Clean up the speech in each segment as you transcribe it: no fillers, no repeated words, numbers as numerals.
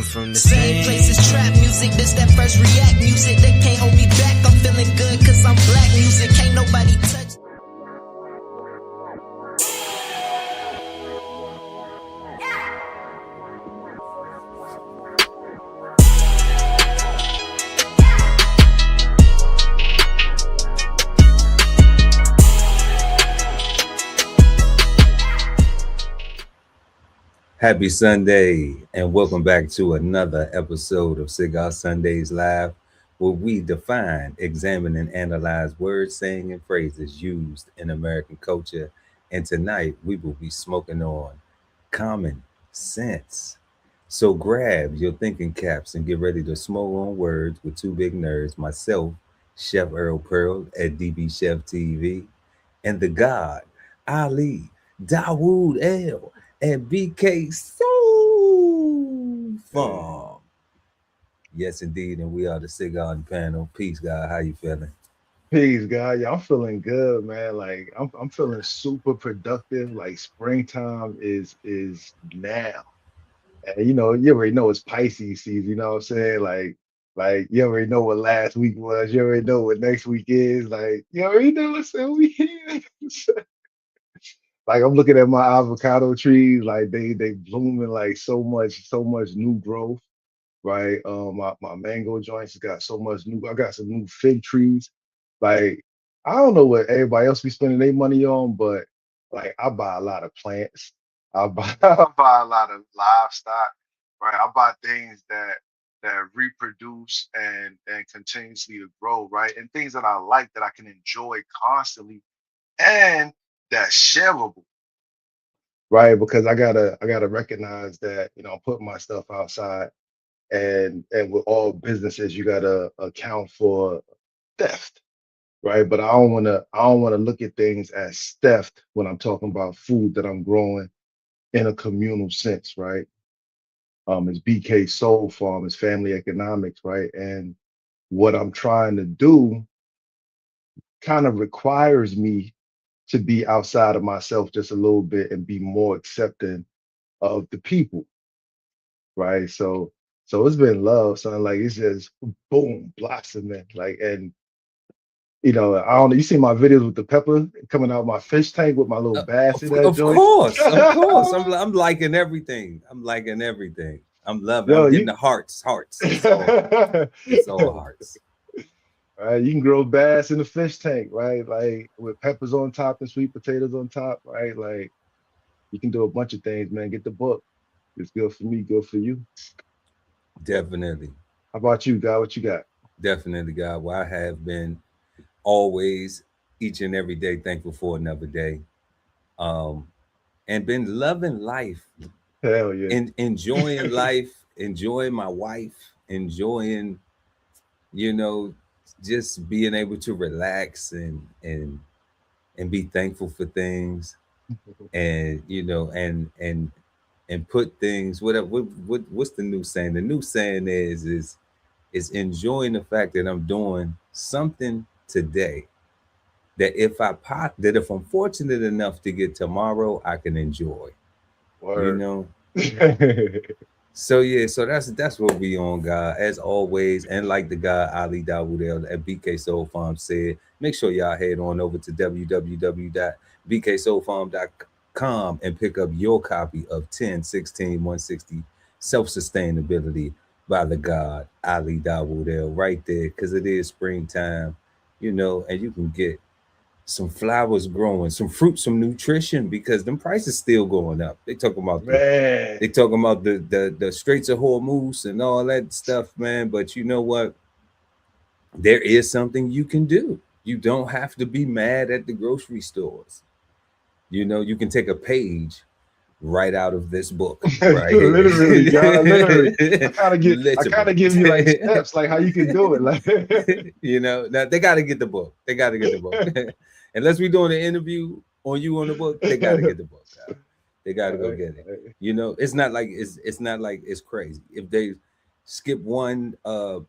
from the Same places, trap music, this that first react music. They can't hold me back, I'm feeling good cause I'm black music. Can't nobody touch. Happy Sunday, and welcome back to another episode of Cigar Sundays Live, where we define, examine, and analyze words, saying, and phrases used in American culture. And tonight, we will be smoking on common sense. So grab your thinking caps and get ready to smoke on words with two big nerds, myself, Chef Earl Pearl at DBCHEFTV, and the God, Ali Dawood L and BK Soul Farm. Yes, indeed, and we are the Cigarden Panel. Peace, God. How you feeling? Peace, God. Yeah, I'm feeling good, man. Like I'm feeling super productive. Like springtime is now. And you already know it's Pisces season, you know what I'm saying? Like you already know what last week was, you already know what next week is. Like you already know what's we here. Like I'm looking at my avocado trees, like they blooming like so much new growth, right? My mango joints got so much new. I got some new fig trees. Like I don't know what everybody else be spending their money on, but like I buy a lot of plants. I buy I buy a lot of livestock, right? I buy things that reproduce and continuously to grow, right? And things that I like that I can enjoy constantly and that's shareable, right? Because I gotta recognize that I'm putting my stuff outside, and with all businesses you gotta account for theft, right? But I don't wanna look at things as theft when I'm talking about food that I'm growing in a communal sense, right? It's BK Soul Farm, it's family economics, right? And what I'm trying to do kind of requires me to be outside of myself just a little bit and be more accepting of the people, right? So it's been love, son. Like it's just boom, blossoming. Like, and I don't know. You see my videos with the pepper coming out of my fish tank with my little bass in that Of joint. course, of course. I'm liking everything. I'm liking everything. I'm loving. Yo, I'm getting the hearts. It's all hearts. right, you can grow bass in the fish tank, right? Like with peppers on top and sweet potatoes on top, right? Like you can do a bunch of things, man. Get the book. It's good for me, good for you. Definitely, How about you, God? What you got? definitely, God. Well, I have been always, each and every day, thankful for another day. Um, and been loving life, Hell yeah. and enjoying life, enjoying my wife, enjoying, you know, just being able to relax and be thankful for things, and and put things, what's the new saying? The new saying is enjoying the fact that I'm doing something today that if I'm fortunate enough to get tomorrow, I can enjoy. You Word. know. So yeah, so that's what we on, God, as always. And like the guy Ali Dawood at BK Soul Farm said, make sure y'all head on over to www.bksoulfarm.com and pick up your copy of 10-16-160 Self-Sustainability by the God Ali Dawood right there, because it is springtime, and you can get some flowers growing, some fruit, some nutrition, because them prices still going up. Man. They talking about the Straits of Hormuz and all that stuff, man. But you know what? There is something you can do. You don't have to be mad at the grocery stores. You can take a page right out of this book right Literally, God, literally. here. I kind of give you like steps, like how you can do it. Like Now they got to get the book. They got to get the book. Unless we're doing an interview on you on the book, they got to get the book. They got to go get it. It's not like it's crazy if they skip one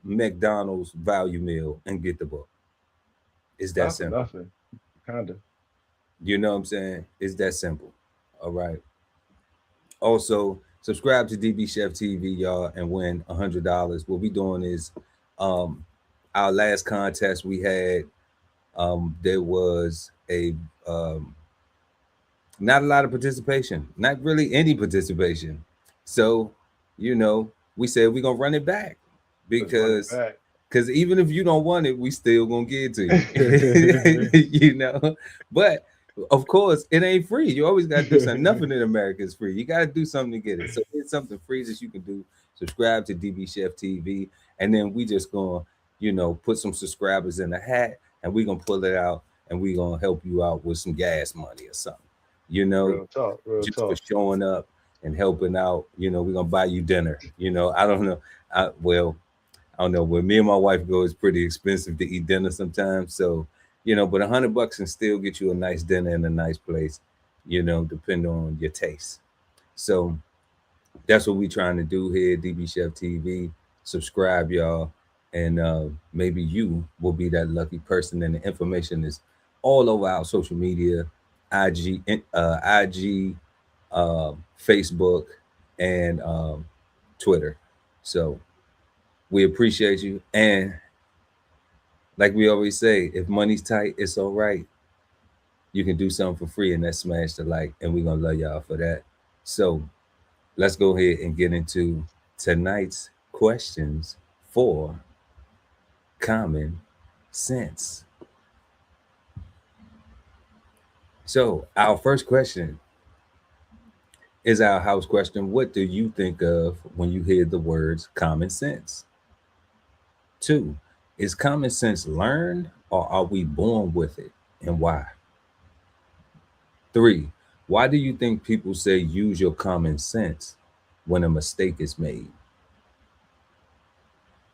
McDonald's value meal and get the book. It's that simple. Nothing. Kinda. You know what I'm saying? It's that simple. All right. Also, subscribe to DB Chef TV, y'all, and win $100. What we doing is, um, our last contest we had, there was a not a lot of participation, not really any participation. So, you know, we said we're gonna run it back Let's run it because back. even if you don't want it, we still gonna give it to you. You know, but of course it ain't free. You always gotta do something. Nothing in America is free. You gotta do something to get it. So it's something free that you can do. Subscribe to DB Chef TV, and then we just gonna, put some subscribers in the hat, and we gonna pull it out, and we gonna help you out with some gas money or something. You know, Real talk, real just for talk. showing up and helping out. We're gonna buy you dinner. I don't know. I don't know. When me and my wife go, it's pretty expensive to eat dinner sometimes. So, but $100 can still get you a nice dinner in a nice place, depending on your taste. So that's what we trying to do here at DB Chef TV. Subscribe, y'all, and maybe you will be that lucky person. And the information is all over our social media, IG, uh, Facebook, and Twitter. So we appreciate you. And like we always say, if money's tight, it's all right. You can do something for free, and that's smash the like, and we're gonna love y'all for that. So let's go ahead and get into tonight's questions for common sense. So our first question is our house question. What do you think of when you hear the words common sense? Two, is common sense learned or are we born with it, and why? Three, why do you think people say use your common sense when a mistake is made?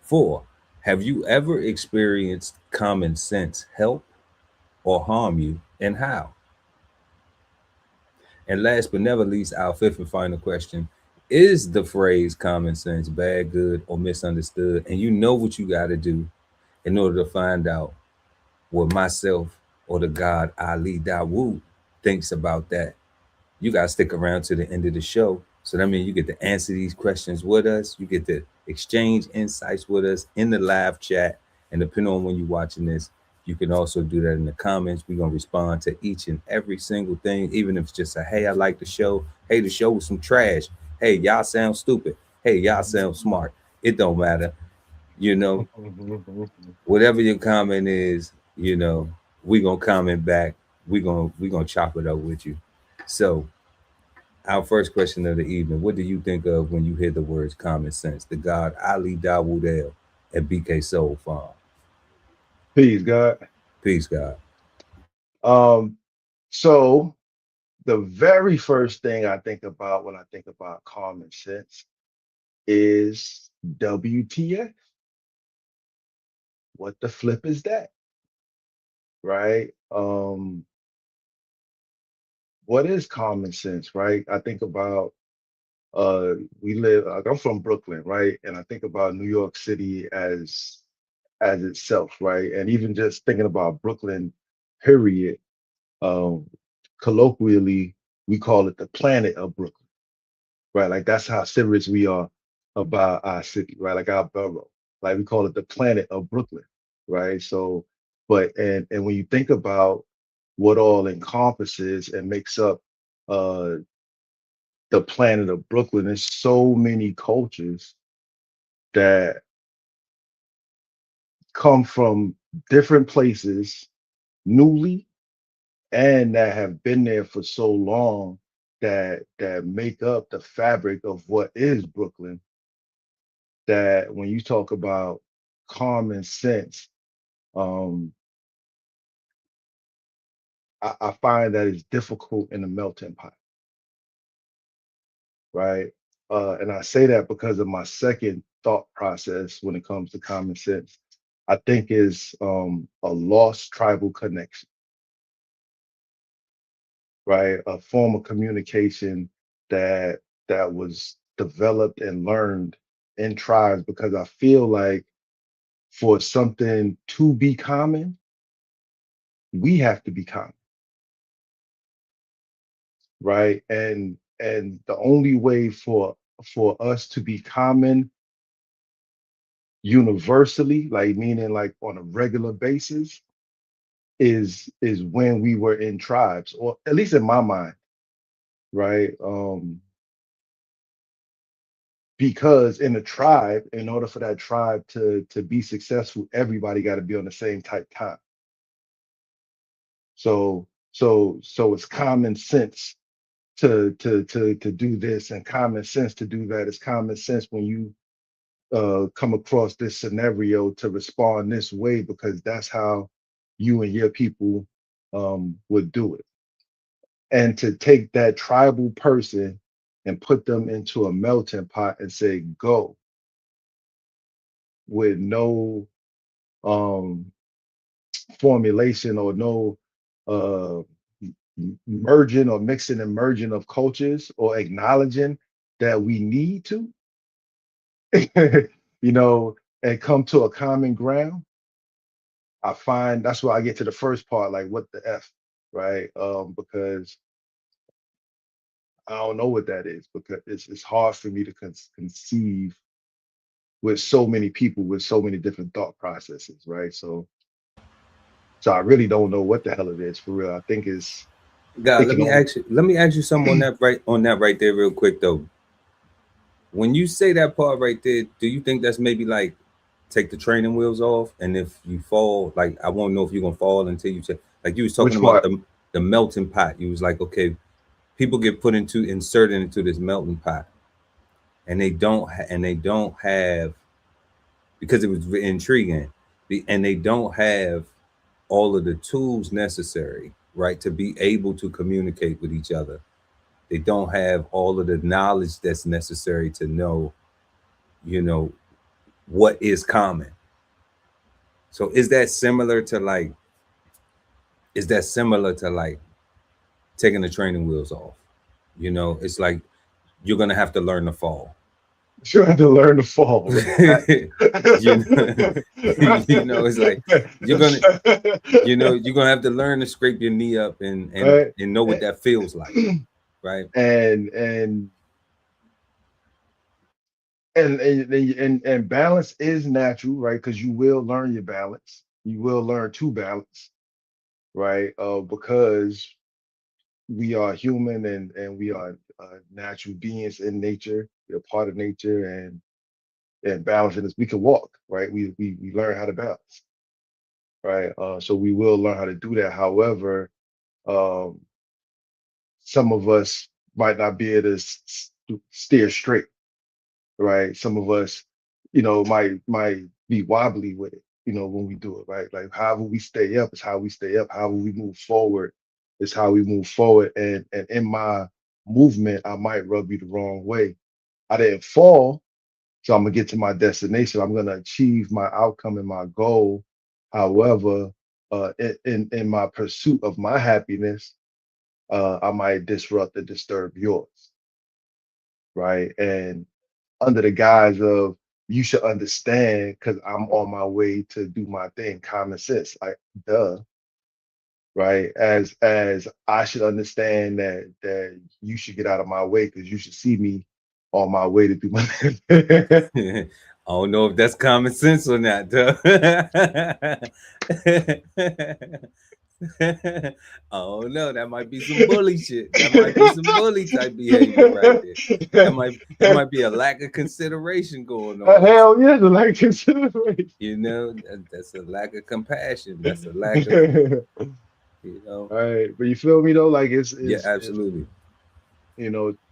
Four, have you ever experienced common sense help or harm you, and how? And last but never least, our fifth and final question, is the phrase common sense bad, good, or misunderstood? And you know what you got to do in order to find out what myself or the God Ali Dawood thinks about that. You got to stick around to the end of the show. So that means you get to answer these questions with us. You get to exchange insights with us in the live chat. And depending on when you're watching this, you can also do that in the comments. We're going to respond to each and every single thing, even if it's just a, hey, I like the show. Hey, the show was some trash. Hey, y'all sound stupid. Hey, y'all sound smart. It don't matter. You know, whatever your comment is, we're going to comment back. We're gonna chop it up with you. So our first question of the evening, what do you think of when you hear the words common sense? The God Ali Dawood El at BK Soul Farm. Peace, God. Peace, God. Um, so the very first thing I think about when I think about common sense is WTF. What the flip is that? Right? What is common sense, right? I think about we live like I'm from Brooklyn, right? And I think about New York City as itself, right? And even just thinking about Brooklyn, period, um, colloquially, we call it the planet of Brooklyn, right? Like that's how serious we are about our city, right? Like our borough, like we call it the planet of Brooklyn, right? So, but and when you think about what all encompasses and makes up uh the planet of Brooklyn, there's so many cultures that come from different places newly and that have been there for so long that make up the fabric of what is Brooklyn. That when you talk about common sense, um, I find that it's difficult in a melting pot, right? And I say that because of my second thought process when it comes to common sense. I think is a lost tribal connection, right? A form of communication that that was developed and learned in tribes because I feel like for something to be common, we have to be common, right? And the only way for for us to be common universally, like meaning like on a regular basis, is when we were in tribes, or at least in my mind, right? Because in a tribe, in order for that tribe to be successful, everybody got to be on the same type time. So it's common sense to do this, and common sense to do that. It's common sense when you come across this scenario to respond this way, because that's how you and your people would do it. And to take that tribal person and put them into a melting pot and say go, with no um formulation or no uh merging or mixing and merging of cultures, or acknowledging that we need to you know, and come to a common ground. I find that's where I get to the first part, like what the F, right? Because I don't know what that is, because it's hard for me to conceive with so many people with so many different thought processes, right? So I really don't know what the hell it is for real. I think it's God, it can only let me ask you something on that right there real quick though. When you say that part right there, do you think that's maybe like take the training wheels off, and if you fall, like I won't know if you're gonna fall until you check. Like you was talking which about part? the melting pot. You was like, okay, people get inserted into this melting pot, and they don't have, because it was intriguing, and they don't have all of the tools necessary, right, to be able to communicate with each other. They don't have all of the knowledge that's necessary to know, you know, what is common. So is that similar to like taking the training wheels off? You know, it's like you're gonna have to learn to fall. You had to learn to fall, right? you know, you know, it's like you're gonna, you know, you're gonna have to learn to scrape your knee up Right? and know what that feels like, right? And and balance is natural, right? Because you will learn your balance. You will learn to balance, right? Because we are human, and we are natural beings in nature. We're part of nature, and balancing is we can walk, right? We learn how to balance, right? So we will learn how to do that. However, um, some of us might not be able to steer straight, right? Some of us, might be wobbly with it, when we do it, right? Like however we stay up is how we stay up. However we move forward is how we move forward. And in my movement, I might rub you the wrong way. I didn't fall, so I'm gonna get to my destination. I'm gonna achieve my outcome and my goal. However, in my pursuit of my happiness, I might disrupt and disturb yours, right? And under the guise of you should understand because I'm on my way to do my thing, common sense, like duh, right? As I should understand that you should get out of my way because you should see me on my way to do my thing. I don't know if that's common sense or not, though. Oh no, that might be some bully shit. That might be some bully type behavior right there. That might be a lack of consideration going on. Hell yeah, the like consideration. You know, that's a lack of compassion. That's a lack of, you know. All right, but you feel me though? Like Yeah, it's absolutely.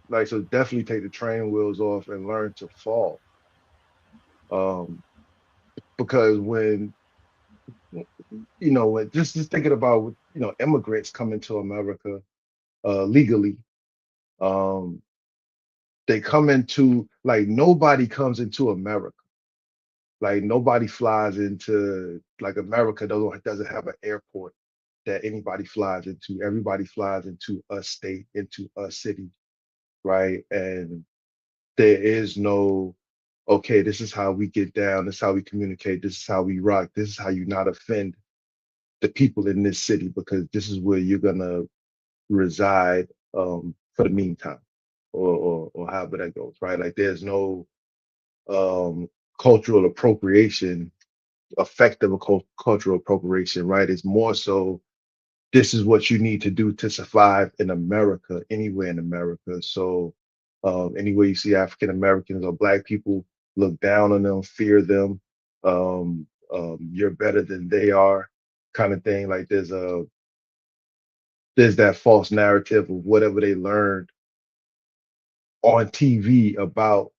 like, so definitely take the training wheels off and learn to fall. Um, because when when just thinking about immigrants coming to America legally, um, they come into, like, nobody comes into America. Like nobody flies into, like, America doesn't have an airport that anybody flies into. Everybody flies into a state, into a city, right? And there is no, okay, this is how we get down, this is how we communicate, this is how we rock, this is how you not offend the people in this city, because this is where you're gonna reside for the meantime. or however that goes, right? Like there's no cultural appropriation, effective cultural appropriation, right? It's more so this is what you need to do to survive in America, anywhere in America. So anywhere you see African Americans or Black people, look down on them, fear them. You're better than they are, kind of thing. Like there's that false narrative of whatever they learned on TV about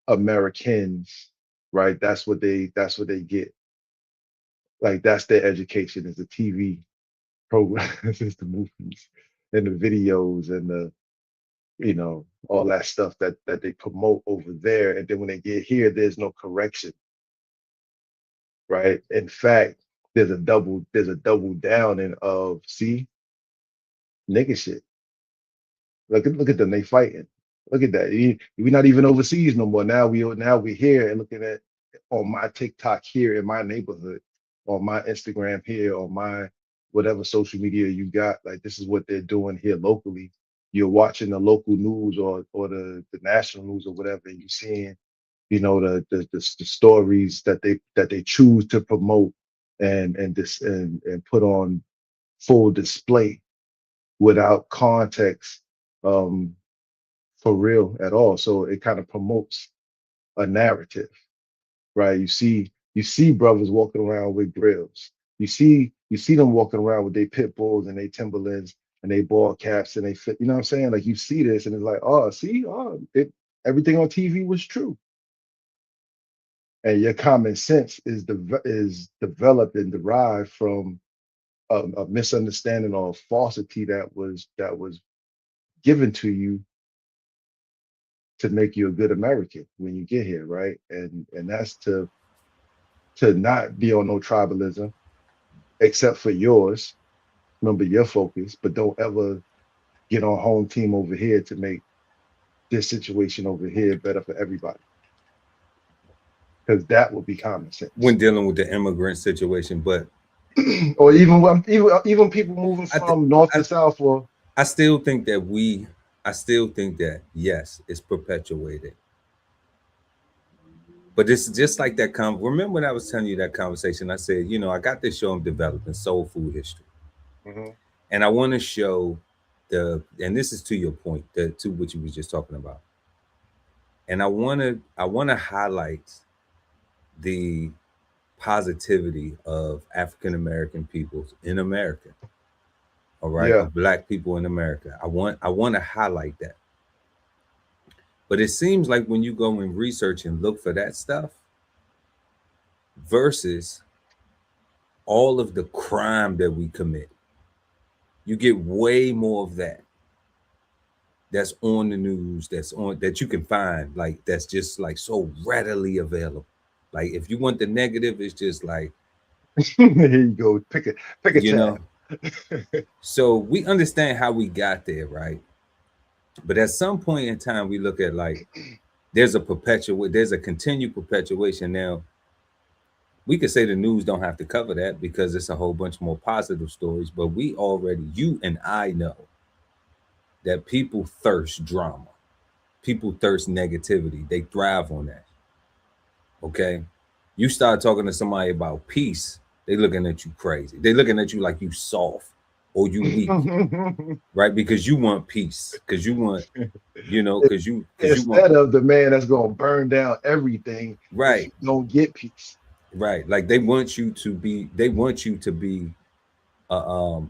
Americans, right? That's what they get. Like that's their education is the TV programs, is the movies and the videos and the all that stuff that they promote over there. And then when they get here, there's no correction, right? In fact, there's a double down in of see nigga shit. Look at them, they fighting. Look at that. We're not even overseas no more. Now we're here and looking at on my TikTok here in my neighborhood, on my Instagram here, on my whatever social media you got. Like this is what they're doing here locally. You're watching the local news or the national news or whatever, and you're seeing, the stories that they choose to promote and put on full display without context, um, for real at all. So it kind of promotes a narrative, right? You see brothers walking around with grills. You see them walking around with their pit bulls and their Timberlands and they ball caps and they fit. You know what I'm saying? Like you see this and it's like, oh, see, everything on TV was true. And your common sense is developed and derived from a misunderstanding or a falsity that was given to you to make you a good American when you get here, right? And that's to not be on no tribalism except for yours. Remember your focus, but don't ever get on home team over here to make this situation over here better for everybody, because that would be common when sense. dealing with the immigrant situation. But Or even people moving I think from north I, to south, or I still think that I still think that yes, it's perpetuated. But it's just like that. Remember when I was telling you that conversation? I said, I got this show I'm developing, soul food history, Mhm. and I want to show and this is to your point, to what you was just talking about, and I want to highlight the positivity of African American peoples in America, all right, Yeah. of Black people in America. I want to highlight that. But it seems like when you go and research and look for that stuff versus all of the crime that we commit, you get way more of that's on the news, that you can find, like that's just like so readily available. Like if you want the negative, it's just like, Here you go. Pick a you know. tab. So we understand how we got there, right? But at some point in time, we look at like there's a continued perpetuation. Now we could say the news don't have to cover that because it's a whole bunch more positive stories, but you and I know that people thirst drama, people thirst negativity, they thrive on that. Okay, you start talking to somebody about peace, they looking at you crazy, they looking at you like you soft or you weak, right? Because you want peace, because you want, because you want, Instead of the man that's gonna burn down everything if you right, don't get peace. right, like they want you to be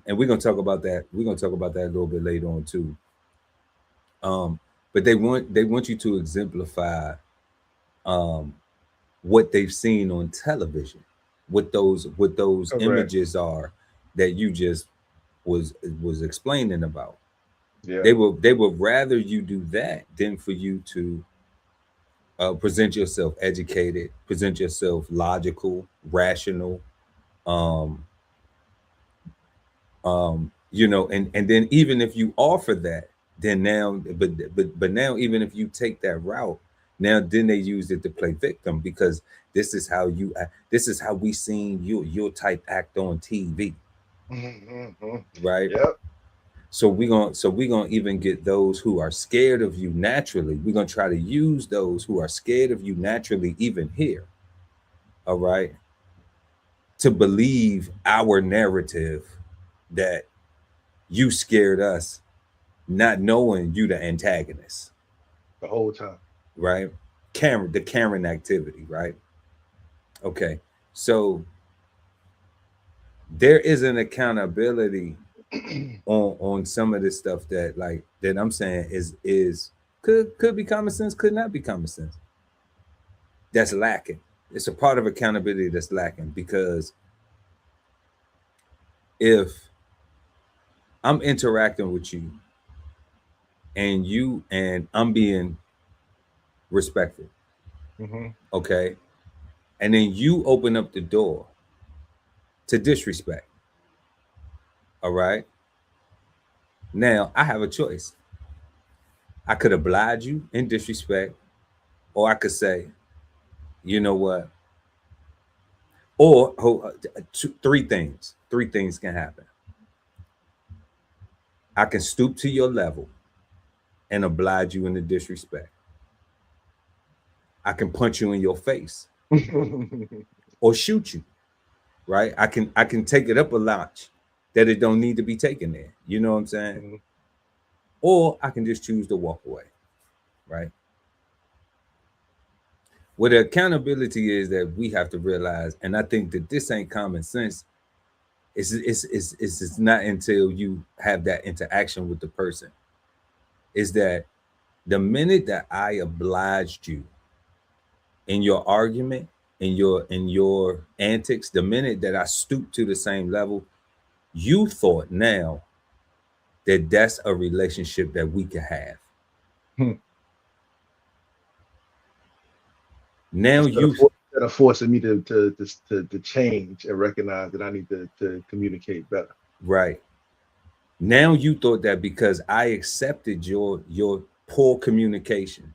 and we're gonna talk about that. We're gonna talk about that a little bit later on too. Um, but they want you to exemplify um what they've seen on television, what those Correct. images are that you just was explaining about. Yeah. They would rather you do that than for you to present yourself educated, present yourself logical, rational, um, and then even if you offer that, then now, but now even if you take that route, now then they use it to play victim because this is how we seen your type act on TV, Mhm. right? Yep. So we're gonna even get those who are scared of you naturally. We're gonna try to use those who are scared of you naturally, even here. All right, to believe our narrative that you scared us, not knowing you the antagonist, the whole time. right? The Karen activity, right? Okay, so there is an accountability on some of this stuff that that I'm saying is could be common sense, could not be common sense. That's lacking. It's a part of accountability that's lacking, because if I'm interacting with you and I'm being respectful, Mm-hmm. okay, and then you open up the door to disrespect, all right, now I have a choice. I could oblige you in disrespect, or I could say, you know what, or three things can happen. I can stoop to your level and oblige you in the disrespect. I can punch you in your face or shoot you, right? I can take it up a notch that it don't need to be taken there. You know what I'm saying? Mhm. Or I can just choose to walk away, right? What the accountability is that we have to realize, and I think that this ain't common sense. It's not until you have that interaction with the person. Is that the minute that I obliged you in your argument, in your antics, the minute that I stooped to the same level, you thought now that that's a relationship that we can have. Hmm. Now you Instead of forcing me to change and recognize that I need to communicate better. right. Now you thought that because I accepted your poor communication,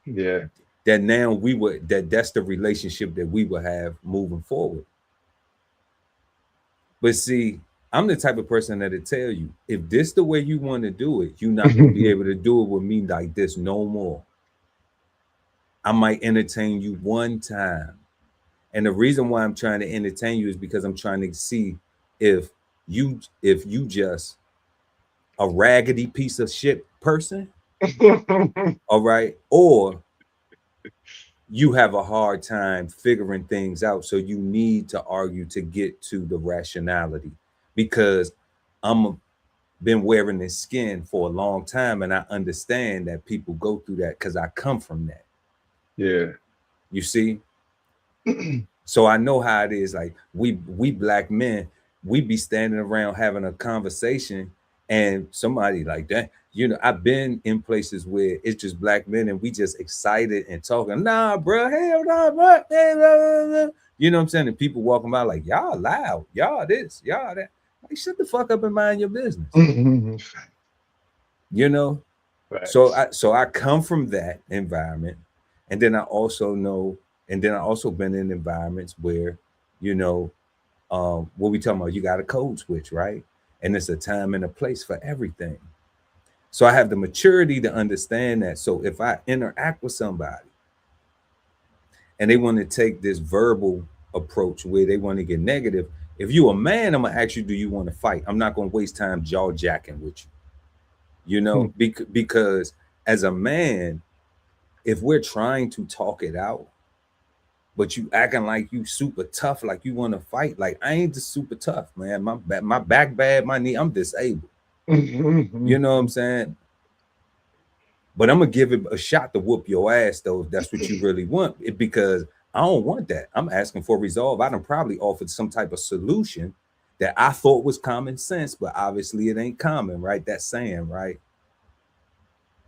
Yeah. that now that's the relationship that we will have moving forward. But see, I'm the type of person that'll tell you, if this the way you want to do it, you're not gonna be able to do it with me like this no more. I might entertain you one time. And the reason why I'm trying to entertain you is because I'm trying to see if you just a raggedy piece of shit person, all right, or you have a hard time figuring things out, so you need to argue to get to the rationality, because I'm been wearing this skin for a long time, and I understand that people go through that because I come from that. Yeah. You see, so I know how it is. Like we black men, we be standing around having a conversation, and somebody like that. You know, I've been in places where it's just black men, and we just excited and talking. Nah, bro, hell nah, bro. You know what I'm saying? And people walking by like, y'all loud, y'all this, y'all that. Like, shut the fuck up and mind your business. You know. So Facts. I come from that environment, and then I also know, and then I also been in environments where, you know, what we talking about, you got a code switch, right? And it's a time and a place for everything. So I have the maturity to understand that. So if I interact with somebody and they want to take this verbal approach where they want to get negative, if you a man, I'm gonna ask you, do you want to fight? I'm not gonna waste time jaw jacking with you, Hmm. because as a man, if we're trying to talk it out, but you acting like you super tough, like you want to fight, like I ain't just super tough, man. My back bad, my knee, I'm disabled. You know what I'm saying? But I'm gonna give it a shot to whoop your ass though, if that's what you really want. Because I don't want that. I'm asking for resolve. I done probably offered some type of solution that I thought was common sense, but obviously it ain't common, right? That saying, right?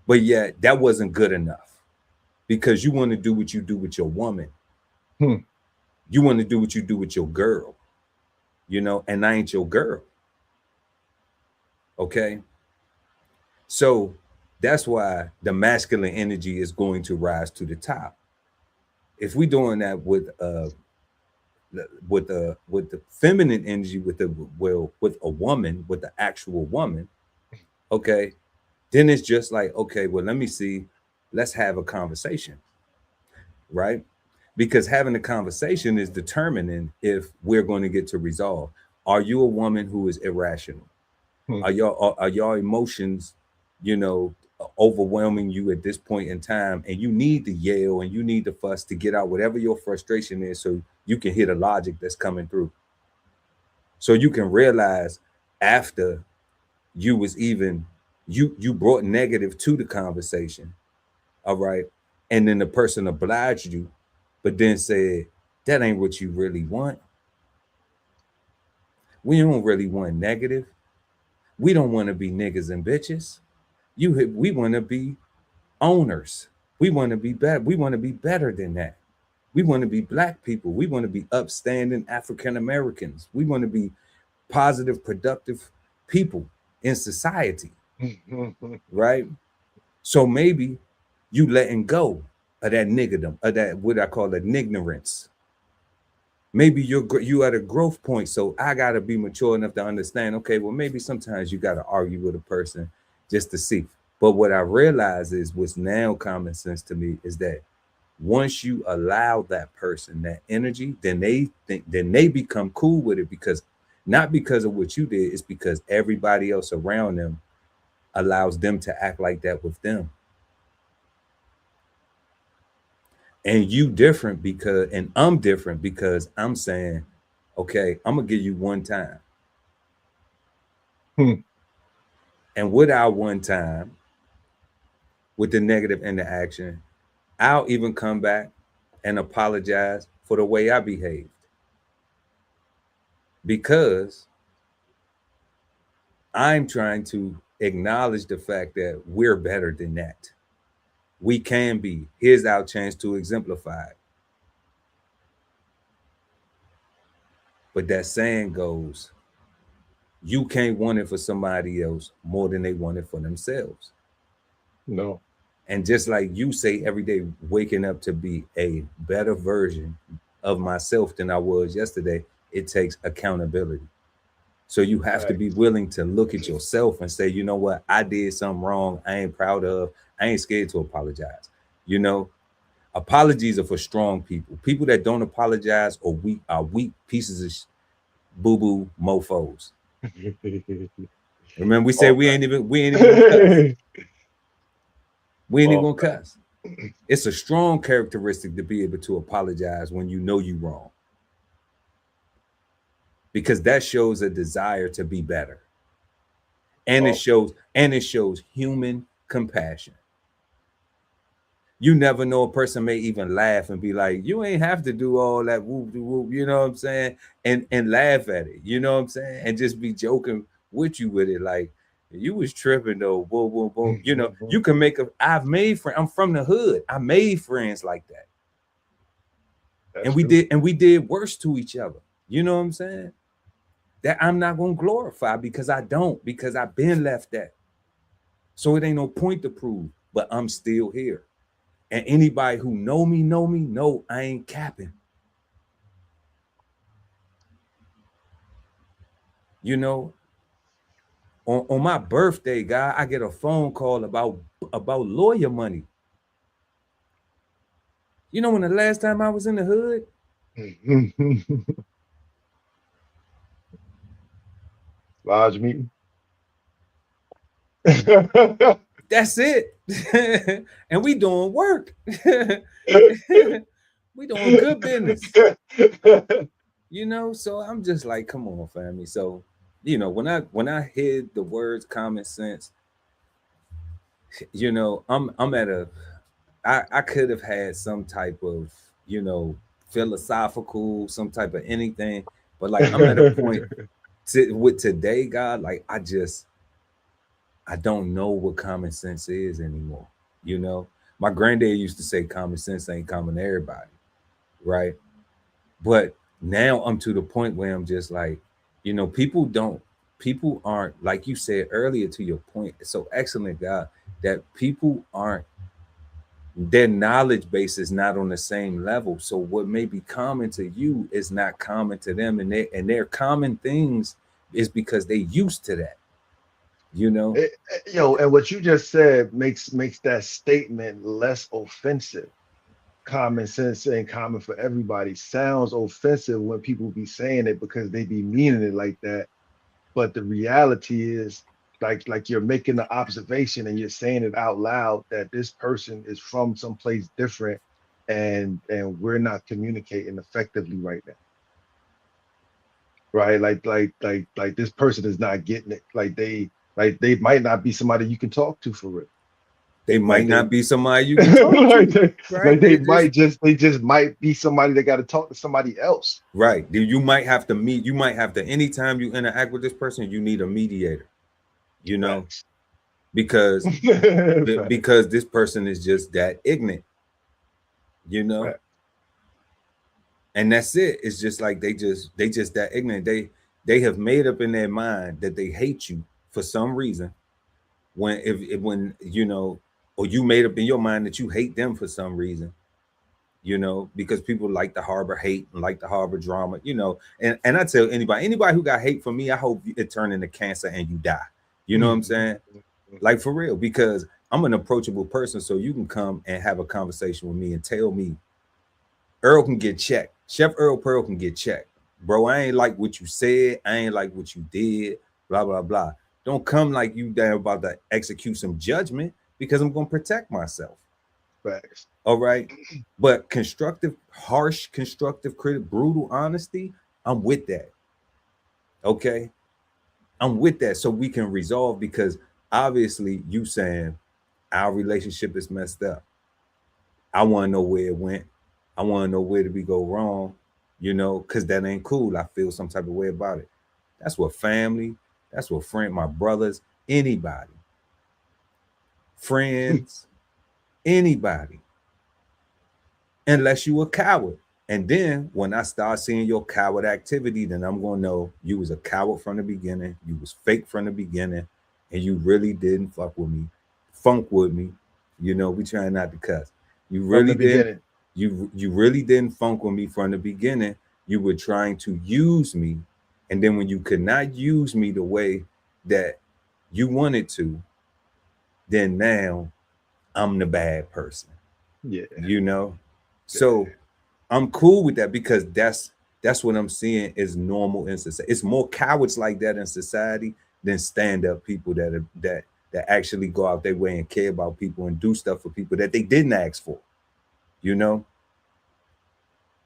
But yet that wasn't good enough, because you want to do what you do with your woman. Hmm. You want to do what you do with your girl, you know, and I ain't your girl. Okay. So that's why the masculine energy is going to rise to the top. If we doing that with the feminine energy, with a woman, with the actual woman, Okay. Then it's just like, okay, well, let me see. Let's have a conversation, right? Because having a conversation is determining if we're going to get to resolve. Are you a woman who is irrational? Hmm. Are your emotions, you know, overwhelming you at this point in time, and you need to yell and you need to fuss to get out whatever your frustration is, so you can hear the logic that's coming through, so you can realize after you was even you brought negative to the conversation, all right, and then the person obliged you, but then said that ain't what you really want. We don't really want negative. We don't want to be niggas and bitches. We want to be owners. We want to be better. We want to be better than that. We want to be black people. We want to be upstanding African Americans. We want to be positive, productive people in society, right? So maybe you letting go of that niggerdom, of that what I call it, ignorance. Maybe you at a growth point, so I gotta be mature enough to understand. Okay, well, maybe sometimes you gotta argue with a person just to see. But what I realize is, what's now common sense to me is that once you allow that person that energy, then they become cool with it, because not because of what you did, it's because everybody else around them allows them to act like that with them. And you different because, and I'm different because I'm saying, okay, I'm gonna give you one time. And with our one time, with the negative interaction, I'll even come back and apologize for the way I behaved. Because I'm trying to acknowledge the fact that we're better than that. We can be. Here's our chance to exemplify it. But that saying goes, you can't want it for somebody else more than they want it for themselves. No. And just like you say every day, waking up to be a better version of myself than I was yesterday, it takes accountability. So you have to be willing to look at yourself and say, you know what, I did something wrong. I ain't proud of. I ain't scared to apologize. You know, apologies are for strong people. People that don't apologize are weak pieces of boo boo mofos. Remember, we said we ain't even gonna cuss. We ain't even gonna cuss. It's a strong characteristic to be able to apologize when you know you wrong, because that shows a desire to be better, and it shows human compassion. You never know, a person may even laugh and be like, you ain't have to do all that whoop whoop, you know what I'm saying, and laugh at it, you know what I'm saying, and just be joking with you with it, like, you was tripping though, boom boom boom. You know, you can make I've made friends. I'm from the hood. I made friends like that. And we did worse to each other. You know what I'm saying? That I'm not gonna glorify, because I don't, because I've been left that. So it ain't no point to prove, but I'm still here. And anybody who know me, I ain't capping. You know, on my birthday, guy, I get a phone call about lawyer money. You know, when the last time I was in the hood, lodge meeting. That's it. And we doing work. We doing good business. You know, so I'm just like, come on, family. So, you know, when I hear the words common sense, you know, I'm at a I could have had some type of, you know, philosophical, some type of anything, but like I'm at a point with today, God, like I don't know what common sense is anymore. You know, my granddad used to say common sense ain't common to everybody, right? But now I'm to the point where I'm just like, you know, people aren't, like you said earlier, to your point, it's so excellent, God, that people aren't, their knowledge base is not on the same level. So what may be common to you is not common to them, and their common things is because they used to that. you know. And what you just said makes that statement less offensive. Common sense and common for everybody sounds offensive when people be saying it because they be meaning it like that. But the reality is, like you're making the observation and you're saying it out loud that this person is from someplace different, and we're not communicating effectively right now, right? Like this person is not getting it. Like they might not be somebody you can talk to for real. They might Like they not be somebody you can talk like to, they, right? like they They just might just they just might be somebody that got to talk to somebody else. right. You might have to meet. You might have to anytime you interact with this person, you need a mediator. You know, Facts. because Facts. because this person is just that ignorant. You know, Facts. and that's it. It's just like they just that ignorant. They have made up in their mind that they hate you for some reason. When if when you know, or you made up in your mind that you hate them for some reason, you know, because people like to harbor hate and like to harbor drama, you know. And I tell anybody who got hate for me, I hope it turn into cancer and you die. You know what I'm saying? Like for real, because I'm an approachable person, so you can come and have a conversation with me and tell me Earl can get checked. Chef Earl Pearl can get checked. Bro, I ain't like what you said. I ain't like what you did. Blah, blah, blah. Don't come like you damn about to execute some judgment because I'm going to protect myself. Facts. All right. But constructive, harsh, constructive, critic, brutal honesty, I'm with that. Okay. I'm with that so we can resolve because obviously you saying our relationship is messed up. I want to know where it went. I want to know where did we go wrong, you know, because that ain't cool. I feel some type of way about it. That's what family, that's what friend, my brothers, anybody, friends, anybody, unless you a coward. And then when I start seeing your coward activity, then I'm gonna know you was a coward from the beginning. You was fake from the beginning, and you really didn't fuck with me, funk with me. You know, we trying not to cuss. You From the really didn't. beginning. You really didn't funk with me from the beginning. You were trying to use me, and then when you could not use me the way that you wanted to, then now I'm the bad person. Yeah. You know, Yeah. so I'm cool with that because that's what I'm seeing is normal in society. It's more cowards like that in society than stand up people that actually go out their way and care about people and do stuff for people that they didn't ask for. You know,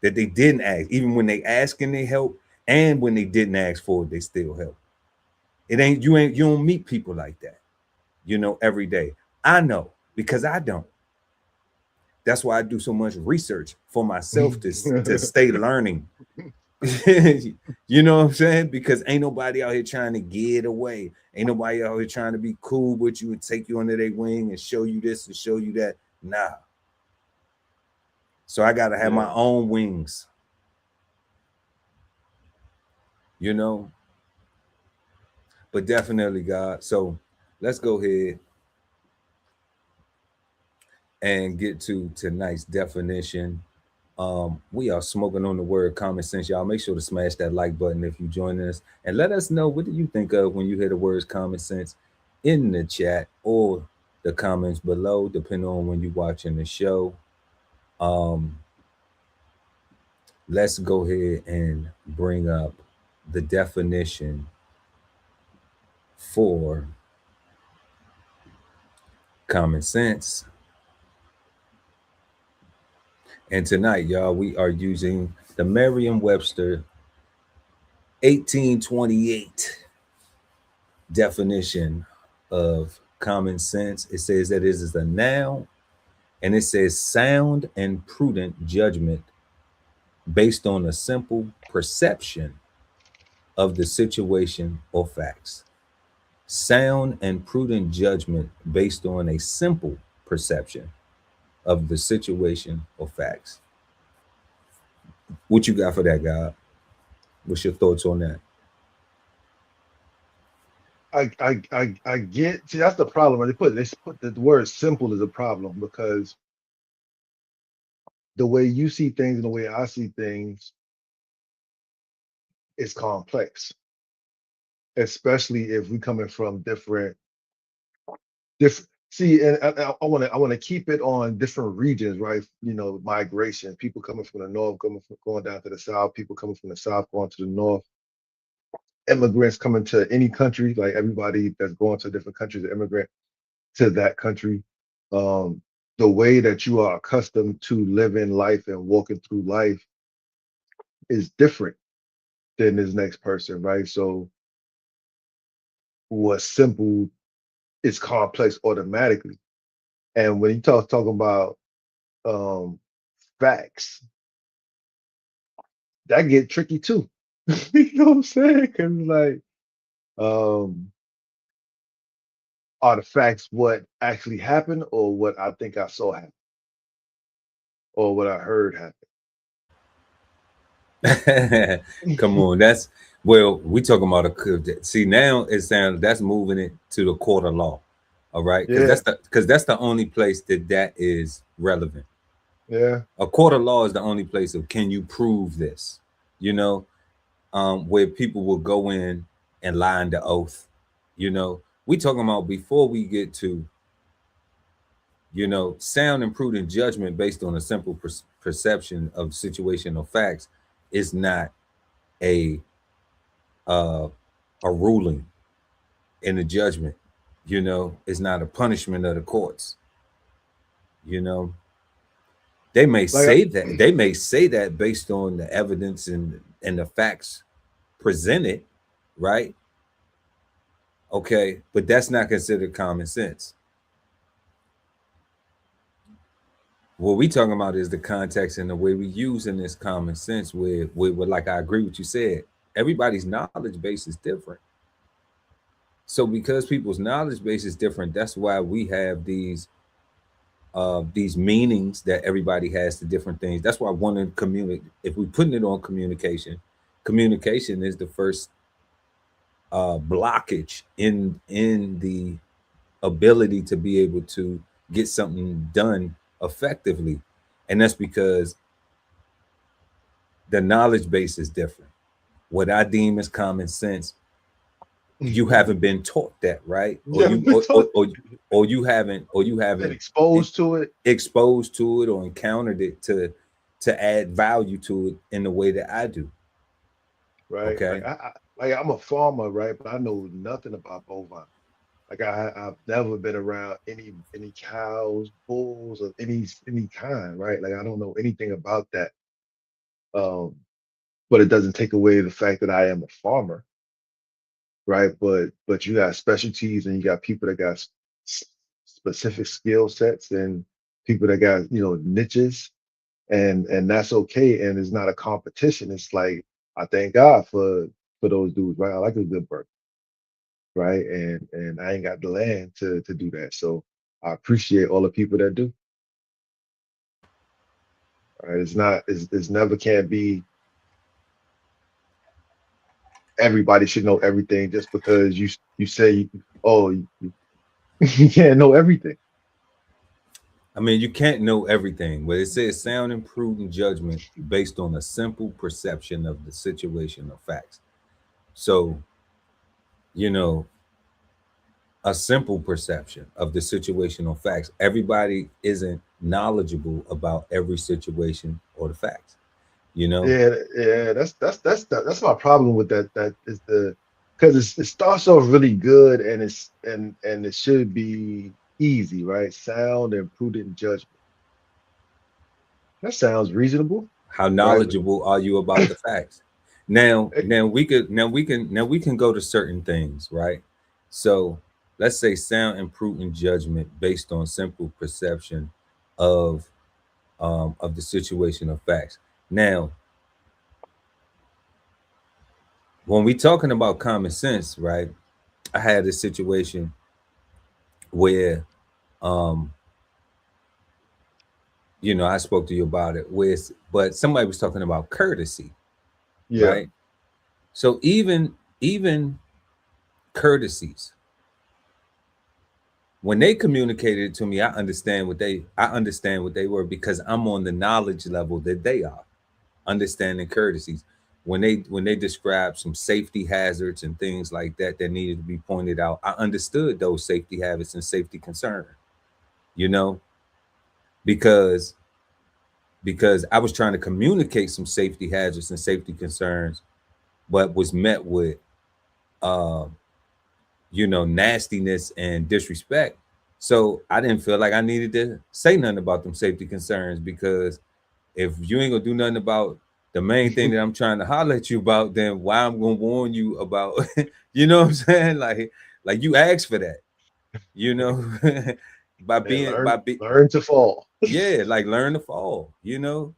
that they didn't ask, even when they ask and they help, and when they didn't ask for it, they still help. Ain't you don't meet people like that. You know, every day. I know because I don't. That's why I do so much research for myself to stay learning. You know what I'm saying? Because ain't nobody out here trying to get away. Ain't nobody out here trying to be cool with you and take you under their wing and show you this and show you that. Nah. So I gotta have Yeah. my own wings, you know. But definitely, God. So let's go ahead and get to tonight's definition. We are smoking on the word common sense, y'all. Make sure to smash that like button if you join us, and let us know what do you think of when you hear the words common sense in the chat or the comments below, depending on when you're watching the show. Um, let's go ahead and bring up the definition for common sense. And tonight, y'all, we are using the Merriam-Webster 1828 definition of common sense. It says that it is a noun and it says sound and prudent judgment based on a simple perception of the situation or facts. Sound and prudent judgment based on a simple perception of the situation or facts. What you got for that, God? What's your thoughts on that? I get. See, that's the problem. They put the word simple as a problem because the way you see things and the way I see things is complex. especially if we coming from different. See, and I want to keep it on different regions, right? You know, migration, people coming from the north, going down to the south, people coming from the south going to the north, immigrants coming to any country, like everybody that's going to different countries, an immigrant to that country. Um, the way that you are accustomed to living life and walking through life is different than this next person, right? So what's simple is complex automatically. And when you talking about um facts, that get tricky too. You know what I'm saying? Because like, um, are the facts what actually happened, or what I think I saw happen, or what I heard happen? Come on, that's well, we talking about see now it sounds that's moving it to the court of law. All right, Yeah, because that's the only place that is relevant. yeah. A court of law is the only place of can you prove this, you know, where people will go in and lie under oath. You know, we talking about before we get to, you know, sound and prudent judgment based on a simple perception of situational facts is not a uh, a ruling in a judgment. You know, it's not a punishment of the courts. You know, Like, they may say that based on the evidence and the facts presented, right? Okay, but that's not considered common sense. What we talking about is the context and the way we use in this common sense. Where, like I agree with you said, everybody's knowledge base is different. So because people's knowledge base is different, that's why we have these meanings that everybody has to different things. That's why one in community, if we putting it on communication, communication is the first blockage in the ability to be able to get something done effectively, and that's because the knowledge base is different. What I deem as common sense, you haven't been taught that, right? Or yeah, you or you been haven't exposed to it, exposed to it or encountered it to add value to it in the way that I do. right? Okay. Like I'm a farmer, right? But I know nothing about bovine. Like I've never been around any cows, bulls of any kind, right? Like I don't know anything about that. Um, but it doesn't take away the fact that I am a farmer, right? But you got specialties and you got people that got specific skill sets and people that got niches, and that's okay. And it's not a competition. It's like I thank God for those dudes, right? I like a good burger, right? And I ain't got the land to do that, so I appreciate all the people that do. Right? It's never can be everybody should know everything just because you say, oh, you can't know everything. I mean, you can't know everything, but it says sound and prudent judgment based on a simple perception of the situation or facts. So, you know, a simple perception of the situational facts. Everybody isn't knowledgeable about every situation or the facts, you know? Yeah. That's my problem with that. That is the because it starts off really good and and it should be easy, right? Sound and prudent judgment. That sounds reasonable, How right? knowledgeable are you about the facts? Now we can go to certain things, right? So let's say sound and prudent judgment based on simple perception of of the situation of facts. Now, when we talking about common sense, right? I had a situation where um you know, I spoke to you about it with, but somebody was talking about courtesy, Yeah, right? So even courtesies, when they communicated it to me, I understand what they were because I'm on the knowledge level that they are, understanding courtesies. when they described some safety hazards and things like that that needed to be pointed out, I understood those safety habits and safety concern, you know, because I was trying to communicate some safety hazards and safety concerns, but was met with nastiness and disrespect. So I didn't feel like I needed to say nothing about them safety concerns, because if you ain't gonna do nothing about the main thing that I'm trying to holler at you about, then why I'm gonna warn you about, you know what I'm saying? Like you asked for that, you know, by Man, being learn to fall. yeah, like learn to fall, you know.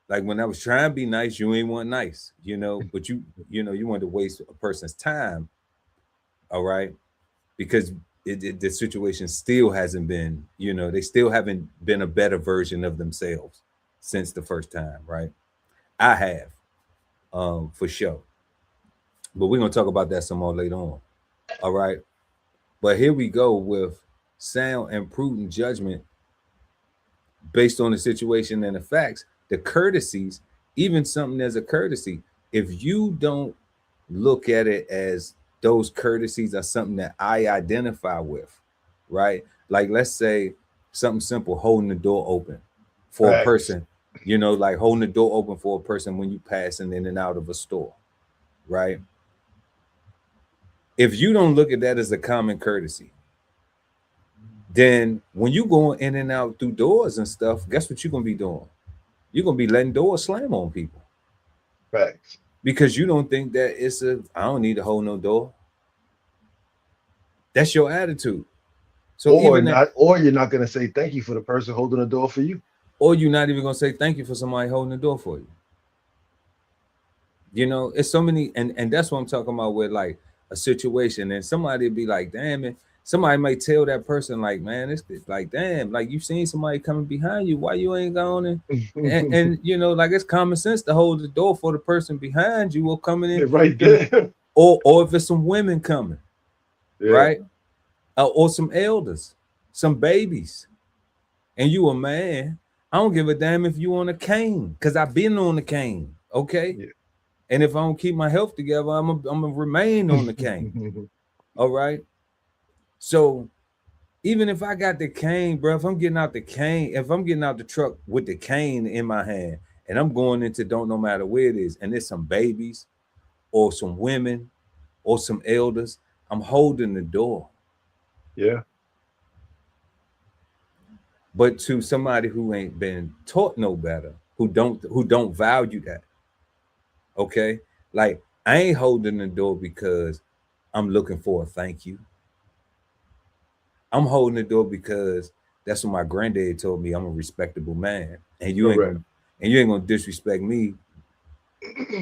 Like when I was trying to be nice, you ain't want nice, you know, but you wanted to waste a person's time, all right, because the situation still hasn't been, they still haven't been a better version of themselves since the first time, right? I have, for sure. But we're gonna talk about that some more later on. All right. But here we go with sound and prudent judgment based on the situation and the facts, the courtesies, even something as a courtesy. If you don't look at it as those courtesies are something that I identify with, right? Like let's say something simple, holding the door open for a Facts. person, like holding the door open for a person when you passing in and out of a store, right? If you don't look at that as a common courtesy, then when you going in and out through doors and stuff, guess what you're gonna be doing? You're gonna be letting doors slam on people. Facts. Because you don't think that I don't need to hold no door. That's your attitude. So Or even that, not, or you're not gonna say thank you for the person holding the door for you. or you're not even gonna say thank you for somebody holding the door for you. It's so many, and that's what I'm talking about with like a situation, and somebody be like, damn it. Somebody might tell that person, like, man, it's like, damn, like you seen somebody coming behind you, why you ain't going and like it's common sense to hold the door for the person behind you or coming in Right there. or if it's some women coming, Yeah. right? Or some elders, some babies, and you a man. I don't give a damn if you on a cane, because I've been on the cane, okay? Yeah. And if I don't keep my health together, I'm gonna remain on the cane. All right. So even if I got the cane, bro, if I'm getting out the truck with the cane in my hand and I'm going into don't no matter where it is, and there's some babies or some women or some elders, I'm holding the door. Yeah. But to somebody who ain't been taught no better, who don't value that, okay? Like I ain't holding the door because I'm looking for a thank you. I'm holding the door because that's what my granddad told me. I'm a respectable man, and you ain't gonna disrespect me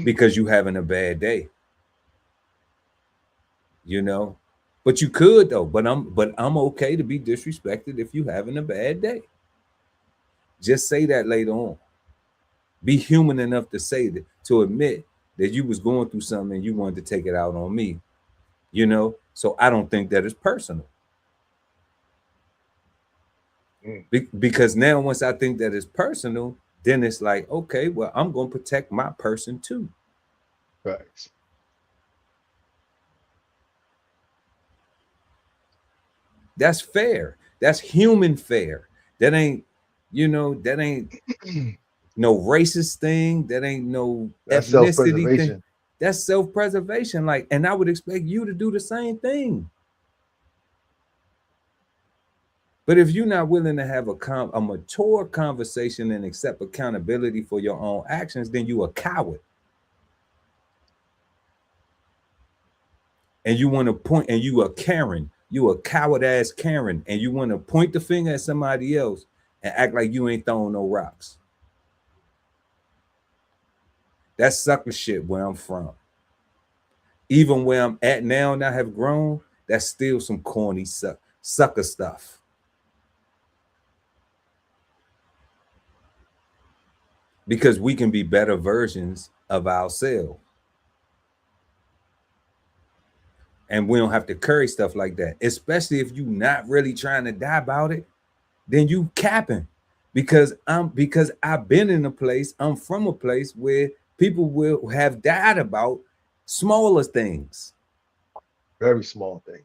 because you having a bad day. But you could though. But I'm okay to be disrespected if you having a bad day. Just say that later on. Be human enough to say that, to admit that you was going through something and you wanted to take it out on me. So I don't think that is personal. Because now once I think that it's personal, then it's like, okay, well, I'm going to protect my person too. Facts. That's fair. That's human fair. That ain't, that ain't no racist thing. That ain't no That's ethnicity thing. self-preservation. That's self-preservation. Like, and I would expect you to do the same thing. But if you're not willing to have a mature conversation and accept accountability for your own actions, then you a coward. And you want to point, and you a Karen. You a coward ass Karen, and you want to point the finger at somebody else and act like you ain't throwing no rocks. That's sucker shit where I'm from. Even where I'm at now and I have grown, that's still some corny sucker stuff. Because we can be better versions of ourselves. And we don't have to curry stuff like that. Especially if you're not really trying to die about it, then you capping. Because I've been in a place, I'm from a place where People will have died about smaller things. Very small things.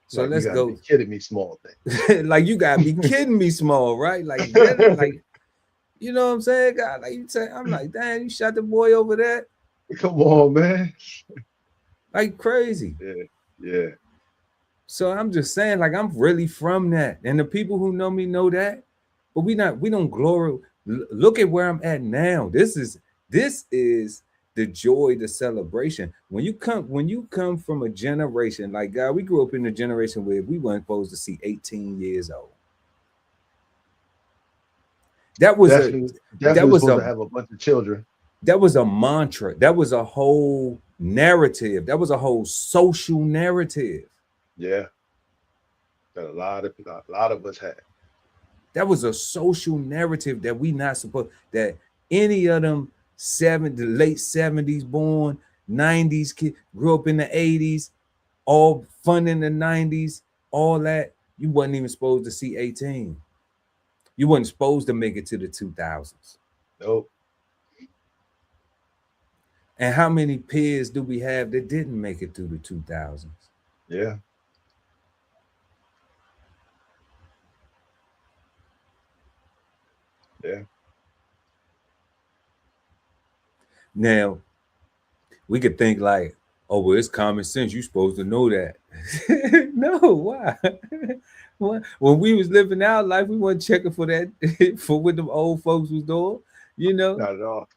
So Like, you let's gotta go. be kidding me, small things. Like, you gotta be kidding me, small, right? Like, really? Like, you know what I'm saying? God, like, you say, I'm like, damn, you shot the boy over there? Come on, man. Like, crazy. Yeah, yeah. So I'm just saying, like, I'm really from that. And the people who know me know that. But we don't glory. Look at where I'm at now. This is the joy, the celebration. When you come from a generation like, God, we grew up in a generation where we weren't supposed to see 18 years old. That was Definitely was supposed to have a bunch of children. that was a mantra. That was a whole narrative. That was a whole social narrative. Yeah. That a lot of us had. That was a social narrative that we not supposed, that any of them the late 70s born, 90s kid grew up in the 80s, all fun in the 90s, all that, you wasn't even supposed to see 18. You wasn't supposed to make it to the 2000s. Nope. And how many peers do we have that didn't make it through the 2000s? Yeah. Yeah. Now, we could think like, oh, well, it's common sense. You're supposed to know that. No, why? When we was living our life, we weren't checking for that, for what the old folks was doing, you know? Not at all.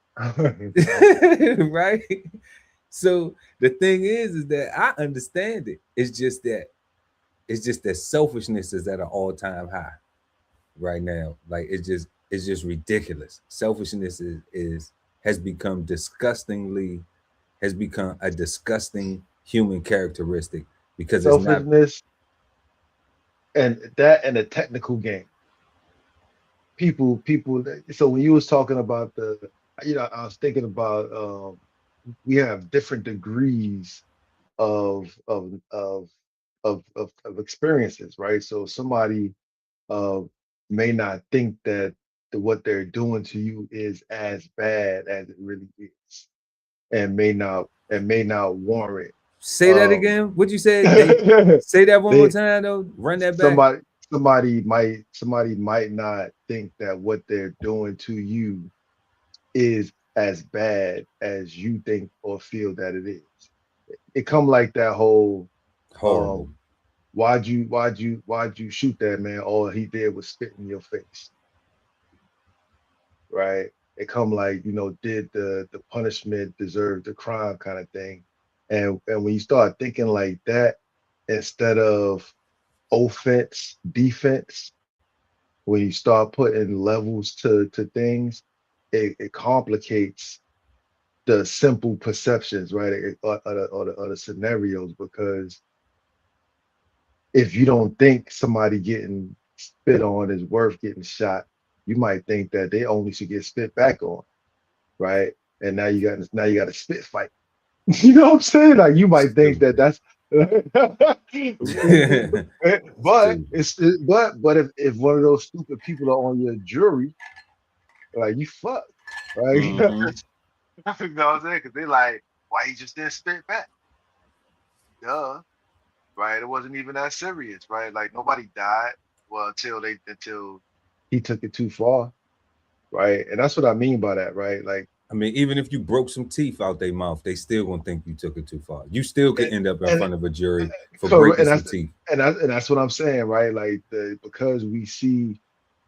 Right? So the thing is that I understand it. It's just that selfishness is at an all-time high right now. Like, it's just ridiculous. Selfishness has become a disgusting human characteristic, because it's not Selfishness and a technical game. People. So when you was talking about I was thinking about we have different degrees of experiences, right? So somebody uh, may not think that what they're doing to you is as bad as it really is, and may not warrant. Say that Um, again. What you said? Say that one more they time though. Run that back. somebody might not think that what they're doing to you is as bad as you think or feel that it is. It come like that whole Horrible. why'd you shoot that man? All he did was spit in your face. Right? It come like, did the punishment deserve the crime kind of thing. And when you start thinking like that, instead of offense, defense, when you start putting levels to things, it complicates the simple perceptions, right? Or the scenarios, because if you don't think somebody getting spit on is worth getting shot, you might think that they only should get spit back on, right? And now you got a spit fight. You know what I'm saying? Like, you might think that that's but if one of those stupid people are on your jury, like, you fucked, right? Mhm. You know what I'm saying? Because they like, why he just didn't spit back? Duh, right? It wasn't even that serious, right? Like, nobody died. Well, until he took it too far, right? And that's what I mean by that, right? Like, I mean, even if you broke some teeth out their mouth, they still gonna think you took it too far. You still could end up in and, front of a jury for correct, breaking some teeth. and that's what I'm saying, right? Like, because we see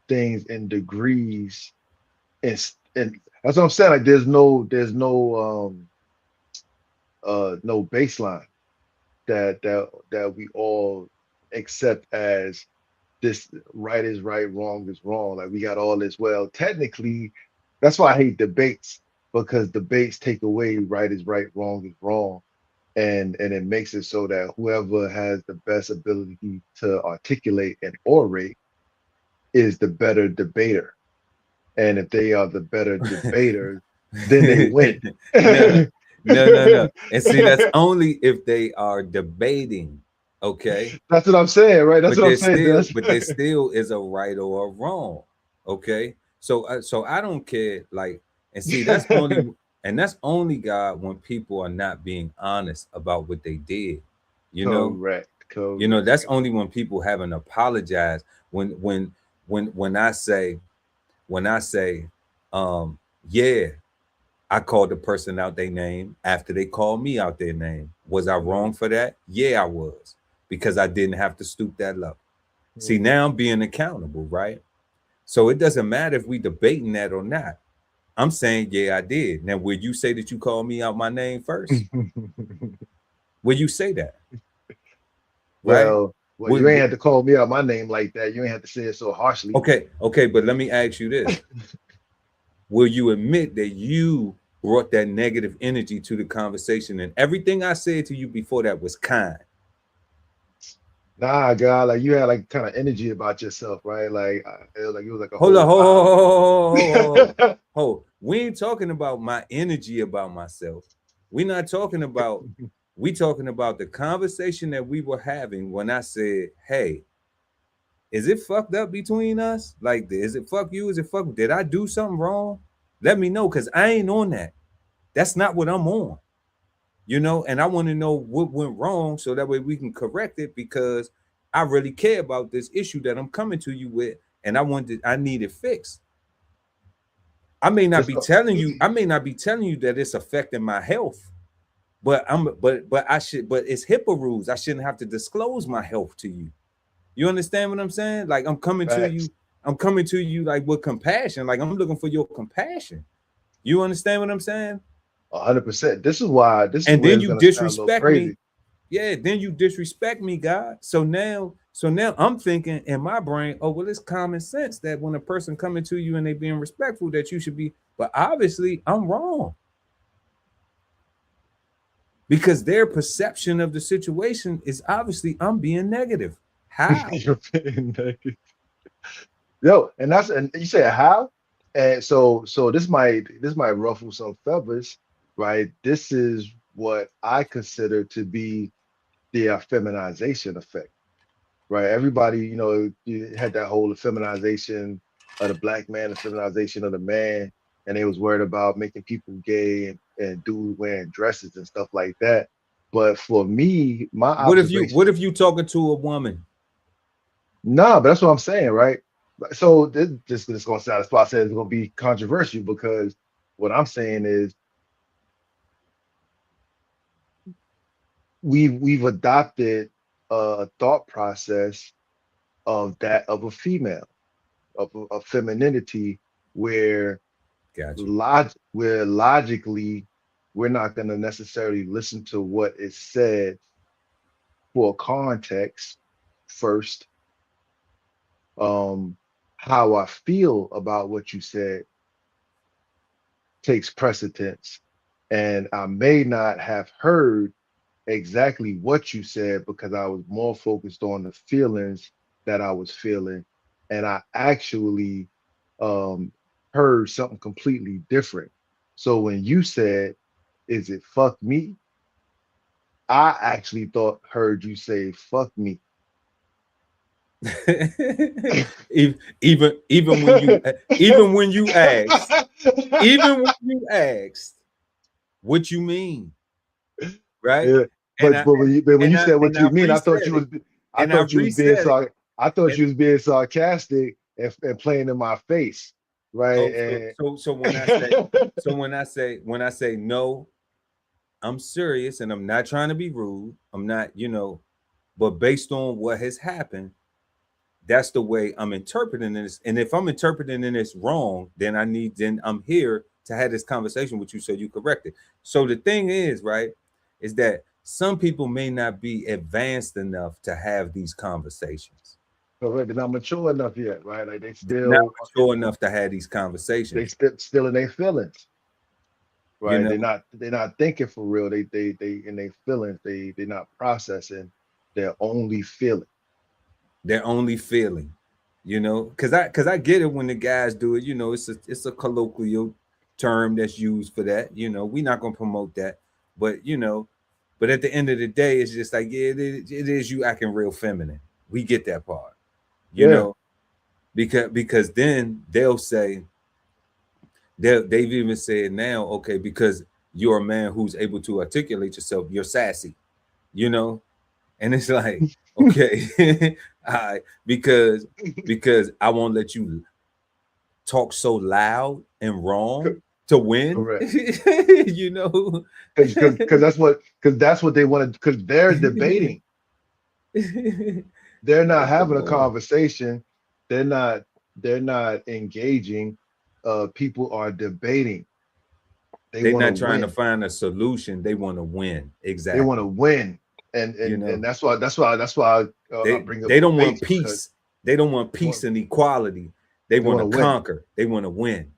things in degrees, and that's what I'm saying. Like, there's no no baseline that we all accept as this. Right is right, wrong is wrong. Like, we got all this. Well, technically, that's why I hate debates, because debates take away right is right, wrong is wrong, and it makes it so that whoever has the best ability to articulate and orate is the better debater. And if they are the better debater, then they win. No. And see, that's only if they are debating. Okay. That's what I'm saying, right? That's what I'm saying. But there still is a right or a wrong. Okay. So I don't care. Like, and see, that's only and that's only God when people are not being honest about what they did. You know, Correct. that's Correct. only when people haven't apologized. When I say, yeah, I called the person out their name after they called me out their name. Was I wrong Mhm. for that? Yeah, I was, because I didn't have to stoop that low. See, Mhm. now I'm being accountable, right? So it doesn't matter if we debating that or not. I'm saying, yeah, I did. Now, will you say that you called me out my name first? Will you say that? Right? Well, you ain't Would, had to call me out my name like that. You ain't had to say it so harshly. okay, but let me ask you this. Will you admit that you brought that negative energy to the conversation and everything I said to you before that was kind? Nah, God, like you had like kind of energy about yourself, right? Like it was like a Hold on, whole vibe. We ain't talking about my energy about myself. We're not talking about, we talking about the conversation that we were having when I said, hey, is it fucked up between us? Like, is it fuck you? Is it fuck? Did I do something wrong? Let me know, because I ain't on that. That's not what I'm on. And I want to know what went wrong so that way we can correct it, because I really care about this issue that I'm coming to you with, and I need it fixed. I may not This be telling you, that it's affecting my health, but I should, but it's HIPAA rules. I shouldn't have to disclose my health to you. You understand what I'm saying? Like, facts, I'm coming to you like with compassion. Like, I'm looking for your compassion. You understand what I'm saying? 100%. This is And where then it's you gonna sound a little disrespect me. crazy. Yeah, then you disrespect me, God. So now I'm thinking in my brain, oh, well, it's common sense that when a person coming to you and they being respectful, that you should be. But obviously, I'm wrong, because their perception of the situation is obviously I'm being negative. How? You're being negative. Yo, and you said how? And so this might ruffle some feathers, right? This is what I consider to be the feminization effect, right? Everybody, you had that whole feminization of the black man, the feminization of the man, and they was worried about making people gay and dudes wearing dresses and stuff like that. But for me, my What observation, if you talking to a woman? nah, but that's what I'm saying, right? So this gonna sound, as I said, it's gonna be controversial because what I'm saying is we've adopted a thought process of a female, of femininity, where Got you. where logically we're not going to necessarily listen to what is said for context first. um how I feel about what you said takes precedence, and I may not have heard exactly what you said because I was more focused on the feelings that I was feeling, and I actually um heard something completely different. So when you said, "Is it fuck me?" I actually thought heard you say "fuck me." Even when you asked, what you mean, right? Yeah, And but when you said what and I you mean, reset it, I and I thought you was being reset it, I thought and you was being sarcastic and playing in my face, right? so when I say no, I'm serious, and I'm not trying to be rude. I'm not, but based on what has happened, that's the way I'm interpreting this. And if I'm interpreting this wrong, then I'm here to have this conversation with you so you correct it. So the thing is, right, is that some people may not be advanced enough to have these conversations. Correct. They're not mature enough yet, right? Like They're not mature enough to have these they conversations. still in their feelings, You right? know, They're not thinking for real. They in their feelings. They're not processing. They're only feeling. they're only feeling. Because I get it when the guys do it. It's a colloquial term that's used for that. We're not gonna promote that, but but at the end of the day, it's just like, yeah, it is you acting real feminine. We get that part, you Yeah. know, because then they'll say. they've even said now, okay, because you're a man who's able to articulate yourself, you're sassy, you know, and it's like, okay, because I won't let you talk so loud and wrong to win, Correct. you know. Because that's what they want to, because they're debating. They're not Like, having come a on. conversation. They're not engaging. People are debating. They They're want to not trying to win. find a solution. They want to win. They want to Exactly. win. And You and know, and that's why I bring up they don't want debates, because peace. They don't want they peace want and equality. They they want want to to win. conquer. They want to win.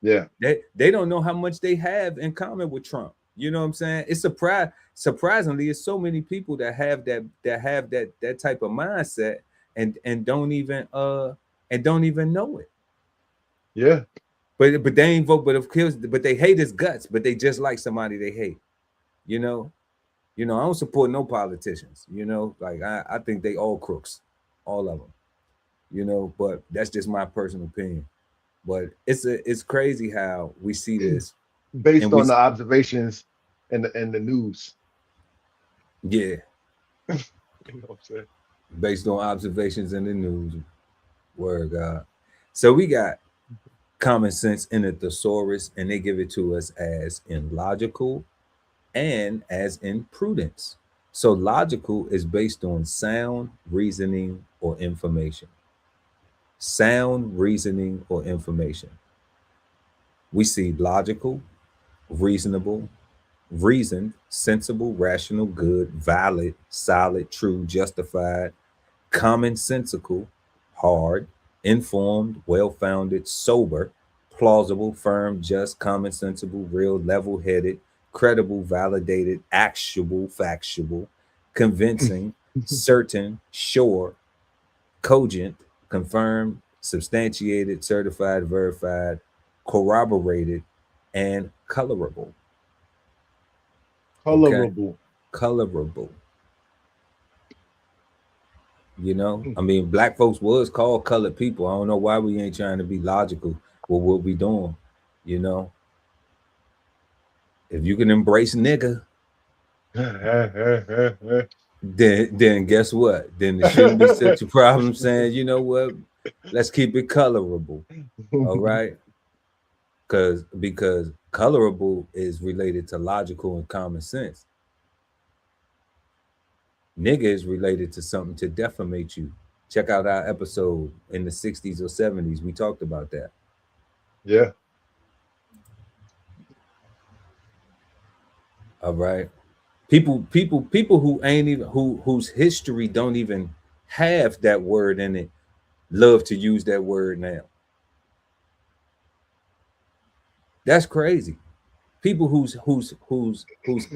Yeah. They don't know how much they have in common with Trump. You know what I'm saying? It's surprisingly, it's so many people that have that type of mindset and don't even know it. Yeah. But they ain't vote. But of course, but they hate his guts. But they just like somebody they hate. You know. I don't support no politicians. Like I think they all crooks, all of them. But that's just my personal opinion. But it's crazy how we see this and Based we on the observations and the news. yeah, You know what I'm saying? based on observations in the news. Word God. So we got common sense in a thesaurus, and they give it to us as in logical and as in prudence. So logical is based on sound reasoning or information. Sound reasoning or information. We see logical, reasonable, reasoned, sensible, rational, good, valid, solid, true, justified, commonsensical, hard, informed, well-founded, sober, plausible, firm, just, commonsensible, real, level-headed, credible, validated, actual, factual, convincing, certain, sure, cogent, confirmed, substantiated, certified, verified, corroborated, and colorable. Okay, Colorable. colorable. I mean, black folks was called colored people. I don't know why we ain't trying to be logical with what we doing. You know, if you can embrace nigga, then guess what? Then there shouldn't be such a problem saying, you know what, let's keep it colorable. All right. Because colorable is related to logical and common sense. Nigga is related to something to defamate you. Check out our episode in the 60s or 70s. We talked about that. Yeah. All right. People who ain't even whose history don't even have that word in it love to use that word now. That's crazy. People whose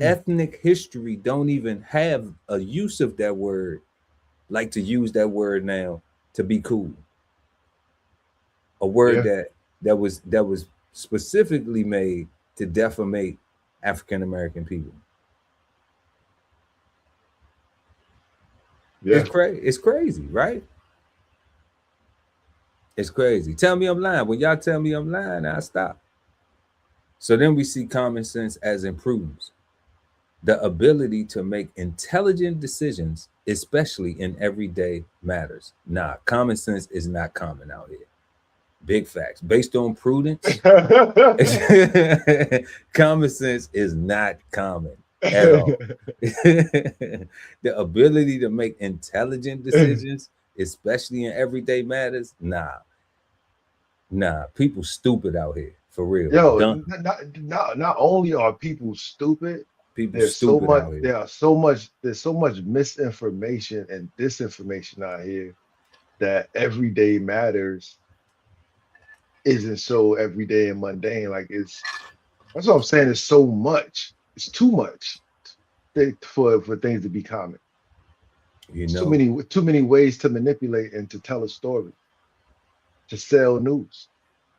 ethnic history don't even have a use of that word like to use that word now to be cool. A word Yeah. that was specifically made to defamate African American people. Yeah. It's crazy, right? It's crazy. Tell me I'm lying. When y'all tell me I'm lying, I stop. So then we see common sense as imprudence, the ability to make intelligent decisions, especially in everyday matters. Nah, common sense is not common out here. Big facts. Based on prudence, common sense is not common at all. The ability to make intelligent decisions, especially in everyday matters, nah. People stupid out here for real. Yo, Dumb. not only are people stupid, People stupid out here. there's so much misinformation and disinformation out here that everyday matters isn't so everyday and mundane. Like that's what I'm saying. It's so much. It's too much for things to be common. You It's too know, many ways to manipulate and to tell a story, to sell news.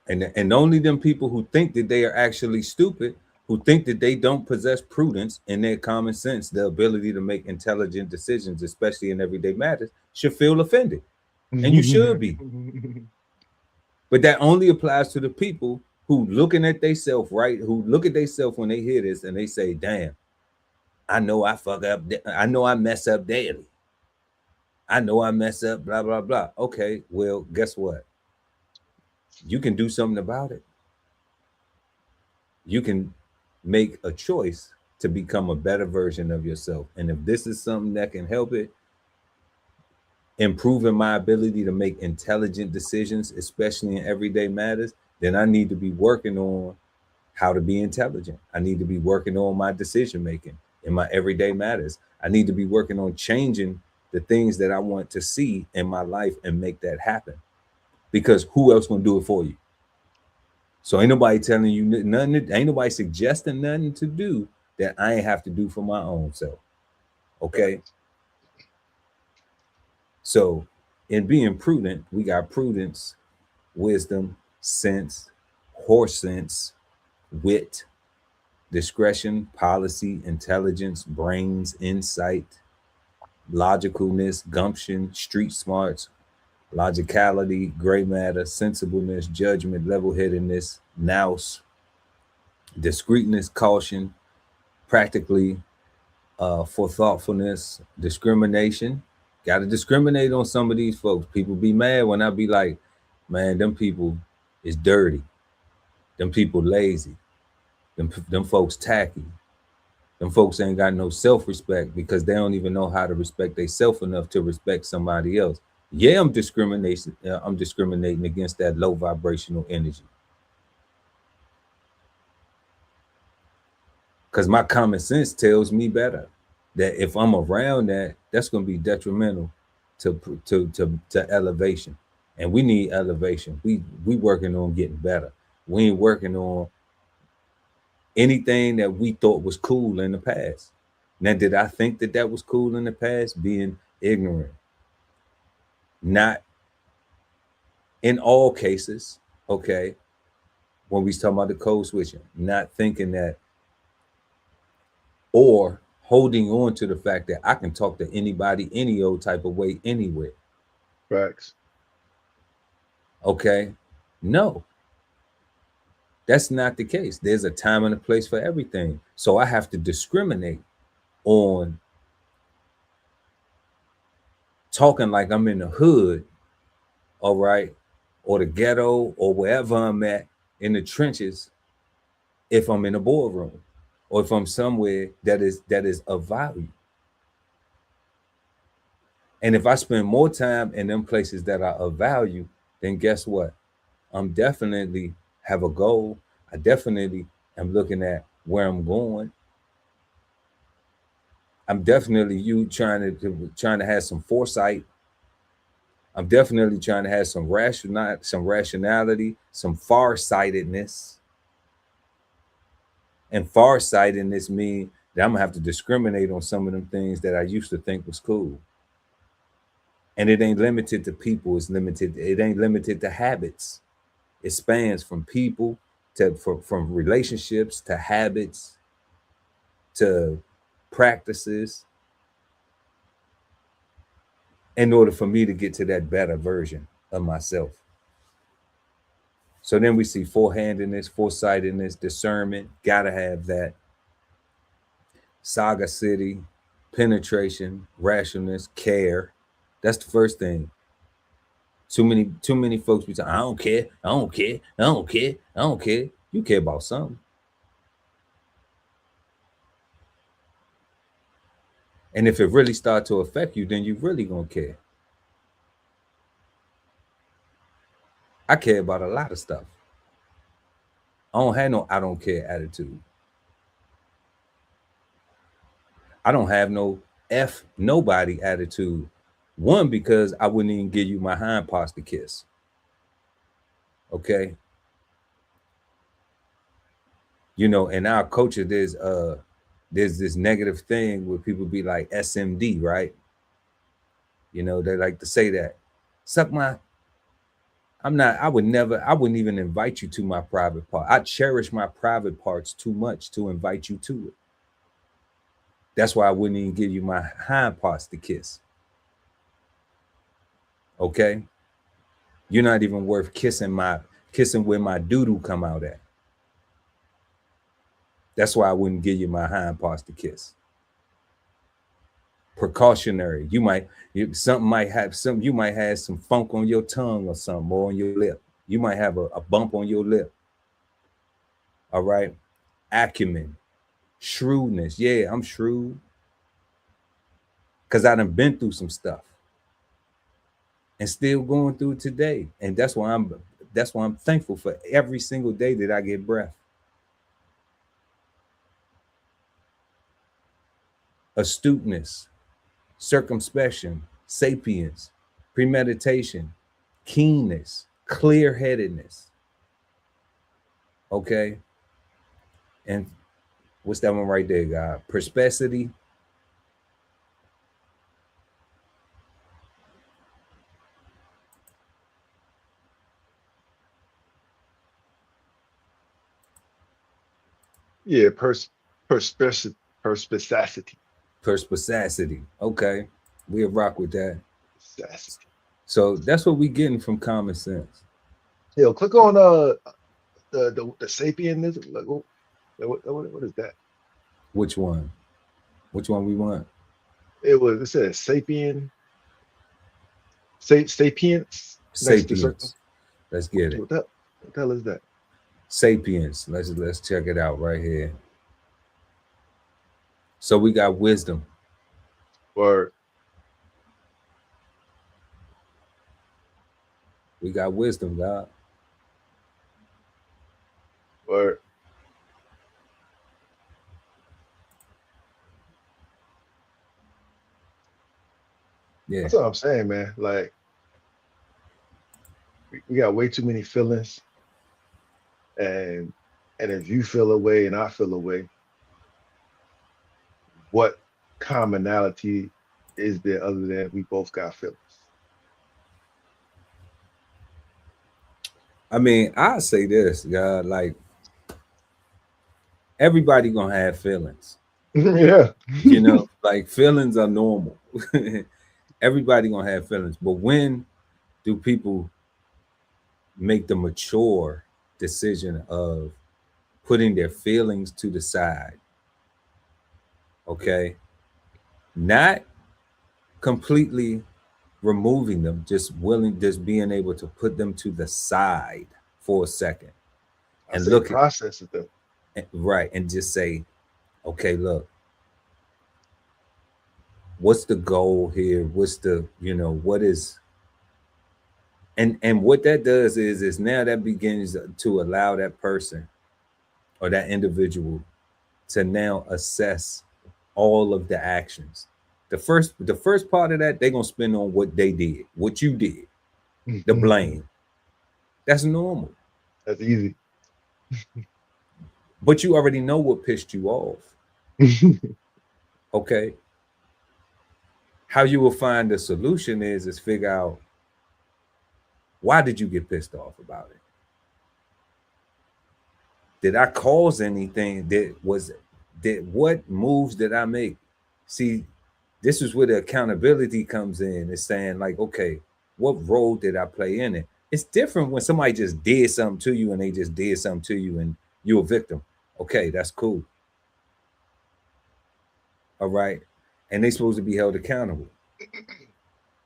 and only them people who think that they are actually stupid, who think that they don't possess prudence in their common sense, the ability to make intelligent decisions, especially in everyday matters, should feel offended. And you should be. But that only applies to the people who looking at themselves, right? Who look at themselves when they hear this and they say, damn, I know I fuck up. I know I mess up daily. I know I mess up, blah, blah, blah. Okay, well, guess what? You can do something about it. You can make a choice to become a better version of yourself. And if this is something that can help it, improving my ability to make intelligent decisions, especially in everyday matters, then I need to be working on how to be intelligent. I need to be working on my decision making in my everyday matters. I need to be working on changing the things that I want to see in my life and make that happen. Because who else gonna do it for you? So ain't nobody telling you nothing, ain't nobody suggesting nothing to do that I ain't have to do for my own self. Okay. So in being prudent, we got prudence, wisdom, sense, horse sense, wit, discretion, policy, intelligence, brains, insight, logicalness, gumption, street smarts, logicality, gray matter, sensibleness, judgment, level-headedness, nous, discreetness, caution, practically, for thoughtfulness, discrimination. Got to discriminate on some of these folks. People be mad when I be like, man, them people is dirty. Them people lazy. Them folks tacky. Them folks ain't got no self-respect because they don't even know how to respect themselves enough to respect somebody else. Yeah, I'm discriminating against that low vibrational energy. Because my common sense tells me better that if I'm around that, that's going to be detrimental to elevation. And we need elevation. We working on getting better. We ain't working on anything that we thought was cool in the past. Now, did I think that that was cool in the past? Being ignorant. Not in all cases, okay? When we talk about the code switching, not thinking that, or holding on to the fact that I can talk to anybody any old type of way anywhere. Facts. Okay? No. That's not the case. There's a time and a place for everything. So I have to discriminate on talking like I'm in the hood, all right, or the ghetto, or wherever I'm at in the trenches, if I'm in a boardroom, or if I'm somewhere that is of value. And if I spend more time in them places that are of value, then guess what? I'm definitely have a goal. I definitely am looking at where I'm going. I'm definitely trying to have some foresight. I'm definitely trying to have some rationality, some farsightedness. And farsightedness means that I'm gonna have to discriminate on some of them things that I used to think was cool. And it ain't limited to people, it ain't limited to habits. It spans from people from relationships to habits to practices in order for me to get to that better version of myself. So then we see forehandedness, foresightedness, discernment, gotta have that. Saga City, penetration, rationalness, care. That's the first thing. Too many folks be saying, I don't care, I don't care, I don't care, I don't care. You care about something. And if it really start to affect you, then you really gonna care. I care about a lot of stuff. I don't have no I don't care attitude. I don't have no F nobody attitude. One, because I wouldn't even give you my hind parts to kiss. Okay. You know, in our culture, there's this negative thing where people be like SMD, right? You know, they like to say that. Suck my, I wouldn't even invite you to my private part. I cherish my private parts too much to invite you to it. That's why I wouldn't even give you my hind parts to kiss. Okay? You're not even worth kissing kissing where my doo-doo come out at. That's why I wouldn't give you my hind parts to kiss. Precautionary. You might have some funk on your tongue or something, or on your lip. You might have a bump on your lip. All right. Acumen, shrewdness. Yeah, I'm shrewd. Because I done been through some stuff. And still going through it today. And that's why I'm thankful for every single day that I get breath. Astuteness, circumspection, sapience, premeditation, keenness, clear-headedness. Okay? And what's that one right there, God? Perspicacity. Yeah, perspicacity. Perspicacity. Okay. We'll rock with that. Perspicacity. So that's what we getting from common sense. Yo, click on the sapienism. Like, what is that? Which one? Which one we want? It said sapien. Sapiens. Sapiens. Let's get it. What the hell is that? Sapiens. Let's check it out right here. So we got wisdom. Or we got wisdom, God. Or yeah, that's what I'm saying, man. Like we got way too many feelings, and if you feel away and I feel away, what commonality is there other than we both got feelings? I mean, I say this, God, like everybody gonna have feelings. Yeah. You know, like feelings are normal. Everybody gonna have feelings, but when do people make the mature decision of putting their feelings to the side? Okay, not completely removing them, just being able to put them to the side for a second and look process it though. Right, and just say, okay, look, what's the goal here? What's the, what is, and what that does is now that begins to allow that person or that individual to now assess all of the actions. The first part of that, they're gonna spend on what they did, what you did, the blame. That's normal. That's easy. But you already know what pissed you off. Okay. How you will find the solution is figure out, why did you get pissed off about it? Did I cause anything? What moves did I make? See, this is where the accountability comes in. It's saying like, okay, what role did I play in it? It's different when somebody just did something to you and they just did something to you and you're a victim. Okay, that's cool. All right. And they're supposed to be held accountable.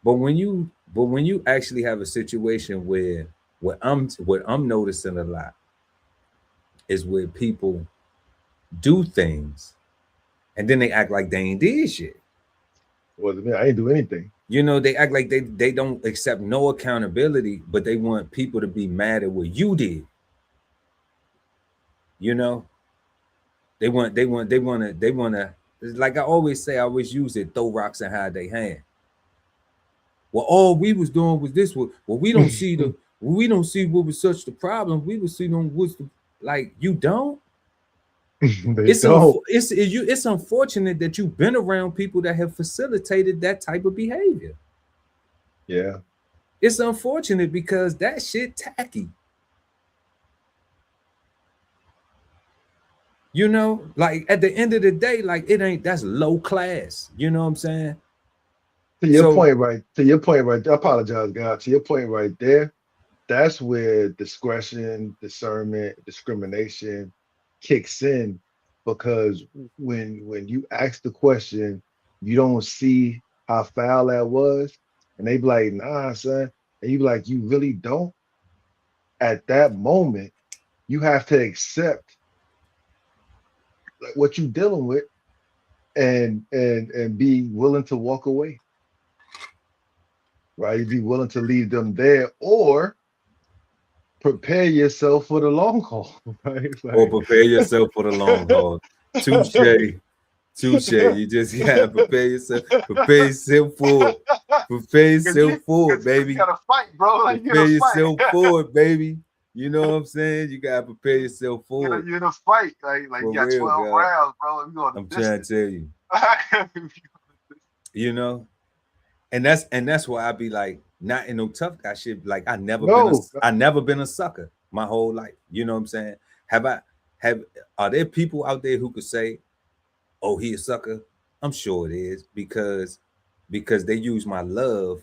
But when you actually have a situation where what I'm noticing a lot is where people do things and then they act like they ain't did shit. Well, I ain't do anything. They act like they don't accept no accountability, but they want people to be mad at what you did. They want to, like I always say, I always use it, throw rocks and hide their hand. Well, all we was doing was this. Well, we don't see what was such the problem. We was seeing what's the, like, you don't. It's unfortunate that you've been around people that have facilitated that type of behavior. Yeah. It's unfortunate because that shit tacky. Like at the end of the day, like that's low class. You know what I'm saying? To your point right, I apologize, God. To your point right there, that's where discretion, discernment, discrimination kicks in, because when you ask the question, you don't see how foul that was, and they be like, nah, son, and you be like, you really don't. At that moment, you have to accept like what you're dealing with, and be willing to walk away, right? Be willing to leave them there, or prepare yourself for the long haul, right? Or Like, prepare yourself for the long haul. Touche. Touche. You just gotta prepare yourself. Prepare yourself for it. Prepare yourself for it, because you baby. gotta fight, bro. Like you're Prepare in a fight. yourself for it, baby. You know what I'm saying? You gotta prepare yourself for it. You're in a fight. Like For you got real, 12 God. rounds, bro. You going I'm the trying to distance. tell you. You know, and that's why I be like, not in no tough guy shit. Like I never No, been a sucker my whole life. You know what I'm saying? Have are there people out there who could say, oh, he a sucker? I'm sure it is, because they use my love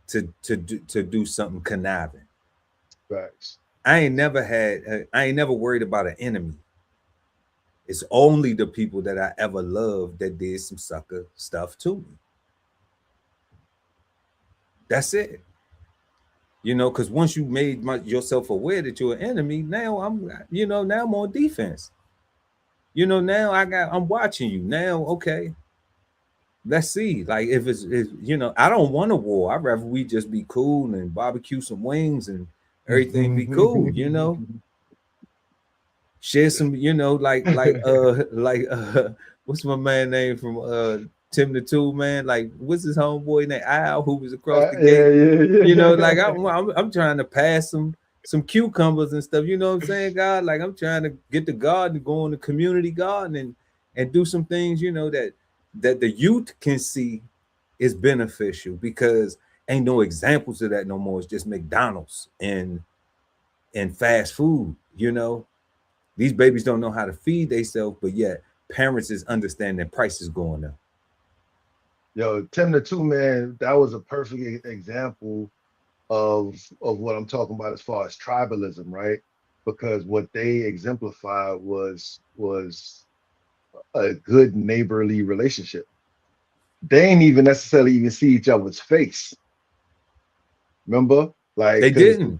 to do something conniving. facts. I ain't never worried about an enemy. It's only the people that I ever loved that did some sucker stuff to me. That's it. You know, because once you made yourself aware that you're an enemy, now I'm on defense. You know, now I'm watching you. Now, okay, let's see. Like if I don't want a war. I'd rather we just be cool and barbecue some wings and everything be cool, Share some, what's my man name from Tim the Tool Man? Like, what's his homeboy named Al, who was across the Yeah, gate? Like yeah. I'm trying to pass some cucumbers and stuff. You know what I'm saying, God? Like I'm trying to get the garden, go in the community garden and do some things, that the youth can see is beneficial, because ain't no examples of that no more. It's just McDonald's and fast food. These babies don't know how to feed themselves, but yet parents is understanding prices going up. Yo, Tim the Two Man, that was a perfect example of what I'm talking about as far as tribalism, right? Because what they exemplified was a good neighborly relationship. They ain't even necessarily even see each other's face. Remember? Like, They because didn't.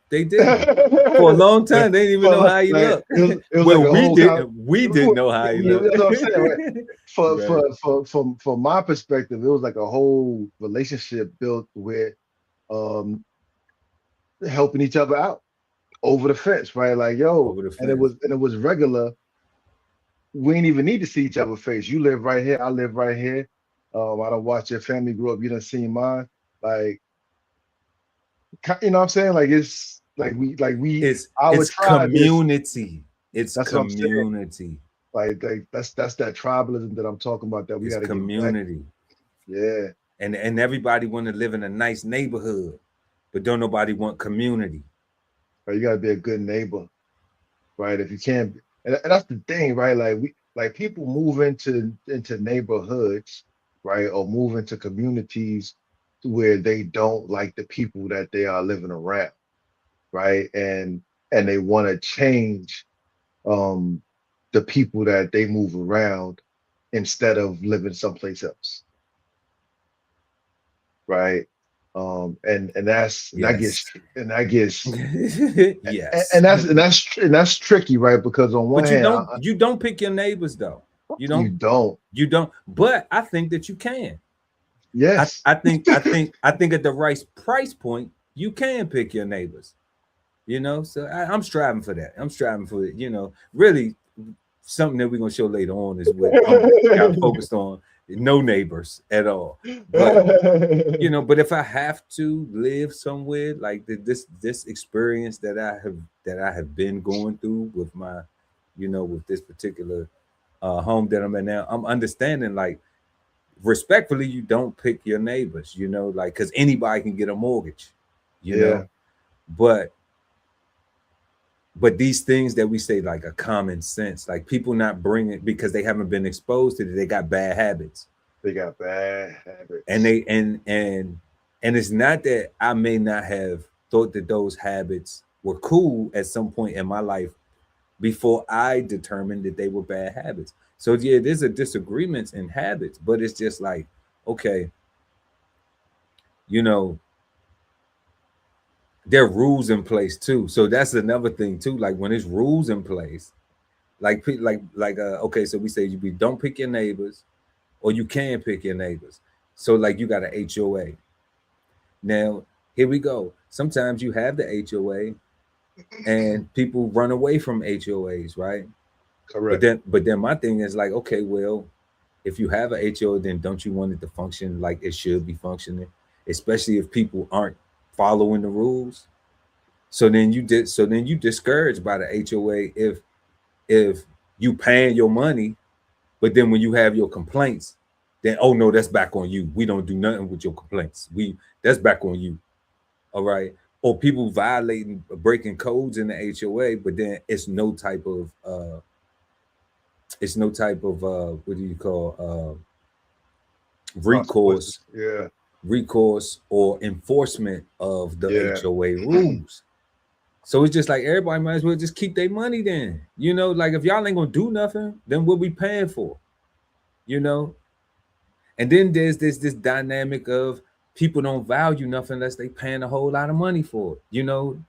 For a long time, they didn't even know how he like looked. it was Well, like a whole we didn't know how he looked. that's what I'm saying, right? For Right. from my perspective, it was like a whole relationship built with um helping each other out over the fence, right? Like, yo, Over the and it fence. was regular. We ain't even need to see each other face. You live right here, I live right here. I don't watch your family grow up. You done seen mine. Like, you know what I'm saying? Like it's our It's tribe is. community. It's That's what I'm saying. community. Like that's that tribalism that I'm talking about that we It's got to get back. community. Yeah, And everybody want to live in a nice neighborhood, but don't nobody want community. right. You got to be a good neighbor, right? If you can't, and that's the thing, right? Like people move into neighborhoods, right, or move into communities where they don't like the people that they are living around, right? And they want to change um the people that they move around instead of living someplace else, right? And that gets Yes. and that gets Yes. and that's tricky, right? Because on one But you hand, don't pick your neighbors though. You you don't don't. you don't. But I think that you can. I, Yes. I think I think I think at the right price point, you can pick your neighbors. So I'm striving for that. I'm striving for it. Really something that we're gonna show later on is what I'm kind of focused on. No neighbors at all. But if I have to live somewhere like this experience that I have been going through with my, with this particular home that I'm in now, I'm understanding, like, respectfully, you don't pick your neighbors, like, because anybody can get a mortgage, you Yeah. know, but these things that we say, like, a common sense, like, people not bringing, because they haven't been exposed to it, they got bad habits. They got bad And habits. they and it's not that I may not have thought that those habits were cool at some point in my life before I determined that they were bad habits. So yeah, there's a disagreements in habits, but it's just like, okay, you know, there are rules in place too. So that's another thing too. Like when there's rules in place, okay, so we say we don't pick your neighbors, or you can pick your neighbors. So like you got an HOA. Now here we go. Sometimes you have the HOA, and people run away from HOAs, right? But Correct. then my thing is like, okay, well, if you have a HOA, then don't you want it to function like it should be functioning, especially if people aren't following the rules. So then you discouraged by the HOA if you paying your money, but then when you have your complaints, then oh no, that's back on you. We don't do nothing with your complaints. That's back on you. All right. Or people violating, breaking codes in the HOA, but then it's no type of what do you call recourse Consequences. Yeah. recourse or enforcement of the Yeah. HOA rules. So it's just like everybody might as well just keep their money then. You know, like if y'all ain't gonna do nothing, then what we paying for? You know? And then there's this dynamic of people don't value nothing unless they paying a whole lot of money for it. You know,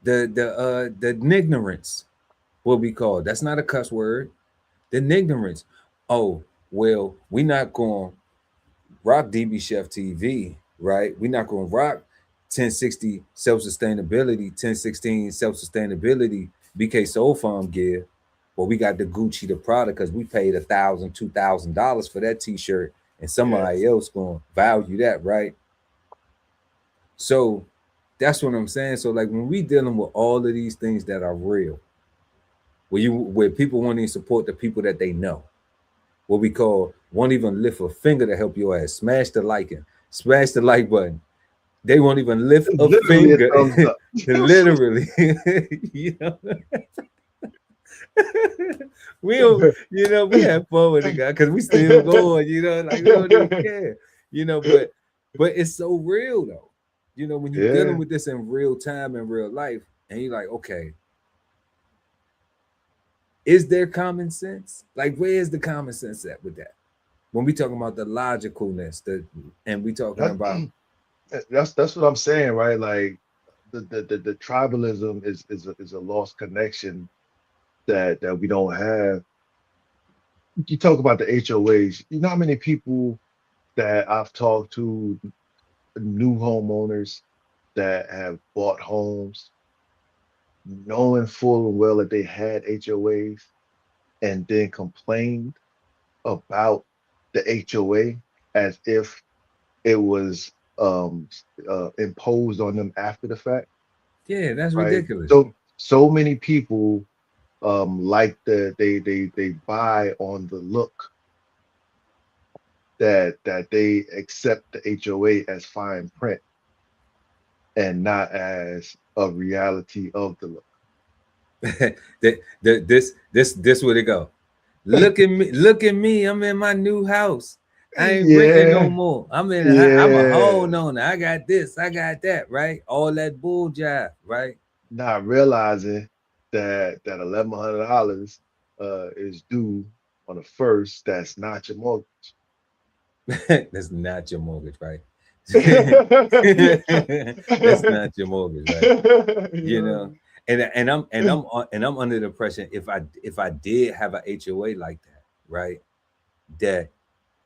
the ignorance, what we call it. That's not a cuss word. The ignorance. Oh, well, we not gonna rock DB Chef TV, right? We're not gonna rock 1060 self-sustainability, 1016 self-sustainability, BK Soul Farm gear. But we got the Gucci the product because we paid $1,000, $2,000 for that t-shirt, and Yeah. somebody else gonna value that, right? So that's what I'm saying. So like when we dealing with all of these things that are real, where people won't even support the people that they know, what we call won't even lift a finger to help your ass. Smash the like button. They won't even lift a Literally a finger. thumbs up. Literally. You know, we don't, you know, we have fun with the guy because we still going, you know, like we don't even care, you know, but it's so real though. You know, when you're dealing Yeah. with this in real time in real life, and you're like, okay, is there common sense? Like, where is the common sense at with that? When we talking about the logicalness, and we talking That, about that's what I'm saying, right? Like the tribalism is a lost connection that we don't have. You talk about the HOAs. You know how many people that I've talked to, new homeowners that have bought homes, knowing full and well that they had HOAs, and then complained about the HOA as if it was imposed on them after the fact, yeah, that's right? ridiculous. So many people like they buy on the look, that they accept the HOA as fine print and not as a reality of the look. This where it go. Look at me. I'm in my new house. I ain't renting no Yeah, more. I'm a yeah. homeowner. I got this, I got that, right? All that bull jive, right? Not realizing that $1,100 is due on the first. That's not your mortgage. That's not your mortgage, right? That's not your mortgage, right? You know, Yeah. and I'm under the impression if I did have a HOA like that, right? That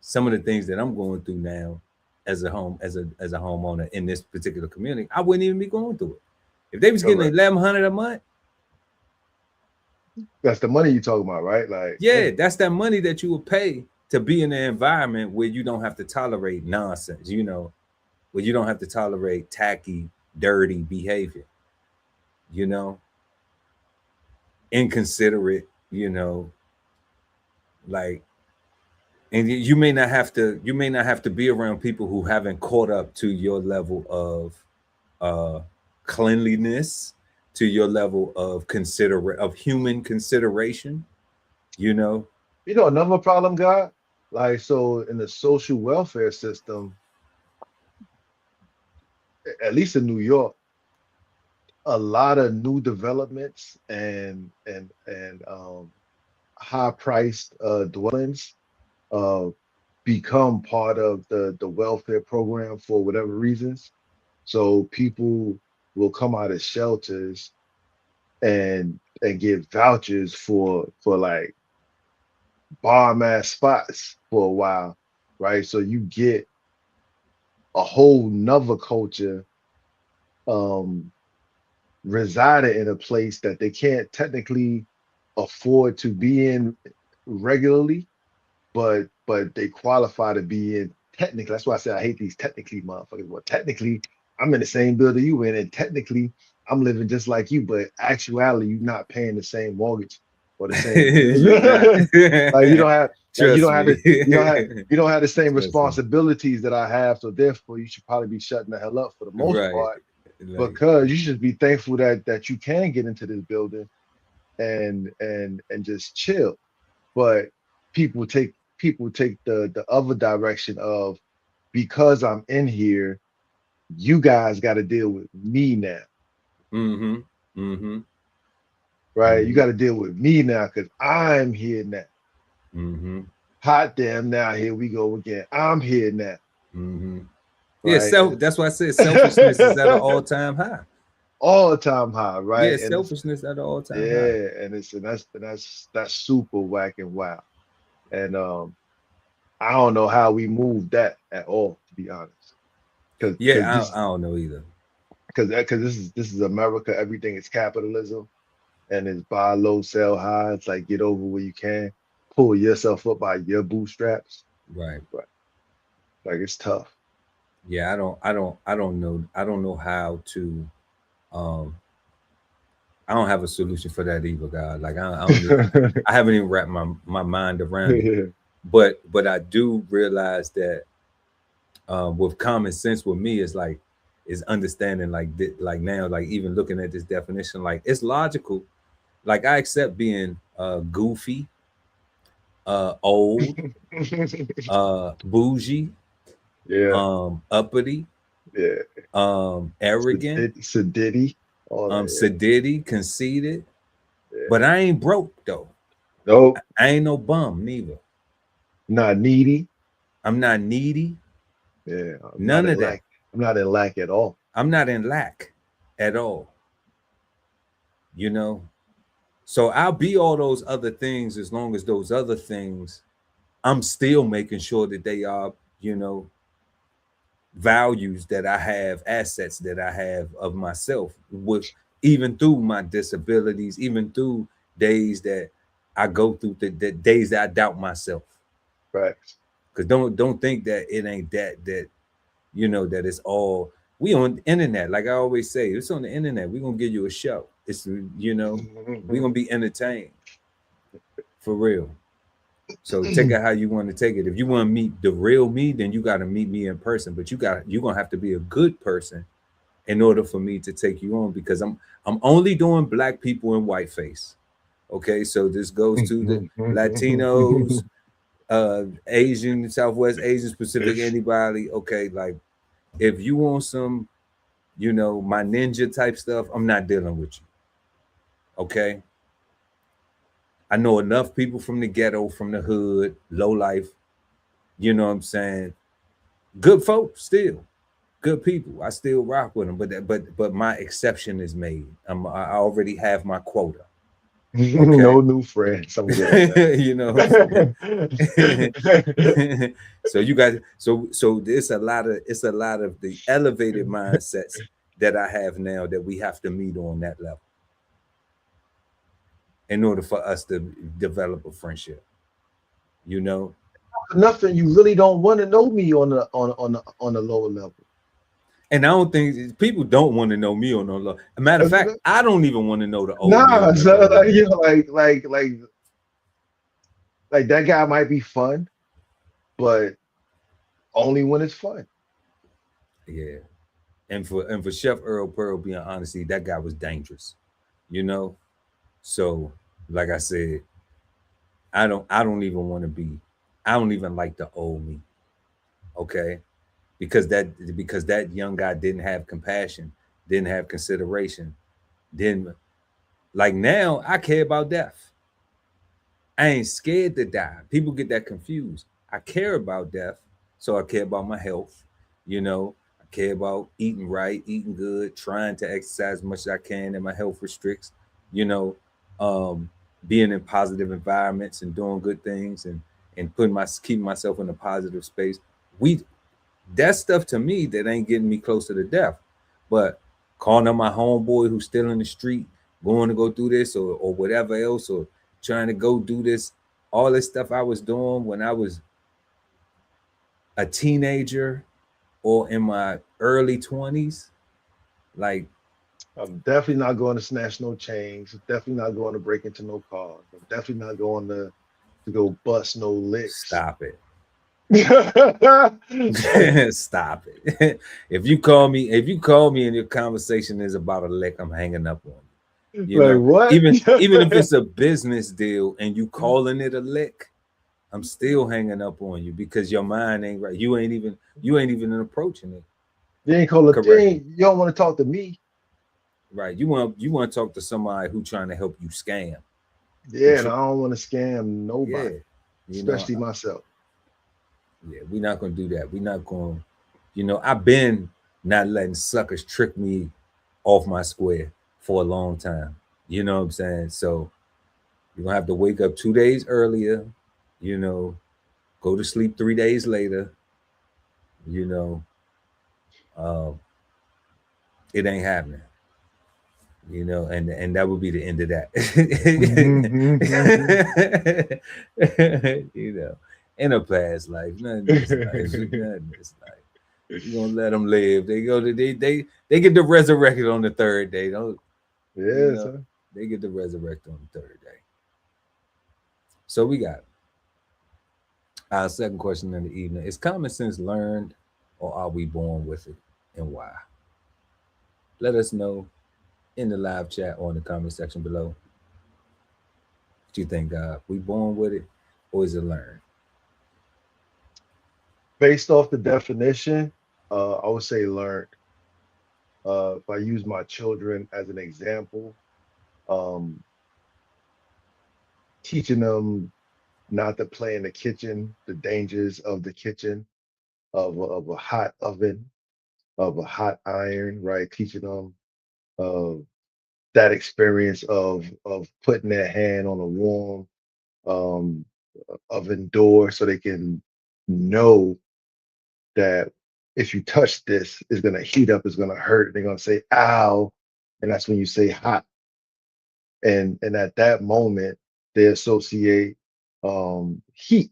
some of the things that I'm going through now as a homeowner in this particular community, I wouldn't even be going through it. If they was getting Correct. 1,100 a month, That's the money you talking about, right? Like, yeah, yeah, that's that money that you would pay to be in an environment where you don't have to tolerate nonsense, you know, where you don't have to tolerate tacky, dirty behavior, you know, inconsiderate, you know, like, and you may not have to be around people who haven't caught up to your level of uh cleanliness, to your level of human consideration, you know. another problem, God. Like, so in the social welfare system, at least in New York, a lot of new developments and high priced dwellings uh become part of the welfare program for whatever reasons. So people will come out of shelters and get vouchers for like bomb ass spots for a while, right? So you get a whole nother culture um residing in a place that they can't technically afford to be in regularly, but they qualify to be in technically. That's why I said I hate these technically motherfuckers. Well, technically, I'm in the same building you in, and technically I'm living just like you, but actuality, you're not paying the same mortgage or the same You not. like you don't have like Trust me. you don't have the same Trust me. responsibilities that I have. So therefore you should probably be shutting the hell up for the most Right. part, Like, because you should be thankful that you can get into this building and just chill. But people take the other direction of, because I'm in here, you guys got to deal with me now, mm-hmm. Mm-hmm. right? You Mm-hmm. got to deal with me now because I'm here now. Mm-hmm. Hot damn! Now here we go again. I'm here now, Mm-hmm. Yeah, right? And that's why I said selfishness is at an all-time high. all the time high, Yeah, right? And it's selfishness at an all-time high. yeah, and that's super whack and wild. And I don't know how we moved that at all, to be honest, because Yeah, I don't know either. because this is America. Everything is capitalism, and it's buy low, sell high. It's like get over where you can, pull yourself up by your bootstraps. Right. But like it's tough. Yeah, I don't know. I don't know how to um I don't have a solution for that either, God. Like I don't even, I haven't even wrapped my mind around it. Yeah. But I do realize that with common sense with me is like is understanding like now, like even looking at this definition, like it's logical. Like I accept being goofy, old, bougie, Yeah, uppity, yeah. arrogant, Sedity, all that. sedity, conceited. Yeah, yeah. But I ain't broke though. Nope, I ain't no bum neither. not needy. I'm not needy. Yeah, None of that. I'm not in lack at all. I'm not in lack at all. You know. So I'll be all those other things as long as those other things, I'm still making sure that they are, values that I have, assets that I have of myself, with even through my disabilities, even through days that I go through, the days that I doubt myself. Facts. Because don't think that it ain't that that it's all, we on the internet. Like I always say, it's on the internet. We're gonna give you a show. It's we're gonna be entertained for real. So take it how you want to take it. If you want to meet the real me, then you got to meet me in person. But you're gonna have to be a good person in order for me to take you on, because I'm only doing black people in whiteface. Okay, so this goes to the Latinos, Asian, Southwest Asian, Pacific, anybody. Okay, like if you want some, my ninja type stuff, I'm not dealing with you. Okay, I know enough people from the ghetto, from the hood, low life. You know what I'm saying? Good folks still, good people. I still rock with them, but my exception is made. I already have my quota. Okay, No new friends. I'm good on you know what I'm saying? that. So you guys, so it's a lot of the elevated mindsets that I have now that we have to meet on that level in order for us to develop a friendship. You know, Nothing. You really don't want to know me on a lower level. and I don't think people don't want to know me on no level. A matter of fact, I don't even want to know the old me Nah, on that so low level. you know, like that guy might be fun, but only when it's fun. Yeah, and for Chef Earl Pearl being honestly, that guy was dangerous. You know, so like I said, I don't even want to be. I don't even like the old me. Okay, because that young guy didn't have compassion, didn't have consideration, didn't like now I care about death. I ain't scared to die. People get that confused. I care about death, so I care about my health. You know, I care about eating right, eating good, trying to exercise as much as I can, and my health restricts. You know, um, being in positive environments and doing good things and keeping myself in a positive space. We That's stuff to me that ain't getting me closer to death. But calling up my homeboy who's still in the street, going to go do this or whatever else, or trying to go do this, all this stuff I was doing when I was a teenager or in my early 20s, like I'm definitely not going to snatch no chains. Definitely not going to break into no cars. I'm definitely not going to go bust no licks. stop it. Like Stop it. If you call me and your conversation is about a lick, I'm hanging up on you. You know, what? even if it's a business deal and you calling it a lick, I'm still hanging up on you because your mind ain't right. You ain't even approaching it You ain't call it. correctly. You don't want to talk to me. Right. You want to talk to somebody who trying to help you scam. Who Yeah, and tr- I don't want to scam yeah. nobody, You know, especially myself. yeah, we're not gonna do that. We're not going, I've been not letting suckers trick me off my square for a long time. You know what I'm saying? So you're gonna have to wake up 2 days earlier, you know, go to sleep 3 days later, you know, uh, it ain't happening. And that would be the end of that. Mhm. you know, in a past life, nothing in this life, nothing in this life. You're gonna let them live. They get the resurrected on the third day. Don't you Yeah, know? son. They get the resurrected on the third day. So we got our second question in the evening: is common sense learned, or are we born with it, and why? Let us know in the live chat or in the comment section below. What you think, God? We born with it, or is it learned? Based off the definition, I would say learned. If I use my children as an example, um, teaching them not to play in the kitchen, the dangers of the kitchen, of a hot oven, of a hot iron, right? Teaching them uh, that experience of putting their hand on a warm um, oven door, so they can know that if you touch this, it's gonna heat up, it's gonna hurt. They're gonna say "ow," and that's when you say "hot." And at that moment, they associate heat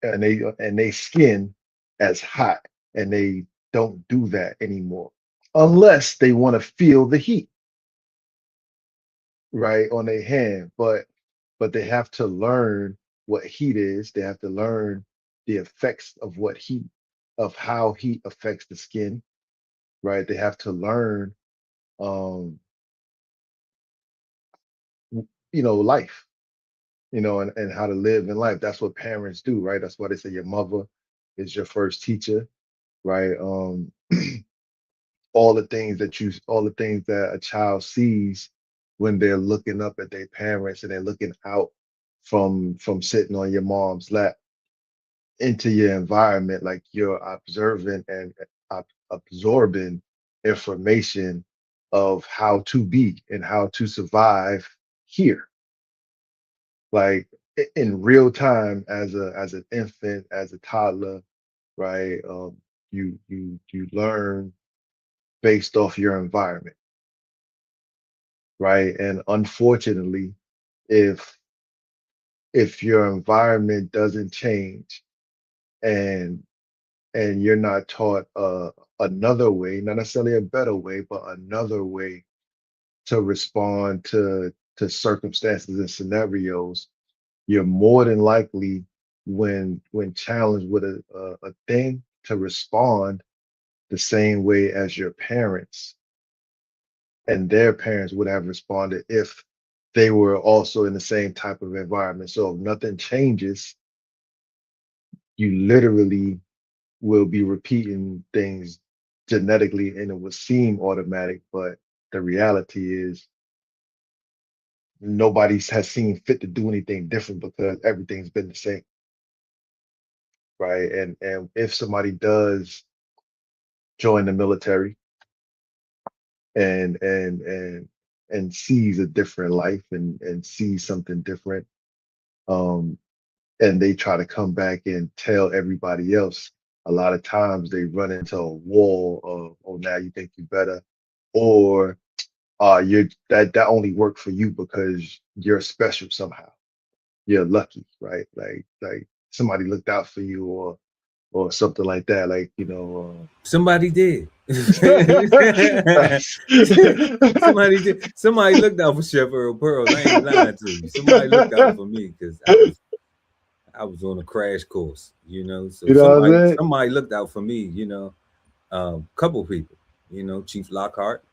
and they skin as hot, and they don't do that anymore unless they want to feel the heat right on their hand. But they have to learn what heat is. They have to learn the effects of of how heat affects the skin, right? They have to learn um life, and how to live in life. That's what parents do, right? That's why they say your mother is your first teacher, right? All the things that a child sees when they're looking up at their parents and they're looking out from sitting on your mom's lap into your environment, like you're observing and absorbing information of how to be and how to survive here, like in real time, as an infant, as a toddler, right? You learn based off your environment, right? And unfortunately, if your environment doesn't change, and you're not taught another way, not necessarily a better way, but another way to respond to circumstances and scenarios, you're more than likely, when challenged with a thing, to respond the same way as your parents and their parents would have responded if they were also in the same type of environment. So if nothing changes, you literally will be repeating things genetically and it will seem automatic, but the reality is nobody has seen fit to do anything different because everything's been the same, right? And if somebody does join the military and and and and sees a different life and sees something different, um, and they try to come back and tell everybody else, a lot of times they run into a wall of, oh, now you think you better, or you're that only worked for you because you're special somehow. You're lucky, right? Like somebody looked out for you or something like that. Like, Somebody did. facts. Somebody did. Somebody looked out for Chef Earl Pearl. I ain't lying to you. Somebody looked out for me because I was on a crash course, So You know what I'm somebody looked out for me, couple people, Chief Lockhart,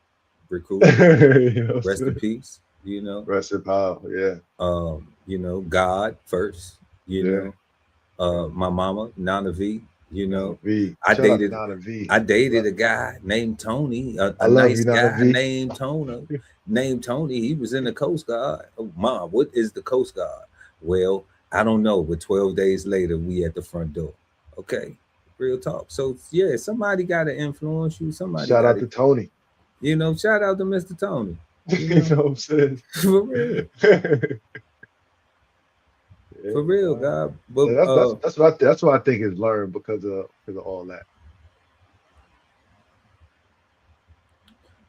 recruiter, saying? You know what I'm rest in saying? peace, Rest in power. Yeah. God first, Yeah. Yeah. my mama, Nana V, Nana V. I Shout out to dated Nana V. I dated a guy named Tony, I a love nice you, Nana guy V. named Tony. He was in the Coast Guard. Oh, Mom, what is the Coast Guard? Well, I don't know, but 12 days later, we at the front door. Okay, real talk. So yeah, somebody got to influence you. Somebody Shout got out to, to Tony. shout out to Mr. Tony. You know what I'm saying? For real, Yeah, for real, man. God. But Yeah, that's what I think is learned because of all that.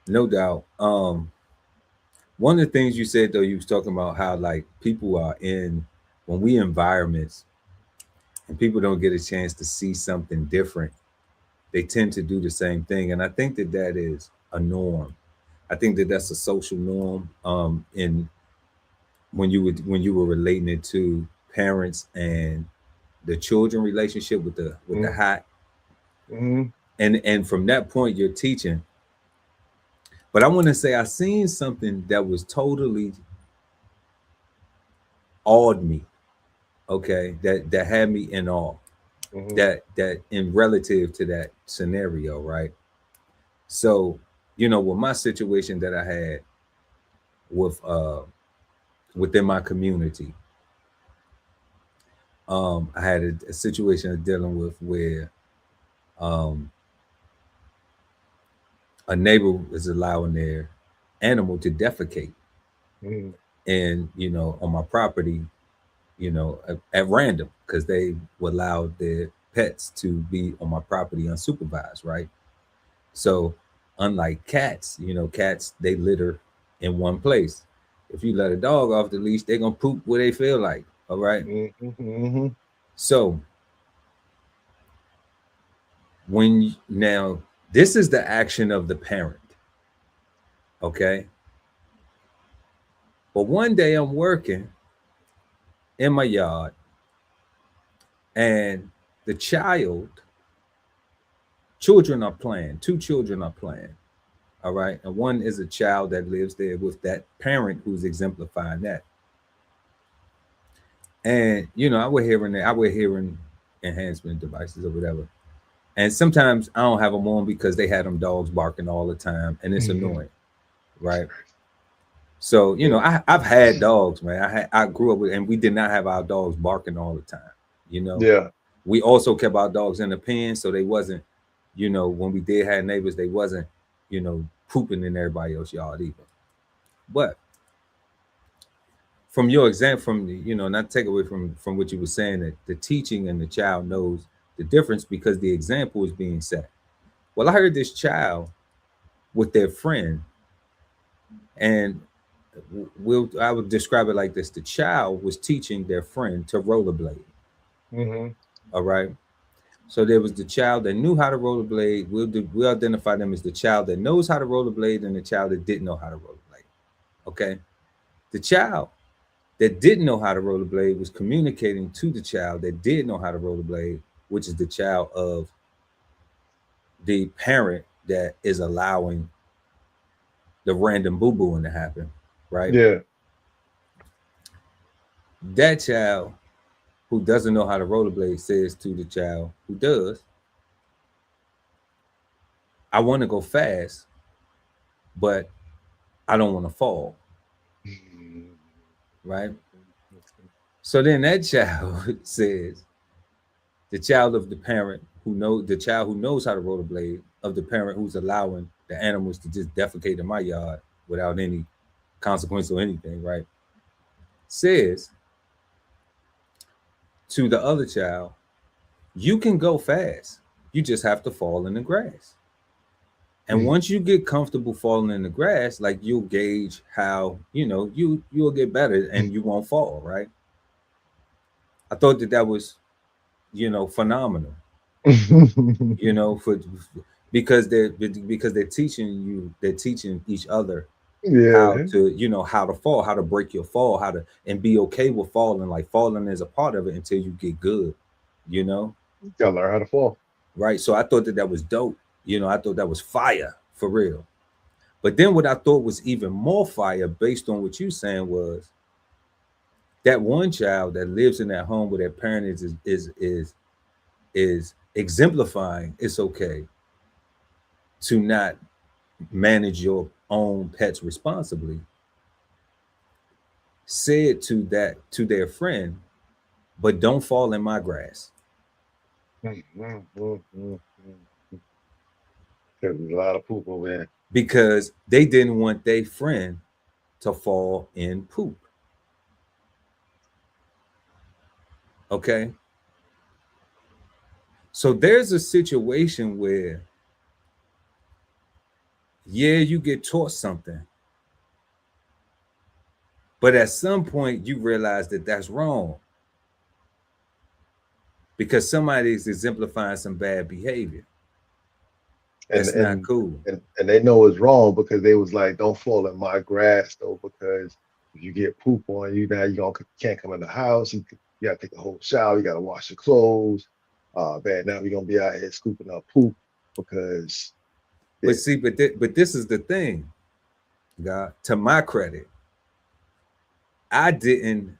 no doubt. One of the things you said though, you was talking about how like people are in when we environments and people don't get a chance to see something different, they tend to do the same thing, and I think that that is a norm. I think that that's a social norm. In when you were relating it to parents and the children relationship with the hat, Mm-hmm. and from that point you're teaching. But I want to say I seen something that was totally awed me. Okay, that had me in awe. Mm-hmm. That in relative to that scenario, right? So, with my situation that I had with within my community, I had a situation of dealing with where um, a neighbor was allowing their animal to defecate, Mm-hmm. and on my property, at random because they would allow their pets to be on my property unsupervised, right? So, unlike cats, cats they litter in one place. If you let a dog off the leash, they're gonna poop where they feel like. All right. Mm-hmm. So now this is the action of the parent. Okay. But one day I'm working in my yard and the children are playing, two children are playing. All right. And one is a child that lives there with that parent who's exemplifying that. And I would hearing enhancement devices or whatever. And sometimes I don't have them on because they had them dogs barking all the time and it's Mm-hmm. annoying. Right. So, Yeah. I've had dogs, man. I grew up with, and we did not have our dogs barking all the time. You know, Yeah. we also kept our dogs in the pen, so they wasn't, when we did have neighbors, they wasn't, pooping in everybody else's yard either. But from your example, not take away from what you were saying, that the teaching and the child knows the difference because the example is being set. Well, I heard this child with their friend, and I would describe it like this: the child was teaching their friend to rollerblade. Mm-hmm. All right. So there was the child that knew how to rollerblade. We'll identify them as the child that knows how to rollerblade and the child that didn't know how to rollerblade. Okay. The child that didn't know how to rollerblade was communicating to the child that did know how to rollerblade, which is the child of the parent that is allowing the random boo booing to happen, right? Yeah. That child who doesn't know how to rollerblade says to the child who does, I want to go fast, but I don't want to fall, right? So then that child says, the child of the parent who knows, the child who knows how to rollerblade, of the parent who's allowing the animals to just defecate in my yard without any consequence or anything, right? Says to the other child, you can go fast. You just have to fall in the grass. And once you get comfortable falling in the grass, like you'll gauge how, you'll get better and you won't fall, right? I thought that was, phenomenal, for because they're teaching each other how Yeah, to, how to fall, how to break your fall, how to and be okay with falling. Like falling is a part of it until you get good, you know, gotta learn how to fall. right? So I thought that was dope. I thought that was fire for real. But then what I thought was even more fire, based on what you saying, was that one child that lives in that home where their parent is exemplifying it's okay to not manage your own pets responsibly, said to their friend, but don't fall in my grass. There's a lot of poop over there. Because they didn't want their friend to fall in poop. Okay. So there's a situation where, yeah, you get taught something, but at some point you realize that that's wrong because somebody is exemplifying some bad behavior. And That's not and cool. and they know it's wrong because they was like, don't fall in my grass though, because if you get poop on you, now can't come in the house. You gotta take a whole shower. You gotta wash your clothes. Man, now we're gonna be out here scooping up poop because But see, but this is the thing, God. To my credit, I didn't.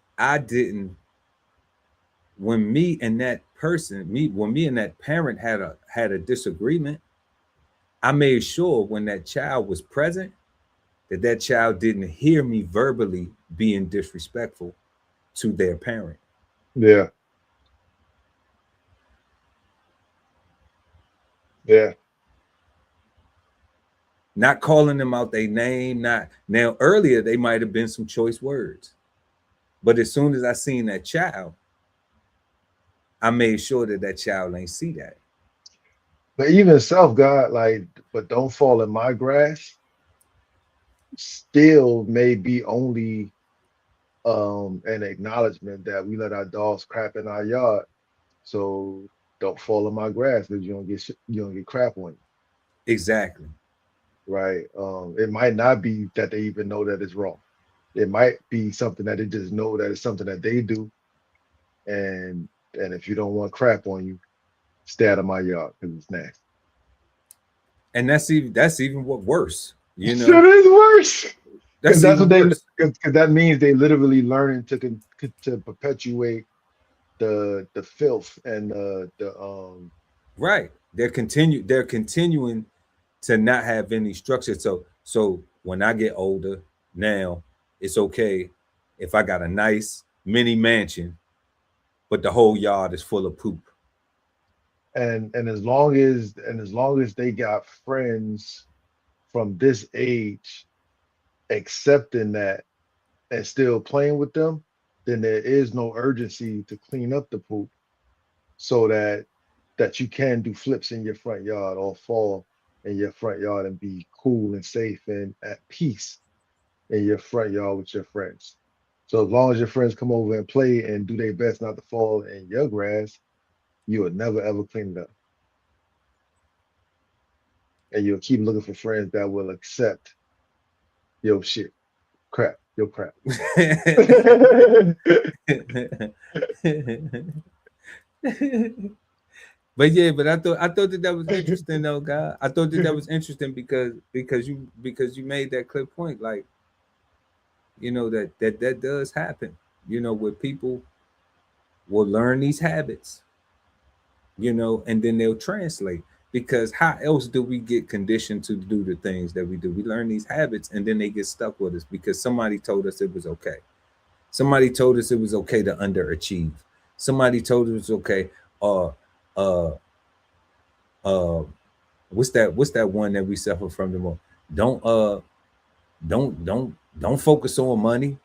When me and that person, when me and that parent had a disagreement, I made sure when that child was present that child didn't hear me verbally being disrespectful to their parent. yeah, yeah. Not calling them out their name, not now earlier they might have been some choice words. But as soon as I seen that child, I made sure that child ain't see that. But even self God, like, but don't fall in my grass, still may be only an acknowledgement that we let our dogs crap in our yard. So don't fall in my grass because you don't get crap on you, Exactly. right? It might not be that they even know that it's wrong. It might be something that they just know that it's something that they do, and if you don't want crap on you, stay out of my yard because it's nasty. And that's even what worse, That is worse because That's that's what even they worse. because that means they literally learning to perpetuate the filth and the. Right. They're continuing to not have any structure. So when I get older, now it's okay if I got a nice mini mansion, but the whole yard is full of poop. And as long as they got friends from this age accepting that and still playing with them, then there is no urgency to clean up the poop so that you can do flips in your front yard or fall in your front yard and be cool and safe and at peace in your front yard with your friends. So as long as your friends come over and play and do their best not to fall in your grass, you will never ever clean it up. And you'll keep looking for friends that will accept your shit, crap, your crap. But yeah, but I thought that was interesting though, God. I thought that was interesting because you made that clear point, like that does happen. Where people will learn these habits, and then they'll translate. Because how else do we get conditioned to do the things that we do? We learn these habits and then they get stuck with us because somebody told us it was okay. Somebody told us it was okay to underachieve. Somebody told us it was okay. Uh, uh, uh, what's that one that we suffer from the most? Don't don't focus on money.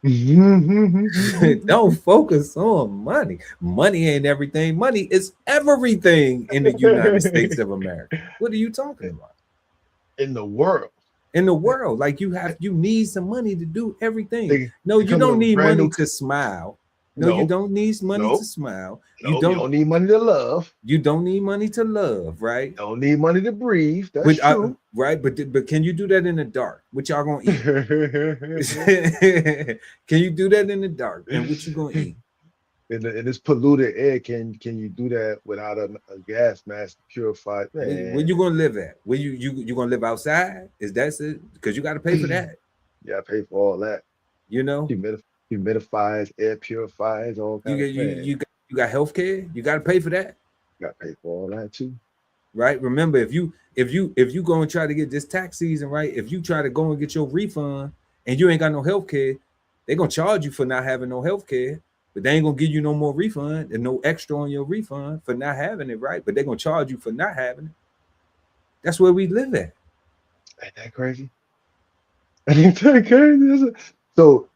Don't focus on money. Money ain't everything. Money is everything in the United States of America. What are you talking about? In the world. In the world, like you need some money to do everything. No, you come with don't a need brand money new to smile. No, you No, don't need money no, to smile. no. You don't need money to love. You don't need money to love, right? Don't need money to breathe. That's But true. right, but can you do that in the dark? What y'all gonna eat? Can you do that in the dark? And what you gonna eat? In this polluted air, can you do that without a gas mask purified? Where you gonna live at? Where you gonna live outside? Is that it? Because you got to pay for that. Yeah, pay for all that. You know, humidifiers, air purifiers, all kinds of things. You got health care. You got to pay for that. You got to pay for all that too. Right. Remember, if you go and try to get this tax season right, if you try to go and get your refund and you ain't got no health care, they're gonna charge you for not having no health care. But they ain't gonna give you no more refund and no extra on your refund for not having it, right? But they're gonna charge you for not having it. That's where we live at. Ain't that crazy? Ain't that crazy? So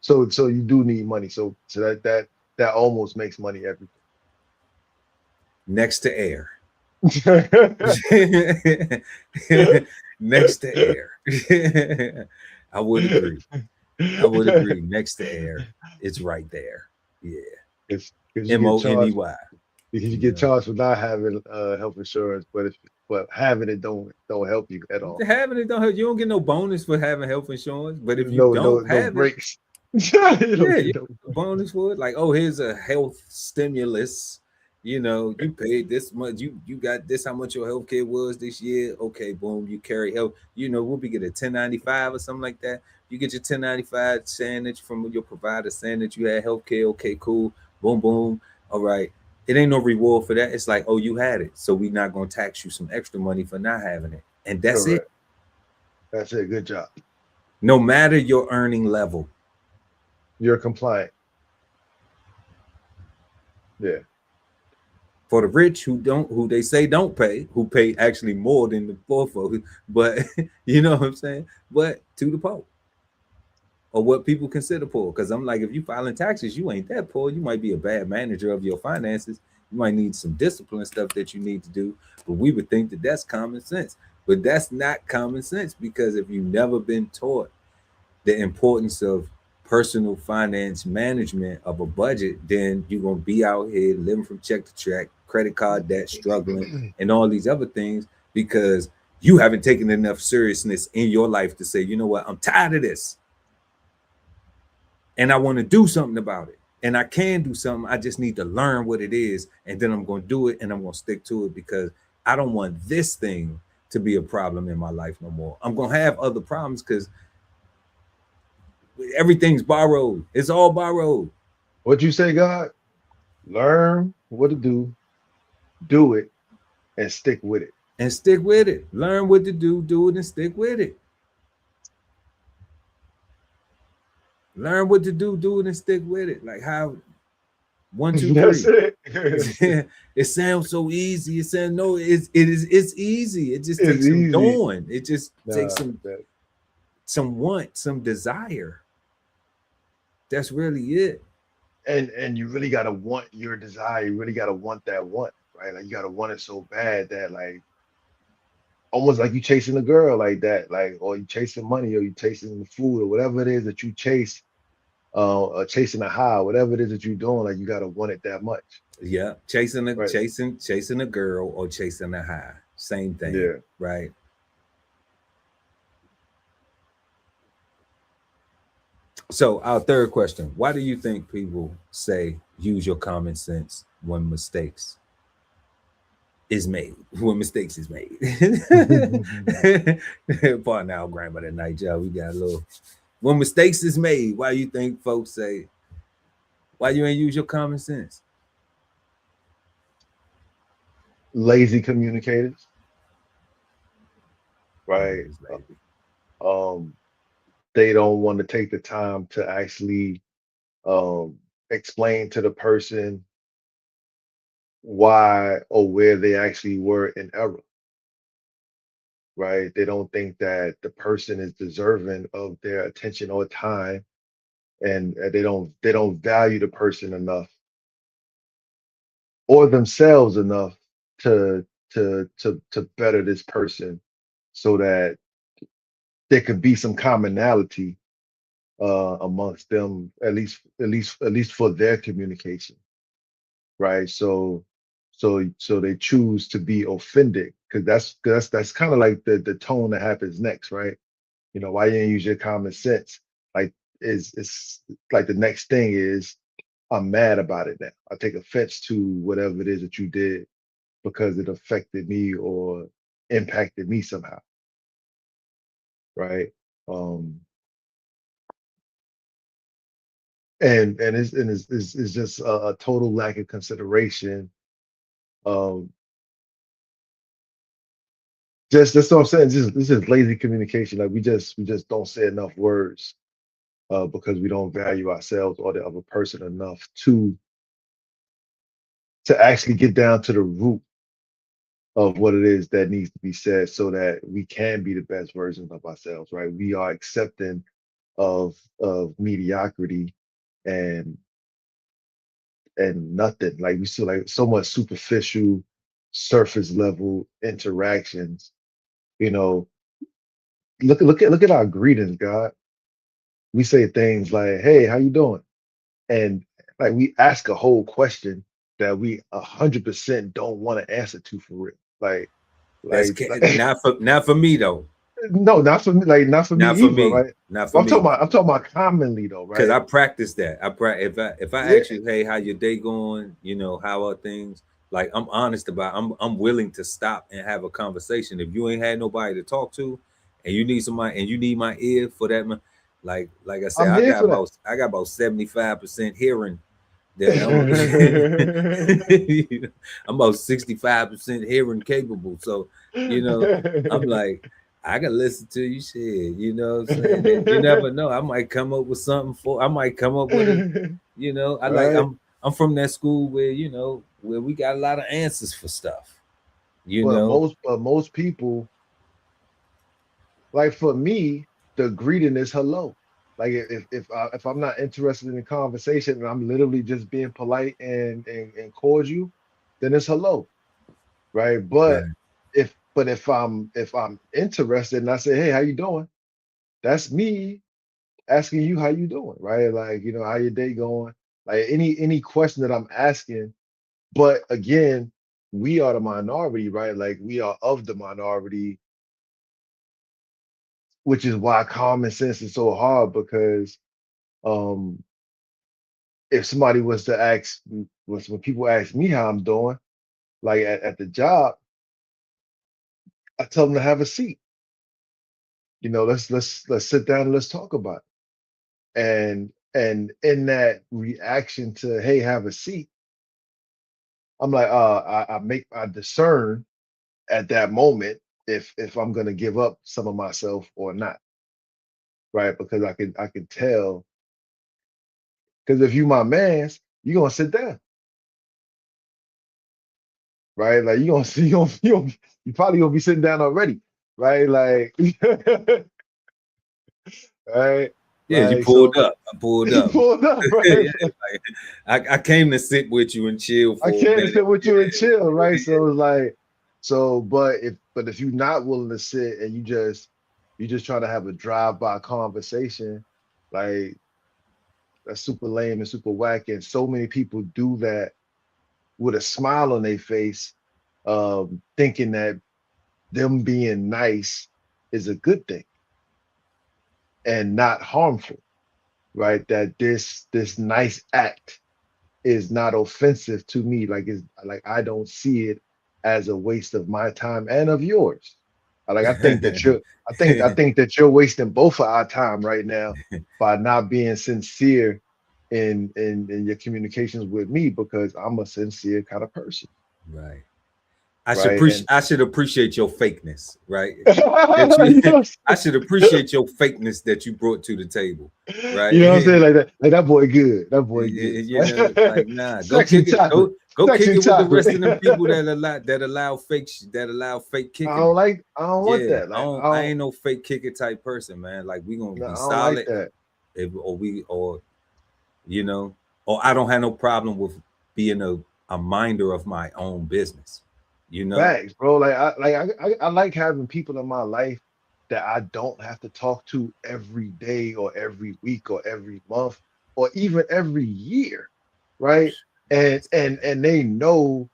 you do need money. So that almost makes money everything. Next to air. Next to air. I would agree. Next to air, it's right there. Yeah. It's MONEY. Because you get charged for not having health insurance, but having it don't help you at all. Having it don't help. You don't get no bonus for having health insurance. But if you don't have breaks. You get a bonus for it. Like, oh, here's a health stimulus. You know, you paid this much. You got this. How much your health care was this year? Okay, boom. You carry health. You know, we'll be get a 1095 or something like that. You get your 1095 saying that from your provider saying that you had health care. Okay, cool. Boom, boom. All right. It ain't no reward for that. It's like, oh, you had it. So we're not going to tax you some extra money for not having it. And that's Correct. it. That's it. Good job. No matter your earning level. You're compliant. Yeah. For the rich who they say don't pay, who pay actually more than the poor folks, but you know what I'm saying? But to the poor. Or what people consider poor. Because I'm like, if you filing taxes, you ain't that poor. You might be a bad manager of your finances. You might need some discipline stuff that you need to do. But we would think that that's common sense. But that's not common sense, because if you've never been taught the importance of personal finance management of a budget, then you're going to be out here living from check to check, credit card debt, struggling, and all these other things, because you haven't taken enough seriousness in your life to say, you know what, I'm tired of this. And I want to do something about it. And I can do something. I just need to learn what it is. And then I'm going to do it, and I'm going to stick to it, because I don't want this thing to be a problem in my life no more. I'm going to have other problems because everything's borrowed. It's all borrowed. What you say, God? Learn what to do it, and stick with it. And stick with it. Learn what to do it, and stick with it. Learn what to do it, and stick with it. Like how 1, 2, 3. That's it. It sounds so easy. It sounds it's easy. It just takes some doing. It just takes some want, some desire. That's really it. And you really gotta want your desire. You really gotta want that want, right? Like you gotta want it so bad that, like, almost like you chasing a girl like that, like, or you chasing money, or you chasing the food, or whatever it is that you chase, or chasing a high, whatever it is that you're doing, like you gotta want it that much. Yeah, chasing a girl or chasing a high, same thing. Yeah, right. So our third question: why do you think people say use your common sense when mistakes is made? When mistakes is made. Part now, grandmother night, y'all. We got a little. When mistakes is made, why you think folks say, why you ain't use your common sense? lazy communicators, right? Always lazy. Um, they don't want to take the time to actually explain to the person why or where they actually were in error, right? They don't think that the person is deserving of their attention or time, and they don't value the person enough or themselves enough to better this person so that there could be some commonality amongst them, at least for their communication, right? So they choose to be offended because that's kind of like the tone that happens next, right? You know, why you didn't use your common sense? Like it's like the next thing is I'm mad about it now. I take offense to whatever it is that you did because it affected me or impacted me somehow, right? Um, and it's just a total lack of consideration. Um, just that's what I'm saying. Just this is lazy communication. Like we just don't say enough words because we don't value ourselves or the other person enough to actually get down to the root of what it is that needs to be said so that we can be the best versions of ourselves, right? We are accepting of mediocrity and nothing. Like we see like so much superficial surface level interactions. You know, look at our greetings, God. We say things like, "Hey, how you doing?" And like we ask a whole question that we 100% don't want to answer to for real. That's Like not for me though. no, not for me. Like not for me Not for either, me. right? Not for But me. I'm talking about commonly though, Because right? I practice that. If I Yeah, ask you, hey, how your day going? You know, how are things? Like I'm honest about. I'm willing to stop and have a conversation. If you ain't had nobody to talk to, and you need somebody, and you need my ear for that, like I said, I'm I here got for that. about 75% hearing. That I'm about 65% hearing capable. So, you know, I'm like, I can listen to you shit, you know what I'm saying? And you never know. I might come up with something for I might come up with a, I like Right. I'm from that school where, where we got a lot of answers for stuff, you But know. most people, like for me, the greeting is hello. Like if I'm not interested in the conversation and I'm literally just being polite and cordial, then it's hello, right? But Right. if I'm interested and I say, hey, how you doing? That's me asking you how you doing, right? Like, how your day going? Like any question that I'm asking, but again, we are the minority, right? Like we are of the minority, which is why common sense is so hard because um if somebody was to ask when people ask me how I'm doing, like at the job, I tell them to have a seat. Let's sit down and let's talk about it. And in that reaction to hey, have a seat, I'm like, I discern at that moment if I'm gonna give up some of myself or not, right? Because I can tell because if you my man's, you gonna sit down, right? Like you gonna see you probably gonna be sitting down already, right? Like right, Yeah, you like pulled so up. I pulled you up. pulled up, right? Yeah, like, I came to sit with you and chill I for a can't minute. sit with you and chill, right? Yeah. So it's like, but if you're not willing to sit and you just trying to have a drive-by conversation, like that's super lame and super whack. And so many people do that with a smile on their face, thinking that them being nice is a good thing and not harmful, right? That this nice act is not offensive to me. Like it's like I don't see it as a waste of my time and of yours. I think that you're I think that you're wasting both of our time right now by not being sincere in your communications with me because I'm a sincere kind of person. Right. right? And I should appreciate your fakeness, right? you know, I should appreciate your fakeness that you brought to the table, right? you know what I'm saying? Like that boy good. That boy good. You know, like nah, go Sexy kick it, chocolate. go kick Sexy it with the rest chocolate. of them people that allow fake kicking. I don't want Yeah, that. Like I ain't no fake kicker type person, man. Like we gonna no, be I don't like solid, that. or you know, or I don't have no problem with being a minder of my own business, you know. Facts, bro. I like having people in my life that I don't have to talk to every day or every week or every month or even every year, right? And they know,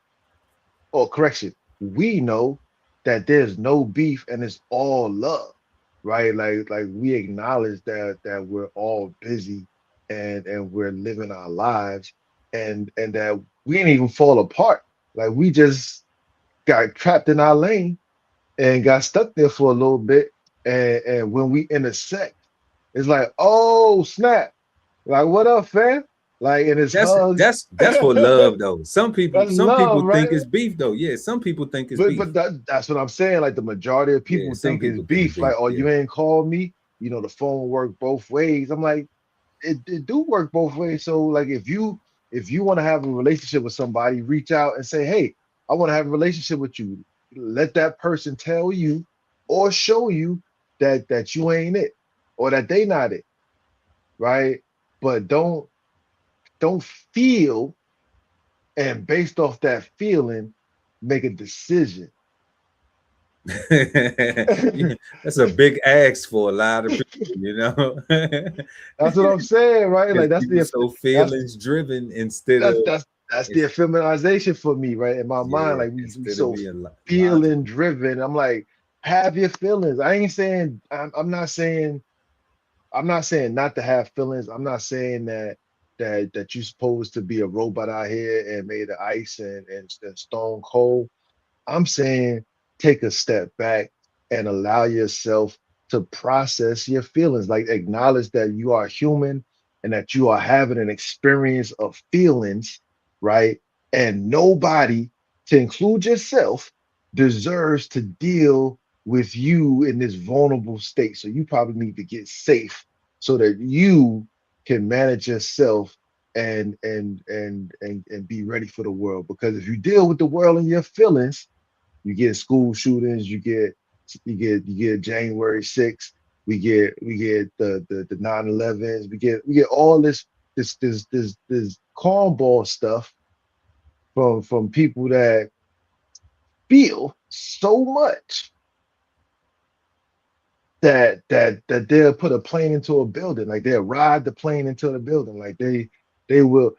or correction, we know that there's no beef and it's all love, right? Like we acknowledge that we're all busy and we're living our lives and that we didn't even fall apart. Like we just got trapped in our lane and got stuck there for a little bit. And when we intersect, it's like, oh snap! Like what up, fam? Like and it's hugs. That's for love though. Some That's love, people think right? it's beef though. Yeah, some people think it's But beef. that's what I'm saying. Like the majority of Yeah, people some think it's people think beef. Like, beef. oh, Yeah. you ain't called me. You know, the phone work both ways. I'm like, it do work both ways. So like if you want to have a relationship with somebody, reach out and say, hey, I want to have a relationship with you. Let that person tell you or show you that you ain't it or that they not it, right? But don't feel and based off that feeling, make a decision. Yeah, that's a big ask for a lot of people, you know. That's what I'm saying, right? Because Like people so that's feelings driven instead of that's the feminization for me, right? In my mind, yeah, like we instead of so being logical. feeling driven. I'm like, have your feelings. I ain't saying I'm not saying not to have feelings. I'm not saying that you're supposed to be a robot out here and made of ice and stone cold. I'm saying take a step back and allow yourself to process your feelings. Like acknowledge that you are human and that you are having an experience of feelings, right? And nobody, to include yourself, deserves to deal with you in this vulnerable state. So you probably need to get safe so that you can manage yourself and be ready for the world. Because if you deal with the world and your feelings, you get school shootings, you get January 6th, we get the 9/11s, we get all this cornball stuff from people that feel so much that they'll put a plane into a building, like they'll ride the plane into the building, like they will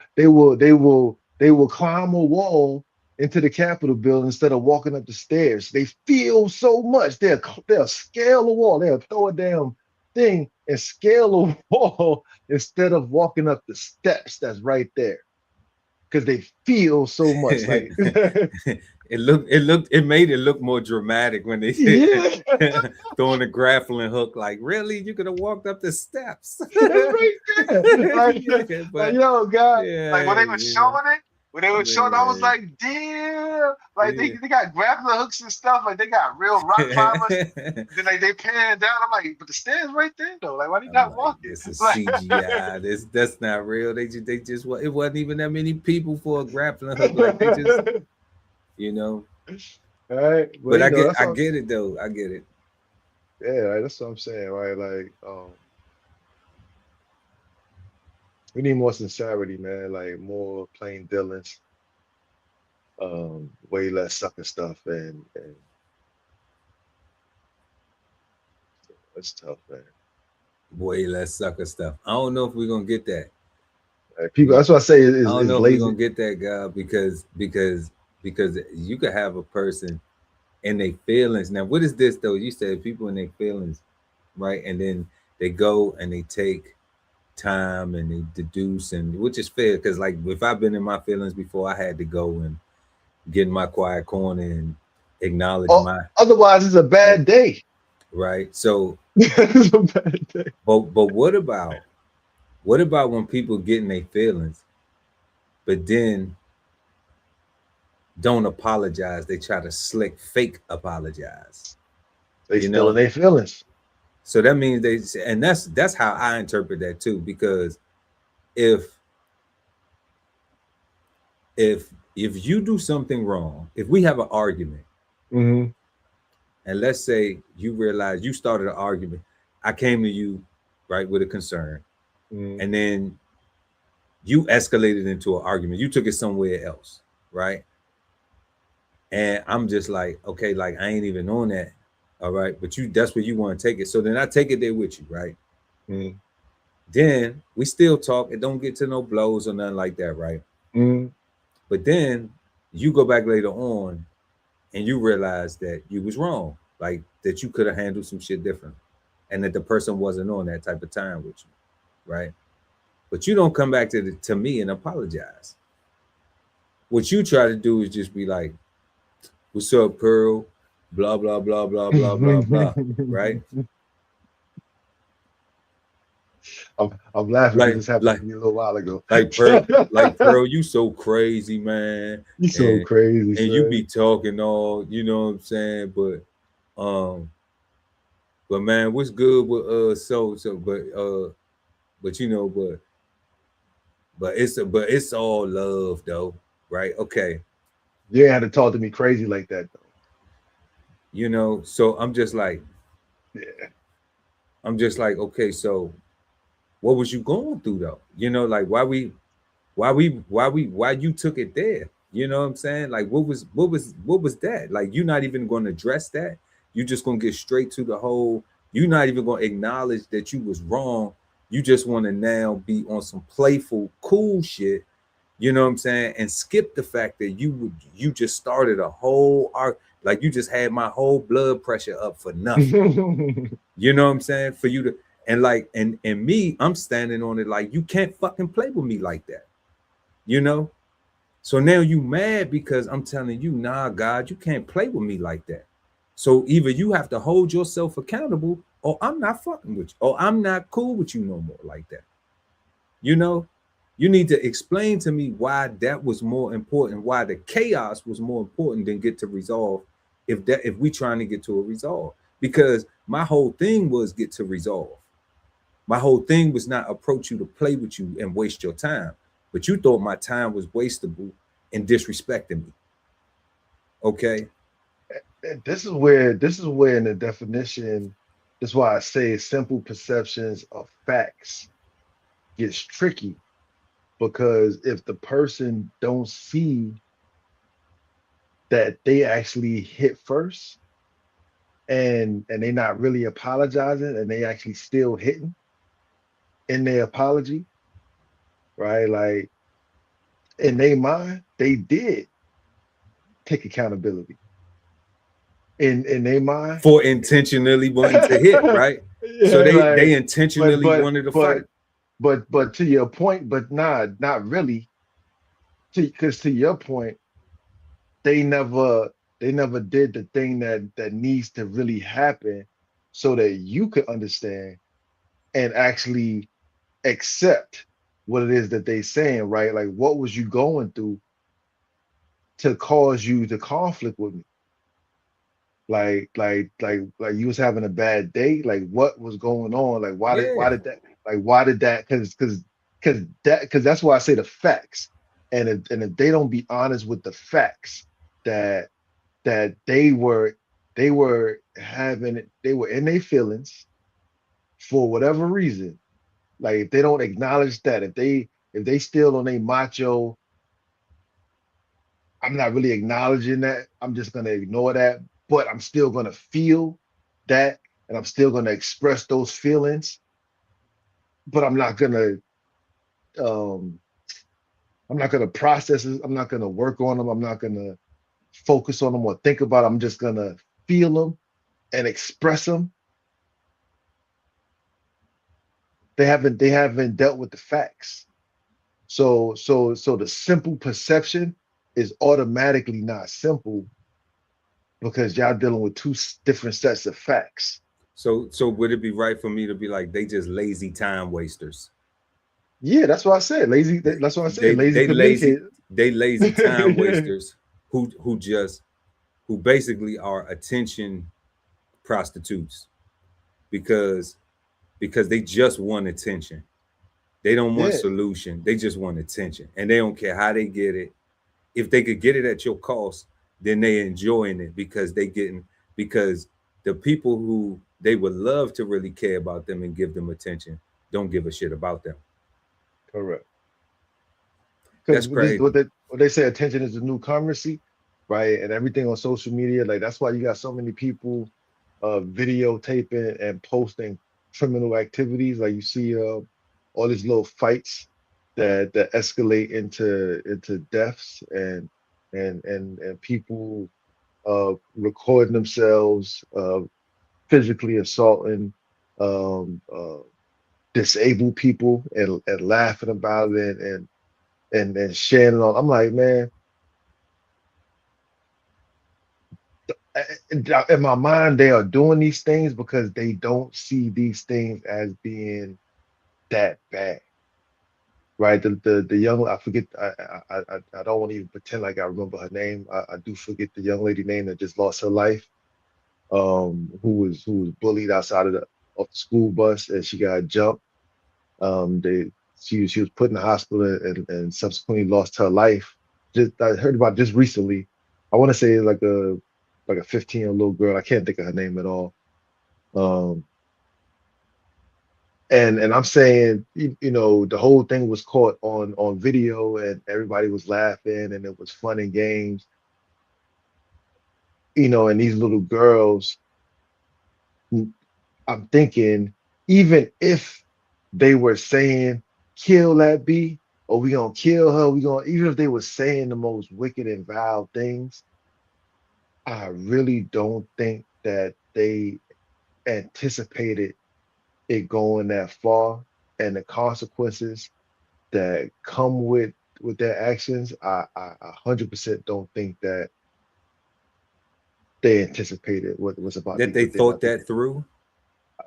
climb a wall into the Capitol building instead of walking up the stairs. They feel so much. They'll scale a wall. They'll throw a damn thing and scale a wall instead of walking up the steps that's right there because they feel so much. Like It made it look more dramatic when they yeah, throwing a grappling hook. Like, really, you could have walked up the steps. that's right there. Yeah, Like, but yo, God, like when yeah, they were showing it, I was man, like, damn, like yeah. they got grappling hooks and stuff, like they got real rock climbers. Then like they pan down. I'm like, but the stairs right there though. Like, why they I'm not like, walking? this is Like, CGI. That's not real. They just it wasn't even that many people for a grappling hook. Like they just, you know. all right, but But that's I what get it though. I get it. yeah, like, that's what I'm saying, right? Like, we need more sincerity, man. Like more plain dealings, way less sucker stuff, and it's tough, man. Way less sucker stuff. I don't know if we're gonna get that. Like, people, that's what I say I don't is know if we're lazy. gonna get that guy because you could have a person in their feelings. Now, what is this though? You said people in their feelings, right? And then they go and they take time and they deduce, and which is fair because like if I've been in my feelings before, I had to go and get in my quiet corner and acknowledge Oh, my otherwise, it's a right, bad day. right. So, It's a bad day. but what about when people get in their feelings, but then don't apologize. They try to fake apologize. They You still in know, their feelings. so that means and that's how I interpret that too. Because if if if you do something wrong, if we have an argument, Mm-hmm. and let's say you realize you started an argument, I came to you right with a concern, Mm-hmm. and then you escalated into an argument. You took it somewhere else, right? And I'm just like, okay, like I ain't even on that. All right. But that's where you want to take it. So then I take it there with you, right? Mm-hmm. Then we still talk. It don't get to no blows or nothing like that, right? Mm-hmm. But then you go back later on and you realize that you was wrong. Like that you could have handled some shit different. And that the person wasn't on that type of time with you, right? But you don't come back to me and apologize. What you try to do is just be like, what's up, Pearl? Blah, blah, blah, blah, blah, blah, blah. Right? I'm laughing because Like, this happened like, to me a little while ago. Pearl, you so crazy, man. You so And crazy, and you son. be talking all, you know what I'm saying? Um, but man, what's good with but you know, but it's all love though, right? Okay. You ain't had to talk to me crazy like that though. You know, so Yeah. I'm just like, okay, so what was you going through though? You know, like why you took it there? You know what I'm saying? Like what was that? Like you're not even going to address that. You just gonna get straight to the whole. You're not even gonna acknowledge that you was wrong. You just want to now be on some playful, cool shit. You know what I'm saying? And skip the fact that you just started a whole arc. Like you just had my whole blood pressure up for nothing. You know what I'm saying? For you to and like and me, I'm standing on it like you can't fucking play with me like that. You know? So now you mad because I'm telling you, nah, God, you can't play with me like that. So either you have to hold yourself accountable, or I'm not fucking with you, or I'm not cool with you no more like that. You know, you need to explain to me why that was more important, why the chaos was more important than get to resolve. If we trying to get to a resolve, because my whole thing was get to resolve. My whole thing was not approach you to play with you and waste your time, but you thought my time was wastable and disrespecting me. Okay. This is where in the definition, that's why I say simple perceptions of facts gets tricky, because if the person don't see that they actually hit first, and they not really apologizing, and they actually still hitting in their apology, right? Like in their mind, they did take accountability. In their mind, For intentionally wanting to hit, right? So yeah, they like, but intentionally but wanted to but fight. but to your point, but nah, not really. Because to your point, they never they never did the thing that needs to really happen, so that you could understand and actually accept what it is that they saying, right? Like, what was you going through to cause you to conflict with me? Like you was having a bad day. Like, what was going on? Like, why Yeah. did that? Like, why did that? Because that's why I say the facts. And if they don't be honest with the facts, that they were in their feelings for whatever reason. Like, if they don't acknowledge that, if they still on a macho, I'm not really acknowledging that. I'm just gonna ignore that, but I'm still gonna feel that, and I'm still gonna express those feelings. But um, I'm not gonna process it. I'm not gonna work on them. I'm not gonna focus on them or think about them. I'm just gonna feel them and express them. They haven't dealt with the facts. So the simple perception is automatically not simple, because y'all dealing with two different sets of facts. So would it be right for me to be like they just lazy time wasters? Yeah, that's what I said. Lazy. They That's what I said. Lazy they lazy communicator. they lazy time wasters who basically are attention prostitutes because they just want attention. They don't want Yeah, solution. They just want attention, and they don't care how they get it. If they could get it at your cost, then they enjoying it because the people who they would love to really care about them and give them attention don't give a shit about them. correct. Because That's crazy. what they say, attention is the new currency, right? And everything on social media, like that's why you got so many people videotaping and posting criminal activities. Like you see all these little fights that escalate into deaths and people recording themselves physically assaulting disabled people and laughing about it and sharing it all. I'm like, man, in my mind, they are doing these things because they don't see these things as being that bad, right? The young, I forget, I don't want to even pretend like I remember her name. I do forget the young lady name that just lost her life, who was bullied outside of the school bus and she got jumped. They she was put in the hospital and subsequently lost her life. Just I heard about just recently. I want to say like a 15-year little girl. I can't think of her name at all. Um, and I'm saying, you know, the whole thing was caught on video and everybody was laughing and it was fun and games, you know, and these little girls, I'm thinking, even if they were saying, kill that bee, or we gonna kill her, even if they were saying the most wicked and vile things, I really don't think that they anticipated it going that far and the consequences that come with their actions. I 100% don't think that they anticipated what was about That they what they thought about to do. that through.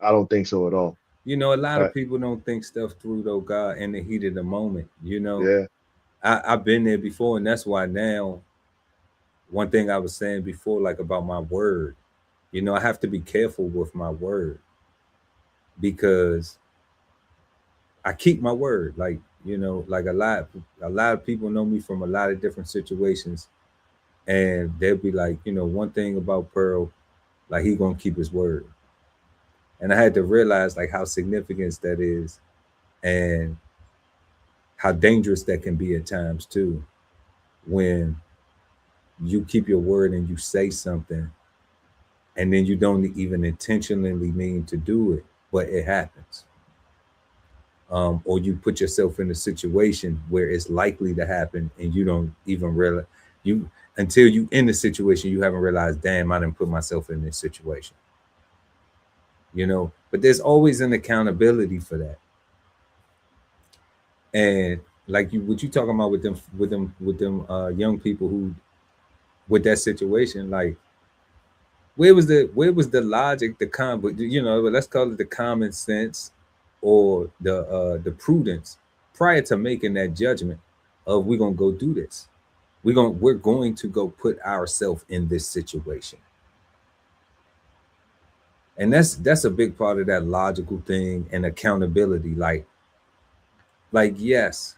I don't think so at all. You know, a lot Uh, of people don't think stuff through though, God, in the heat of the moment. You know, yeah, I've been there before, and that's why now, one thing I was saying before, like about my word, you know, I have to be careful with my word because I keep my word. Like, you know, like a lot of people know me from a lot of different situations, and they'll be like, you know, one thing about Pearl, like he gonna keep his word. And I had to realize like how significant that is and how dangerous that can be at times too when you keep your word and you say something and then you don't even intentionally mean to do it, but it happens. Or you put yourself in a situation where it's likely to happen and you don't even realize you until you in the situation you haven't realized, damn, I didn't put myself in this situation. You know, but there's always an accountability for that. And like you what you talking about with them young people who with that situation, like where was the logic, but you know, let's call it the common sense or the prudence prior to making that judgment of we're gonna go do this. We're going to go put ourselves in this situation. And that's a big part of that logical thing and accountability. Like yes,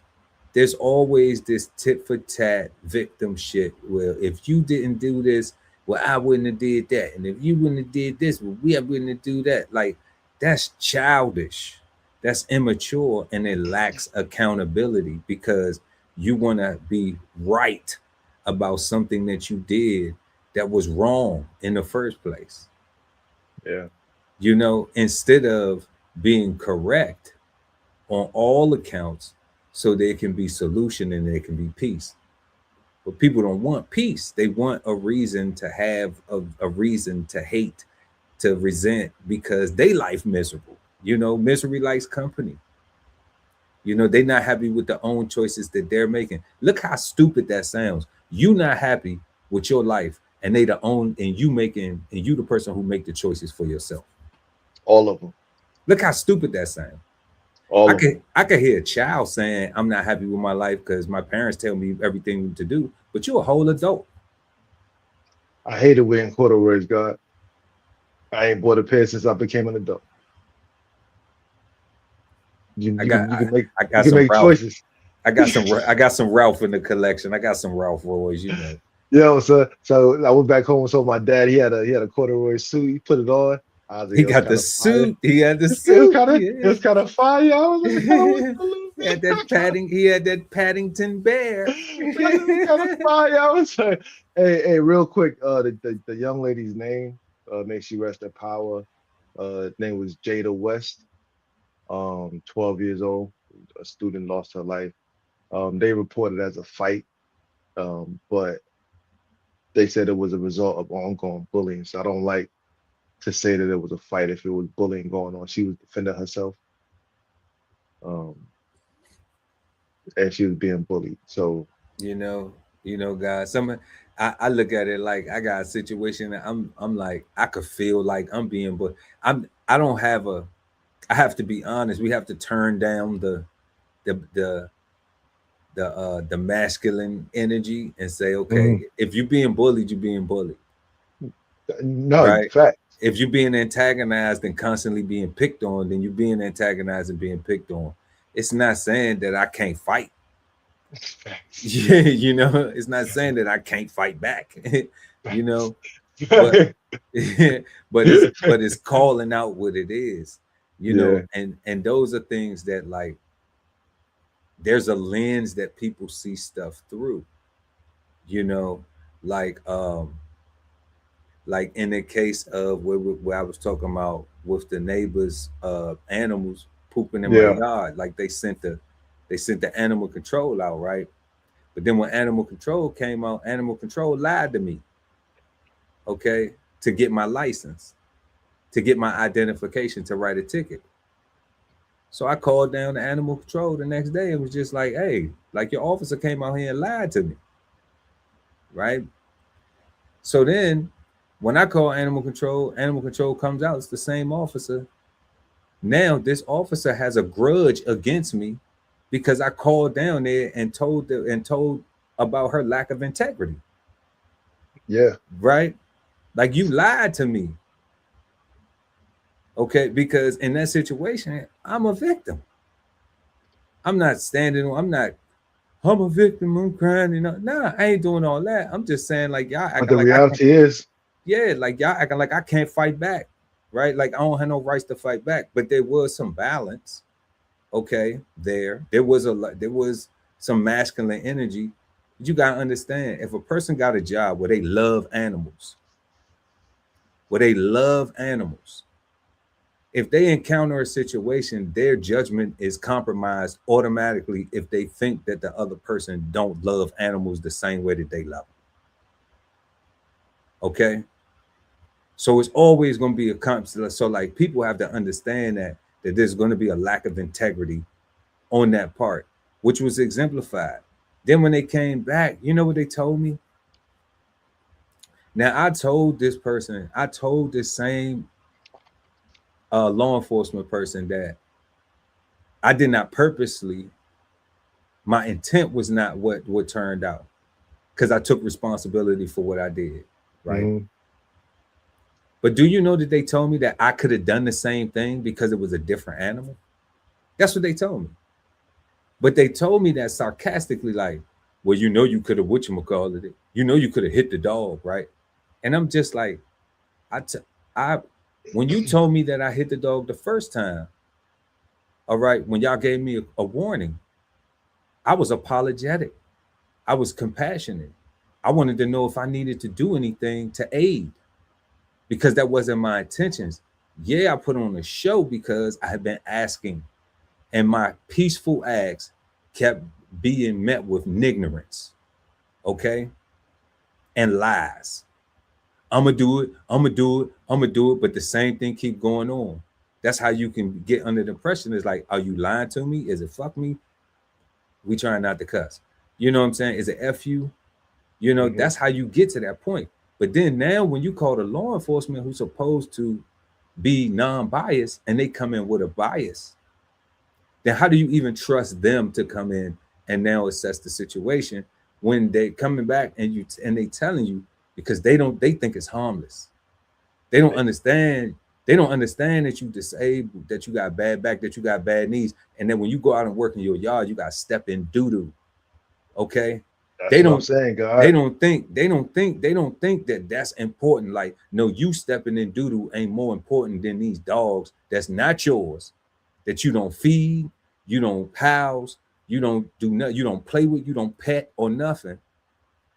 there's always this tit for tat victim shit. Well, if you didn't do this, well, I wouldn't have did that. And if you wouldn't have did this, well, we wouldn't have do that. Like that's childish. That's immature and it lacks accountability because you want to be right about something that you did that was wrong in the first place. yeah, You know, instead of being correct on all accounts so there can be solution and there can be peace. But people don't want peace. They want a reason to have a reason to hate, to resent because they life miserable. You know, misery likes company. You know, they're not happy with the own choices that they're making. Look how stupid that sounds. You not happy with your life and they the own and you the person who make the choices for yourself. all of them, Look how stupid that sounds. all I of them. could I could hear a child saying, I'm not happy with my life because my parents tell me everything to do, but you're a whole adult. I hated wearing corduroys, God. I ain't bought a pair since I became an adult. You, I you got can you can make I you got can some make Ralph. choices. I got some Ralph in the collection. I got some Ralph Roys, you know. So I went back home and saw my dad. He had a corduroy suit. He put it on. I was like, He it was got the kind of fire. suit. He had the It was suit. kind of it Yeah. was kind of fire. I was like, it kind of was a little He had that bit. padding. He had that Paddington bear. It was kind of fire. I was like, hey, real quick, the young lady's name, may she rest in power. Name was Jada West. 12 years old. A student lost her life. They reported as a fight, but they said it was a result of ongoing bullying. So I don't like to say that it was a fight if it was bullying going on. She was defending herself, um, and she was being bullied. So you know, guys. I look at it like I got a situation that I'm like I could feel like I'm being, but I don't have a. I have to be honest. We have to turn down the the the masculine energy and say, okay, mhm. if you're being bullied, you're being bullied, No, right? fact. If you're being antagonized and constantly being picked on, then you're being antagonized and being picked on. It's not saying that I can't fight. Facts. Yeah, it's not saying that I can't fight back. you Facts. know, but but it's calling out what it is, Yeah, and those are things that like there's a lens that people see stuff through, you know, like like in the case of where I was talking about with the neighbors animals pooping in my yeah, yard, like they sent the animal control out, right? But then when animal control came out, animal control lied to me, okay, to get my license, to get my identification, to write a ticket. So I called down the animal control the next day and was just like, hey, like your officer came out here and lied to me, right? So then when I call animal control comes out, it's the same officer. Now this officer has a grudge against me because I called down there and told about her lack of integrity, yeah. right? Like you lied to me. Okay, because in that situation, I'm a victim. I'm not standing on, I'm a victim, I'm crying, Nah, I ain't doing all that. I'm just saying, like, y'all But acting the like I can't, reality is, yeah, like y'all acting like I can't fight back, right? Like I don't have no rights to fight back. But there was some balance, okay, there was some masculine energy. You gotta understand, if a person got a job where they love animals, if they encounter a situation, their judgment is compromised automatically if they think that the other person don't love animals the same way that they love them. Okay, so it's always going to be a constant. So like people have to understand that there's going to be a lack of integrity on that part, which was exemplified. Then when they came back, you know what they told me? Now I told this same law enforcement person that I did not purposely, my intent was not what turned out, because I took responsibility for what I did, right? mhm, But do you know that they told me that I could have done the same thing because it was a different animal? That's what they told me. But they told me that sarcastically, like, well, you could have whatchamacallit it. You could have hit the dog, right? And I'm just like, I, t- I, when you told me that I hit the dog the first time, all right, when y'all gave me a warning, I was apologetic. I was compassionate. I wanted to know if I needed to do anything to aid, because that wasn't my intentions. Yeah, I put on a show because I had been asking, and my peaceful acts kept being met with ignorance, okay, and lies. I'm gonna do it. I'm gonna do it. I'm gonna do it. But the same thing keep going on. That's how you can get under the impression. Is like, are you lying to me? Is it fuck me? We trying not to cuss. You know what I'm saying? Is it F you? mhm. That's how you get to that point. But then now when you call the law enforcement who's supposed to be non-biased and they come in with a bias, then how do you even trust them to come in and now assess the situation when they coming back and they telling you, because they think it's harmless. They don't understand. They don't understand that you disabled, that you got bad back, that you got bad knees, and then when you go out and work in your yard, you got to step in doo-doo. Okay, That's they what I'm don't. saying, God. They don't think. They don't think. They don't think that that's important. Like, no, you stepping in doo-doo ain't more important than these dogs. That's not yours. That you don't feed, you don't house, you don't do nothing, you don't play with, you don't pet or nothing.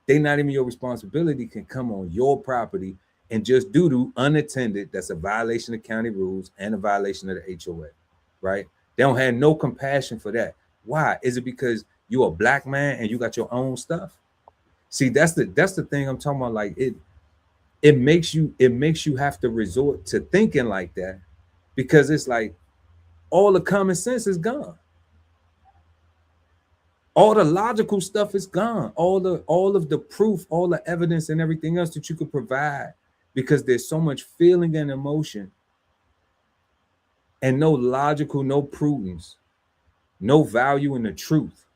They not even your responsibility. Can come on your property and just doo-doo unattended. That's a violation of county rules and a violation of the HOA, right? They don't have no compassion for that. Why? Is it because you're a black man and you got your own stuff? See, that's the thing I'm talking about. Like, it makes you have to resort to thinking like that, because it's like all the common sense is gone. All the logical stuff is gone. All of the proof, all the evidence and everything else that you could provide, because there's so much feeling and emotion and no logical, no prudence, no value in the truth,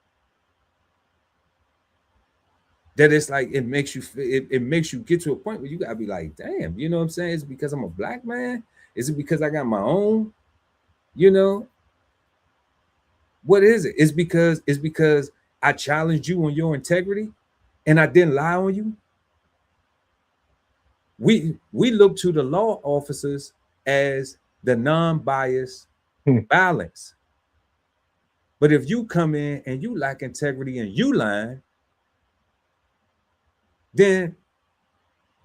that it's like it makes you it makes you get to a point where you gotta be like, damn, you know what I'm saying? Is it because I'm a black man? Is it because I got my own? You know, what is it? It's because I challenged you on your integrity and I didn't lie on you. We look to the law officers as the non-biased balance. But if you come in and you lack integrity and you lying, then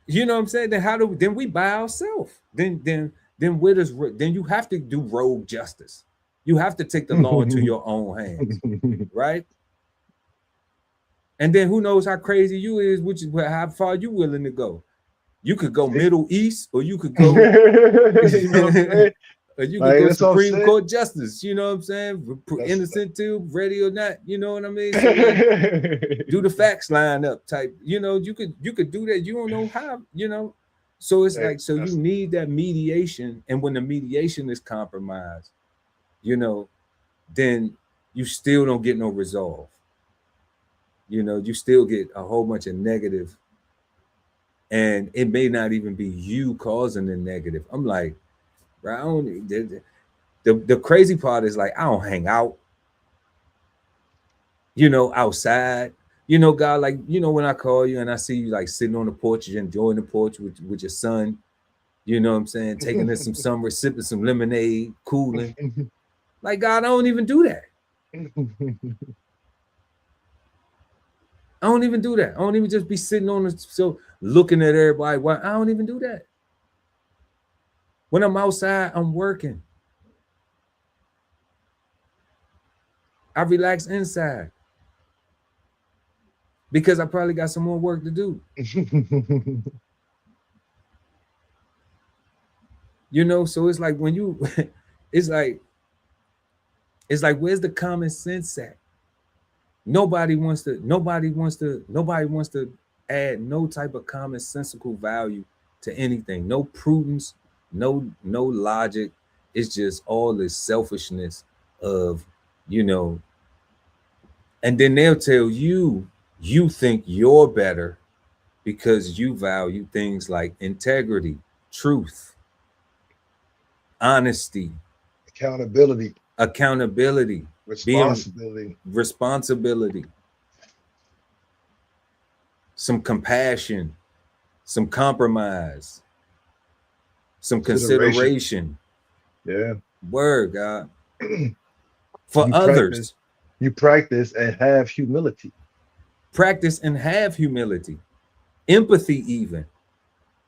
you know what I'm saying? Then we by ourselves. Then where does then you have to do rogue justice. You have to take the law into your own hands, right? And then who knows how crazy you is, which is how far you willing to go. You could go Middle East, or you could go, You know what I'm saying? or you could Like, go that's what I'm Supreme saying. Court Justice. You know what I'm saying? Innocent till ready or not. You know what I mean? So like, do the facts line up type. You know, you could do that. You don't know how. You know, so it's like, so you need that mediation, and when the mediation is compromised, you know, then you still don't get no resolve. You know, you still get a whole bunch of negative, and it may not even be you causing the negative. I'm like, bro, I don't, the crazy part is like, I don't hang out, you know, outside. You know, God, like, you know, when I call you and I see you like sitting on the porch, you're enjoying the porch with your son, you know what I'm saying, taking in some summer, sipping some lemonade, cooling. Like, God, I don't even do that. I don't even do that. I don't even just be sitting on the so looking at everybody. Why? I don't even do that. When I'm outside, I'm working. I relax inside because I probably got some more work to do. You know, so it's like when you, it's like where's the common sense at? Nobody wants to add no type of commonsensical value to anything. No prudence, no logic. It's just all this selfishness of, you know, and then they'll tell you think you're better because you value things like integrity, truth, honesty, accountability, responsibility, some compassion, some compromise, some consideration. Yeah. Word, God. For others. You practice and have humility. Practice and have humility. Empathy, even.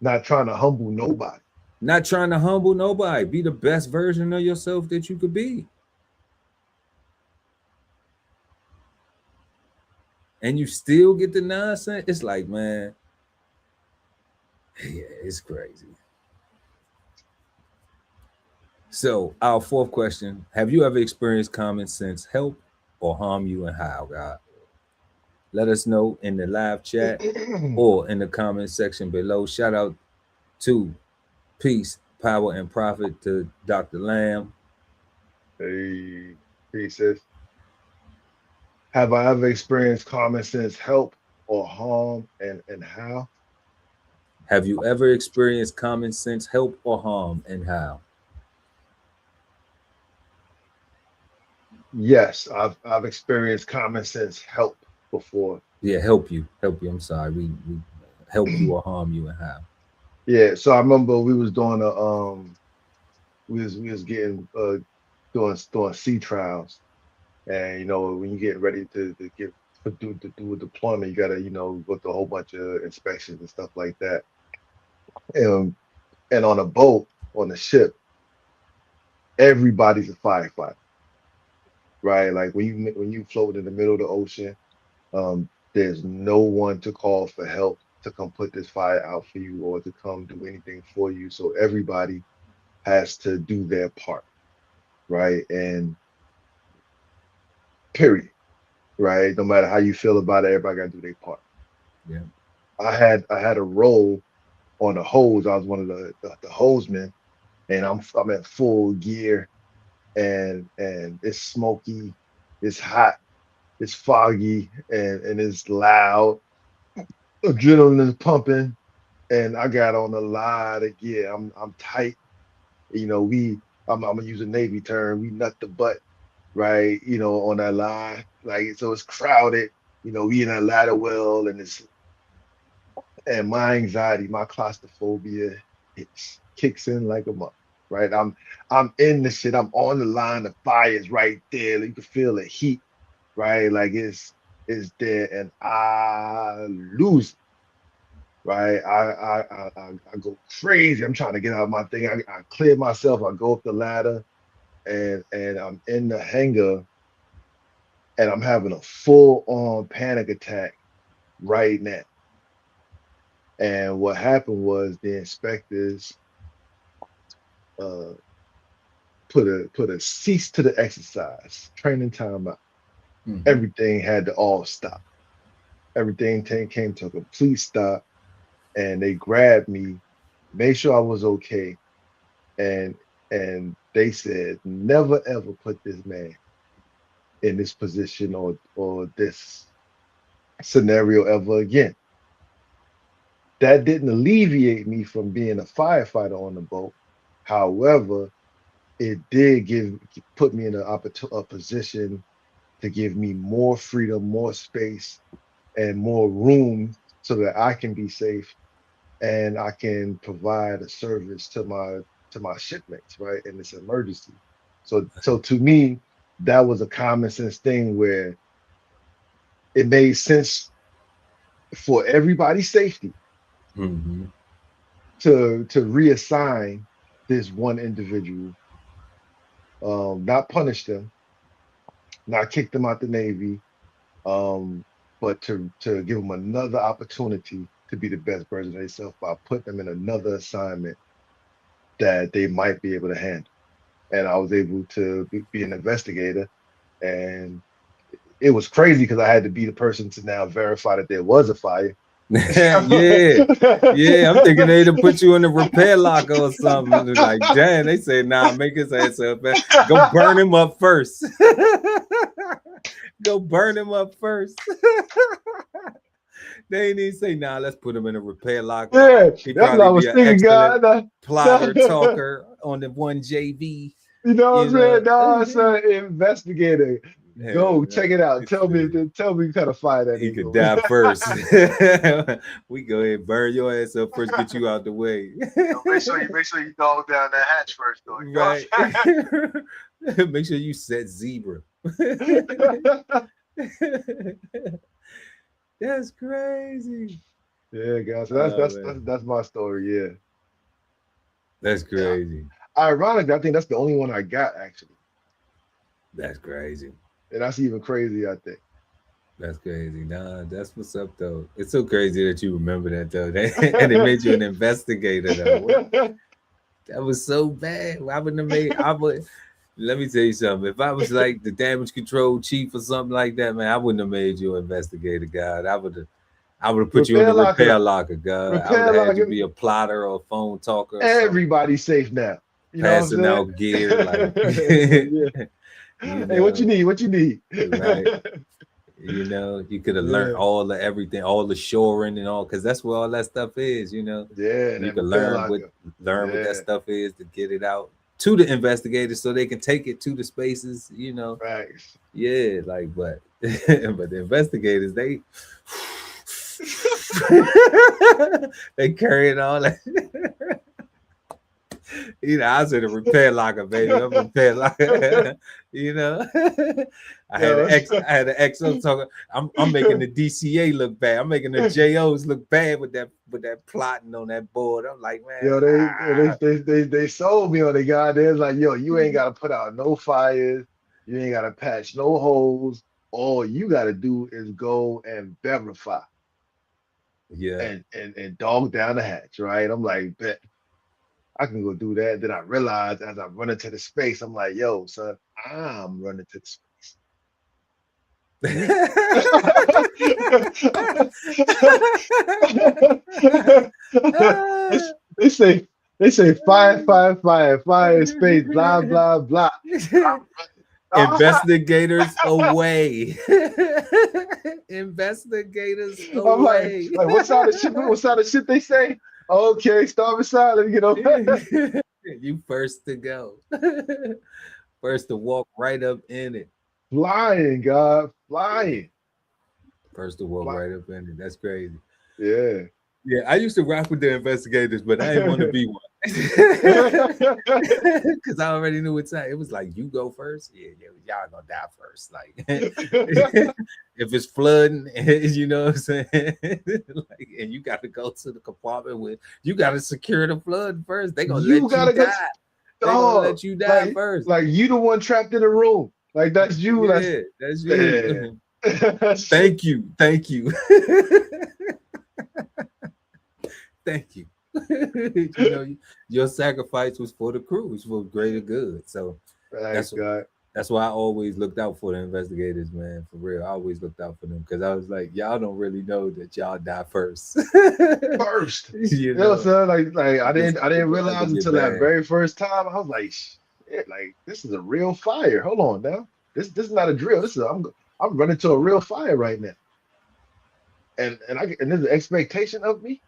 Not trying to humble nobody. Not trying to humble nobody. Be the best version of yourself that you could be. And you still get the nonsense. It's like, man, yeah, it's crazy. So our fourth question, have you ever experienced common sense help or harm you, and how, God? Let us know in the live chat or in the comment section below. Shout out to Peace, Power, and Profit to Dr. Lamb. Hey, peace, sis. Have I ever experienced common sense help or harm, and how? Have you ever experienced common sense help or harm, and how? Yes, I've experienced common sense help before. Yeah, help you. I'm sorry. We help you or harm you, and how? Yeah, so I remember we was doing a we was getting doing sea trials, and when you get ready to get to do a deployment, you gotta go through a whole bunch of inspections and stuff like that. And and on a boat on a ship, everybody's a firefighter, right? Like when you float in the middle of the ocean, there's no one to call for help to come put this fire out for you or to come do anything for you. So everybody has to do their part, right? And period, right? No matter how you feel about it, everybody got to do their part. Yeah. I had a role on the hose. I was one of the hosmen, and I'm at full gear, and it's smoky, it's hot, it's foggy, and it's loud. Adrenaline is pumping, and I got on a lot of gear. I'm tight. I'm gonna use a Navy term. We nut the butt, right? On that line, like so it's crowded. We in a ladder well, and my anxiety, my claustrophobia, it kicks in like a mother, right? I'm in the shit. I'm on the line. The fire is right there. You can feel the heat, right? Like it's there, and I lose it, right? I go crazy. I'm trying to get out of my thing. I clear myself. I go up the ladder, and I'm in the hangar, and I'm having a full on panic attack right now. And what happened was the inspectors uh, put a cease to the exercise, training time out. Mm-hmm. Everything had to all stop. Everything came to a complete stop, and they grabbed me, made sure I was okay, and they said, never ever put this man in this position or this scenario ever again. That didn't alleviate me from being a firefighter on the boat. However, it did put me in a position to give me more freedom, more space, and more room so that I can be safe and I can provide a service to my shipmates, right? In this emergency. So to me, that was a common sense thing where it made sense for everybody's safety Mm-hmm. to reassign this one individual, not punish them, not kick them out the Navy, um, but to give them another opportunity to be the best version of themselves by putting them in another assignment that they might be able to handle. And I was able to be an investigator, and it was crazy because I had to be the person to now verify that there was a fire. Yeah, yeah. I'm thinking they'd have put you in a repair locker or something. It's like, damn, they say, nah, make his ass up. Go burn him up first. Go burn him up first. They didn't even say, nah, let's put him in a repair locker. Yeah, He that's what I probably be was an thinking, excellent God. plotter, talker on the one JV. You know what You I'm saying? know, No, it's an investigator. hell Go check it no. out. Tell me what kind of fire that He is could over die there. first. We go ahead and burn your ass up first, get you out the way. Make sure you dog down that hatch first, though. You know Right. Make sure you set zebra. what I'm That's crazy. saying? Yeah, guys. So that's Oh that's man. that's that's my story. Yeah. That's Yeah. crazy. Ironically, I think that's the only one I got actually, That's crazy. and that's even crazy. I think. That's crazy. Nah, that's what's up though. It's so crazy that you remember that though. And it made you an investigator though. That was so bad. I wouldn't have made I would let me tell you something. If I was like the damage control chief or something like that, man, I wouldn't have made you an investigator, God. I would have put you in repair the repair locker. locker, God. I would Repair have had you locker. be a plotter or a phone talker or something, Everybody's safe now. You know what I'm passing saying? out gear, like Yeah. you Hey, what you know, need? What you need? right? You know, you could have learned all the everything, all the shoring and all, because that's where all that stuff is. You know, Yeah, you that can repair learn locker. what that Yeah, stuff is to get it out to the investigators so they can take it to the spaces. You know, facts. yeah, like but but the investigators they carry it all. You know, I was in a repair locker, baby. I'm a repair locker. You know, I Yo, had an XO talking. I'm making the DCA look bad. I'm making the JOs look bad with that plotting on that board. I'm like, man, yo, they sold me on the guy. They're like, yo, you ain't gotta put out no fires, you ain't gotta patch no holes. All you gotta do is go and verify yeah. and dog down the hatch, right? I'm like, bet I can go do that. Then I realized as I'm running to the space, I'm like, yo, son, I'm running to the space. they say fire space, blah blah blah. Investigators away. Investigators I'm away. like, what side of shit? What side of shit they say? Okay, start beside. Let me get over. You first to go. First to walk right up in it. Flying, God, flying. First to walk right up in it. That's crazy. Yeah. Yeah, I used to rock with the investigators, but I didn't want to be one. Because I already knew it's like, it was like, you go first. Yeah, y'all gonna die first. Like, if it's flooding, you know what I'm saying? Like, and you got to go to the compartment with, you got to secure the flood first. They gonna let you die. They gonna let you die first. Like you the one trapped in the room. Like that's you. Yeah, that's you. Thank you. Thank you. You know, your sacrifice was for the crew, was for greater good. So that's why I always looked out for the investigators, man. For real, I always looked out for them because I was like, y'all don't really know that y'all die first. You know, son. Like I didn't realize until that very first time. I was like, shit, like this is a real fire. Hold on now, this is not a drill. I'm running to a real fire right now. And there's an expectation of me.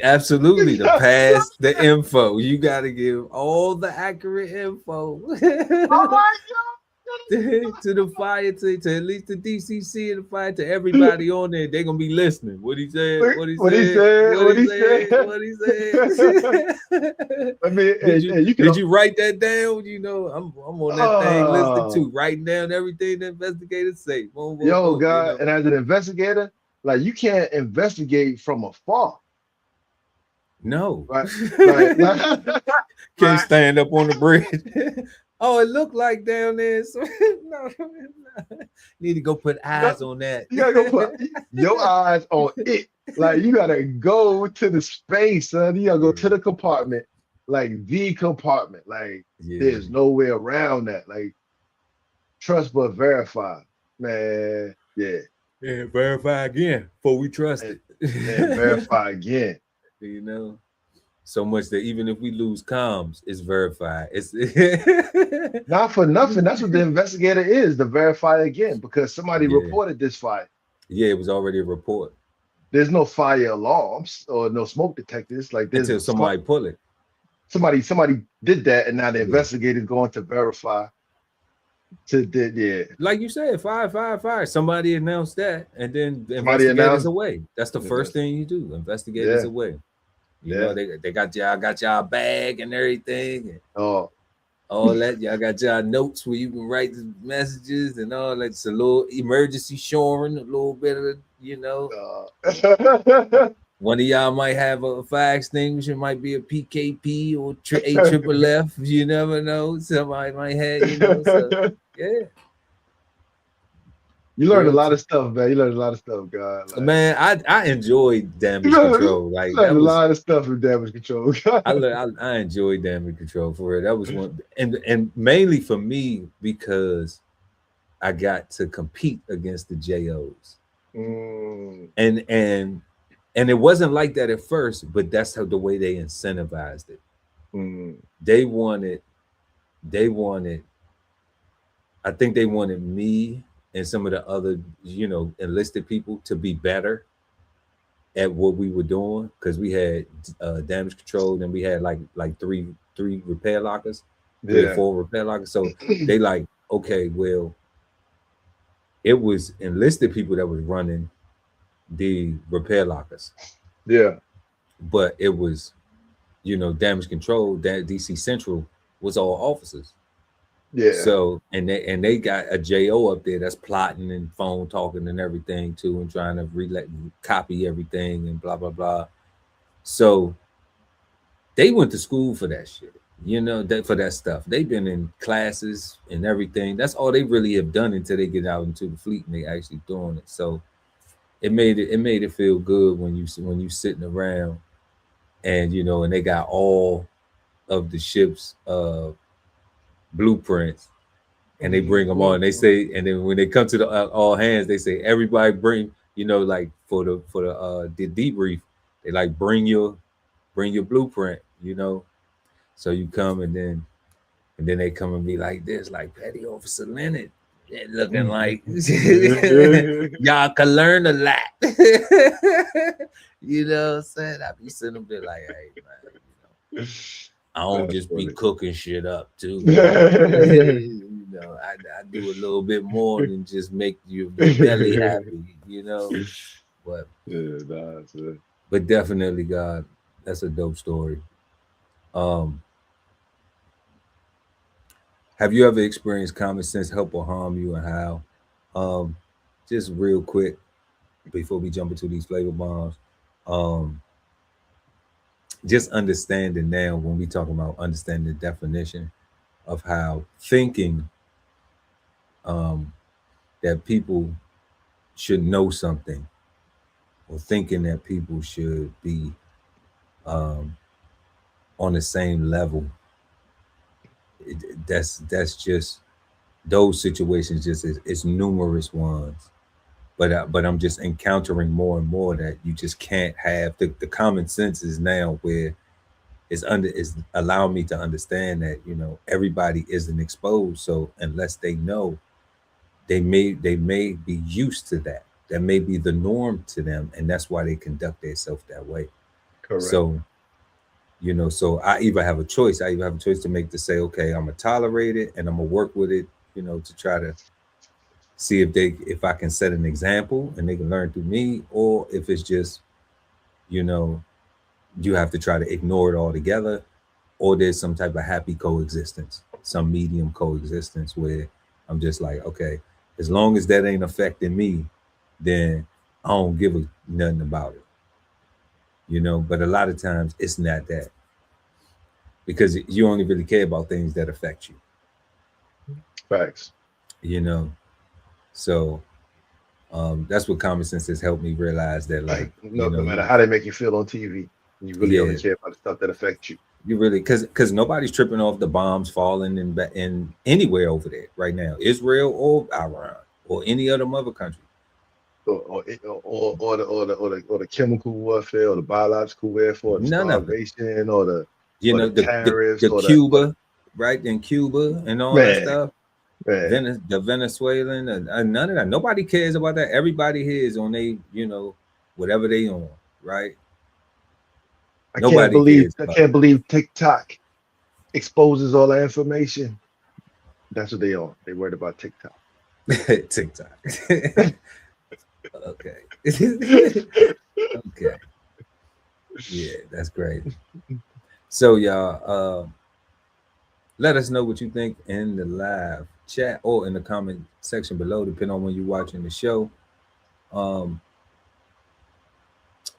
Absolutely, to pass the info, you got to give all the accurate info. Oh my God. to the fire, to at least the DCC and the fire, to everybody on there. They're gonna be listening. What he said. I mean, did you write that down? You know, I'm on that thing listening to, writing down everything the investigators say. God, you know? And as an investigator, like you can't investigate from afar. No, right. Can't stand up on the bridge. Oh, it looked like down there. So no. Need to go put eyes on that. You gotta go put your eyes on it. Like you gotta go to the space, son. You gotta go to the compartment, like the compartment. Like there's no way around that. Like trust but verify, man. Yeah, verify again before we trust it. And verify again. You know, so much that even if we lose comms, it's verified. It's not for nothing. That's what the investigator is, to verify again, because somebody reported this fire. Yeah, it was already a report. There's no fire alarms or no smoke detectors. Like there's until somebody pull it. Somebody did that, and now the investigator's going to verify. Like you said, fire. Somebody announced that, and then the investigators away. That's the first thing you do. Investigators away. You know, they got y'all bag and everything. And all that. Y'all got y'all notes where you can write the messages and all that. It's a little emergency shoring, a little bit of, you know. One of y'all might have a fire extinguisher, might be a PKP or AFFF. You never know. Somebody might have, you know. So, yeah. You learned a lot of stuff, man. You learned a lot of stuff, God. Like, man, I enjoyed damage control. Like that was a lot of stuff in damage control. I enjoyed damage control for it. That was one, and mainly for me because I got to compete against the JOs, and it wasn't like that at first, but that's how the way they incentivized it. They wanted. I think they wanted me and some of the other, enlisted people to be better at what we were doing, because we had damage control, and we had like three repair lockers, 3 or 4 repair lockers. So they like, okay, well, it was enlisted people that was running the repair lockers, Yeah. but it was, damage control, that DC Central was all officers. Yeah. So and they got a JO up there that's plotting and phone talking and everything too, and trying to copy everything and blah blah blah. So they went to school for that shit, for that stuff. They've been in classes and everything. That's all they really have done until they get out into the fleet and they actually doing it. So it made it feel good when you sitting around and and they got all of the ship's blueprints, and they bring them on. They say, and then when they come to the all hands, they say everybody bring, like for the debrief, they like bring your blueprint, So you come, and then they come and be like this, like Petty Officer Leonard, looking like y'all can learn a lot. You know what I'm saying? I be sitting up there like, hey man, I don't just be cooking shit up too. I do a little bit more than just make your belly happy, But but definitely, God, that's a dope story. Have you ever experienced common sense help or harm you, and how? Just real quick before we jump into these flavor bombs. Just understanding now, when we talk about understanding the definition of how thinking that people should know something, or thinking that people should be on the same level. That's just those situations. Just it's numerous ones, but I'm just encountering more and more that you just can't have the common sense is now where is allowing me to understand that everybody isn't exposed. So unless they know, they may be used to that. That may be the norm to them, and that's why they conduct themselves that way. Correct. So so I either have a choice. I either have a choice to make to say, okay, I'm gonna tolerate it and I'm gonna work with it, to try to see if I can set an example and they can learn through me, or if it's just, you have to try to ignore it altogether, or there's some type of happy coexistence, some medium coexistence where I'm just like, okay, as long as that ain't affecting me, then I don't give a nothing about it. But a lot of times it's not that, because you only really care about things that affect you. Facts. So that's what common sense has helped me realize, that like no matter how they make you feel on TV, you really only care about the stuff that affects you. You really, because nobody's tripping off the bombs falling in anywhere over there right now, Israel or Iran or any other mother country, or the chemical warfare, or the biological warfare, or the starvation, or the tariffs, the Cuba, right? In Cuba and all that stuff. Man. The Venezuelan, none of that. Nobody cares about that. Everybody here is on they, whatever they on, right? I can't believe TikTok exposes all that information. That's what they are. They worried about TikTok. TikTok. Okay. Okay. Yeah, that's great. So y'all, let us know what you think in the live chat or in the comment section below, depending on when you're watching the show.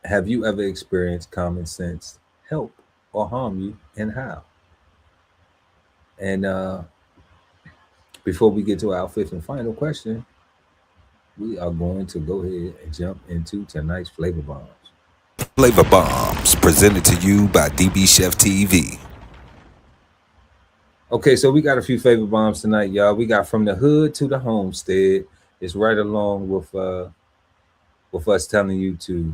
Have you ever experienced common sense help or harm you, and how? And before we get to our fifth and final question, we are going to go ahead and jump into tonight's flavor bombs. Flavor bombs presented to you by DBCHEFTV. Okay, so we got a few flavor bombs tonight, y'all. We got from the hood to the homestead. It's right along with us telling you to,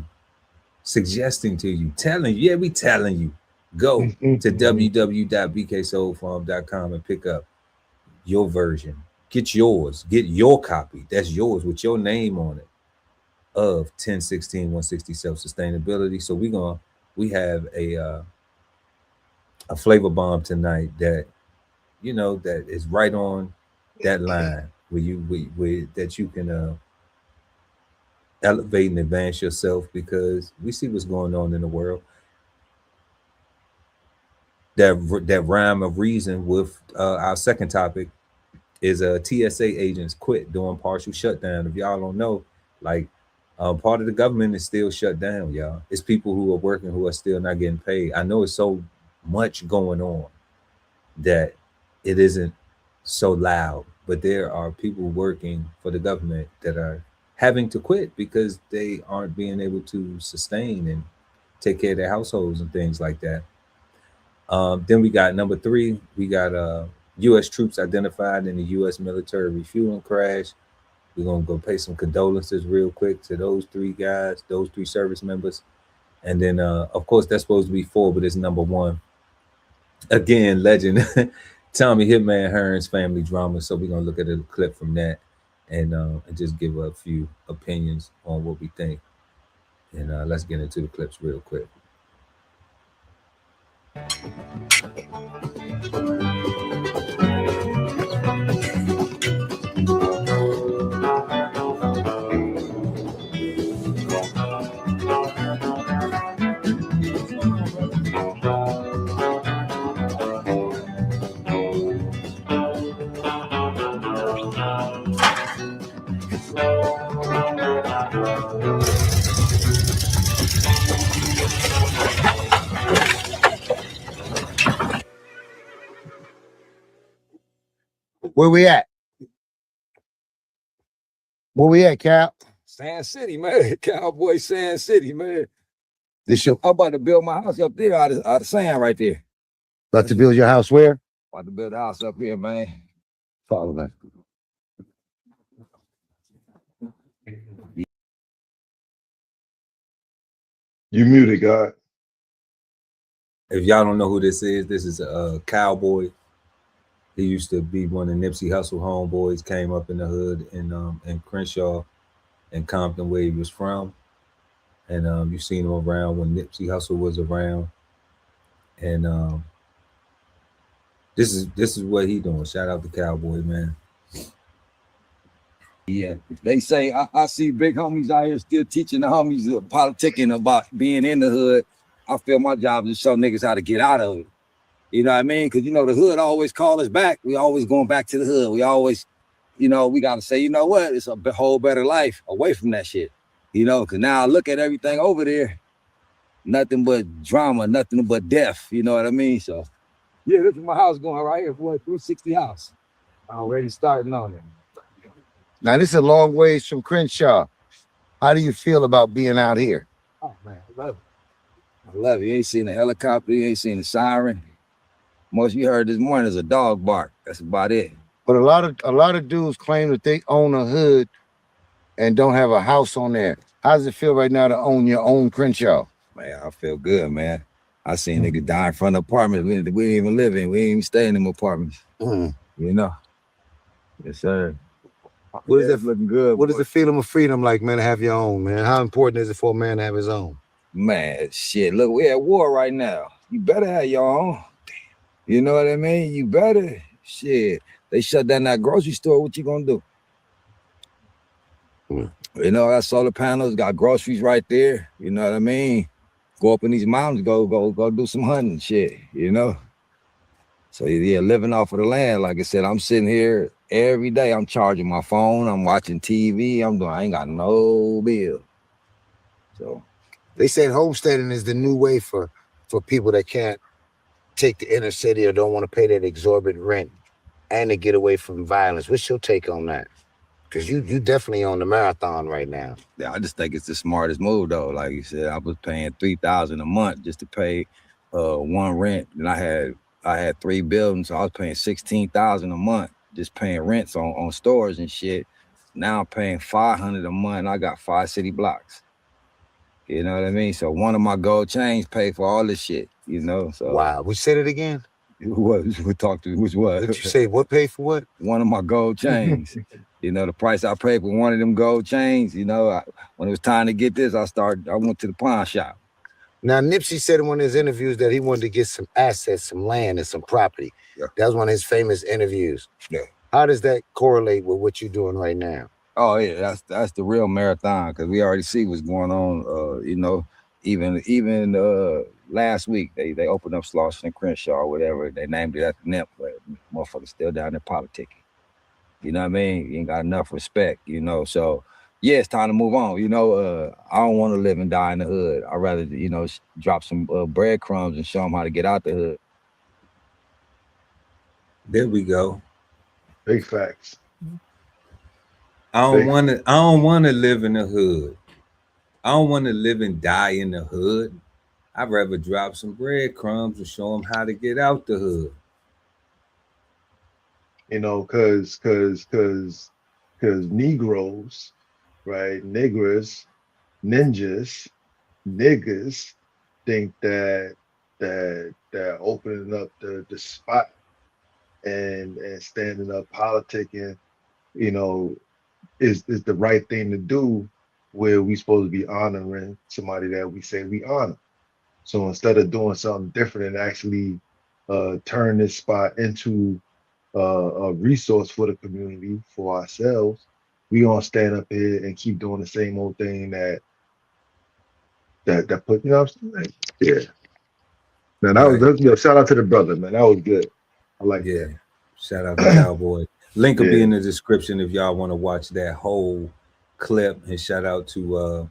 suggesting to you, telling you, we telling you, go to www.bksoulfarm.com and pick up your version get yours, get your copy. That's yours with your name on it of 1016 160 self-sustainability. So we have a flavor bomb tonight that that is right on that line where that you can elevate and advance yourself, because we see what's going on in the world. That rhyme of reason with our second topic is TSA agents quit during partial shutdown. If y'all don't know, like part of the government is still shut down, y'all. It's people who are working who are still not getting paid. I know it's so much going on that it isn't so loud, but there are people working for the government that are having to quit because they aren't being able to sustain and take care of their households and things like that. Then we got number 3. We got U.S. troops identified in the U.S. military refueling crash. We're gonna go pay some condolences real quick to those 3 guys, those 3 service members, and then of course that's supposed to be 4, but it's number 1. Again, legend Tommy Hitman Hearn's family drama. So we're gonna look at a clip from that and just give a few opinions on what we think. And let's get into the clips real quick. Where we at? Where we at, Cap? Sand City, man. Cowboy Sand City, man. This your I'm about to build my house up there out of sand right there. about to build your house where? About to build a house up here, man. Follow that. You muted, God. If y'all don't know who this is a cowboy. He used to be one of Nipsey Hussle homeboys, came up in the hood in Crenshaw and Compton, where he was from. And you've seen him around when Nipsey Hussle was around. And this is what he doing. Shout out to Cowboy, man. Yeah, they say I see big homies out here still teaching the homies politicking about being in the hood. I feel my job is to show niggas how to get out of it. You know what I mean? Because, the hood always call us back. We always going back to the hood. We always, we got to say, you know what? It's a whole better life away from that shit. Because now I look at everything over there, nothing but drama, nothing but death. You know what I mean? So, yeah, this is my house going right here, boy, 360 house. Already starting on it. Now, this is a long ways from Crenshaw. How do you feel about being out here? Oh, man, I love it. I love it. You ain't seen a helicopter. You ain't seen a siren. Most you heard this morning is a dog bark. That's about it. But a lot of dudes claim that they own a hood and don't have a house on there. How does it feel right now to own your own Crenshaw? Man, I feel good, man. I seen niggas die in front of apartments we didn't even live in. We didn't even stay in them apartments. Yes, sir. What is that looking good? What is the feeling of freedom like, man, to have your own, man? How important is it for a man to have his own? Man, shit, look, we're at war right now. You better have your own. You know what I mean? You better. Shit. They shut down that grocery store. What you gonna do? I got solar panels, got groceries right there. You know what I mean? Go up in these mountains, go do some hunting shit, So yeah, living off of the land. Like I said, I'm sitting here every day. I'm charging my phone. I'm watching TV. I ain't got no bill. So They said homesteading is the new way for people that can't take the inner city or don't want to pay that exorbitant rent and to get away from violence. What's your take on that? Because you definitely on the marathon right now. Yeah, I just think it's the smartest move though. Like you said, I was paying $3,000 a month just to pay one rent, and I had 3 buildings, so I was paying $16,000 a month just paying rents on stores and shit. Now I'm paying $500 a month. And I got 5 city blocks. You know what I mean? So one of my gold chains paid for all this shit. So wow, we said it again. We talked to which was. What you say? What paid for what? One of my gold chains. You know, the price I paid for one of them gold chains. You know, when it was time to get this, I went to the pawn shop. Now, Nipsey said in one of his interviews that he wanted to get some assets, some land, and some property. Yeah. That was one of his famous interviews. Yeah. How does that correlate with what you're doing right now? Oh yeah, that's the real marathon, because we already see what's going on. You know, even last week they opened up Slauson and Crenshaw or whatever. They named it after them, but motherfuckers still down there politicking. You know what I mean? You ain't got enough respect, you know. So yeah, it's time to move on. You know, I don't want to live and die in the hood. I'd rather, you know, drop some breadcrumbs and show them how to get out the hood. There we go. Big facts. I don't want to live in the hood. I don't want to live and die in the hood. I'd rather drop some breadcrumbs and show them how to get out the hood. You know, cause Negroes, right? Niggers, ninjas, niggas think that opening up the spot and standing up politicking, you know, is the right thing to do, where we supposed to be honoring somebody that we say we honor. So instead of doing something different and actually turn this spot into a resource for the community, for ourselves, we gonna stand up here and keep doing the same old thing that put, you know what I'm saying? Yeah. Man, shout out to the brother, man. That was good. I like that. Shout out to Cowboy. Link will be in the description if y'all want to watch that whole clip. And shout out to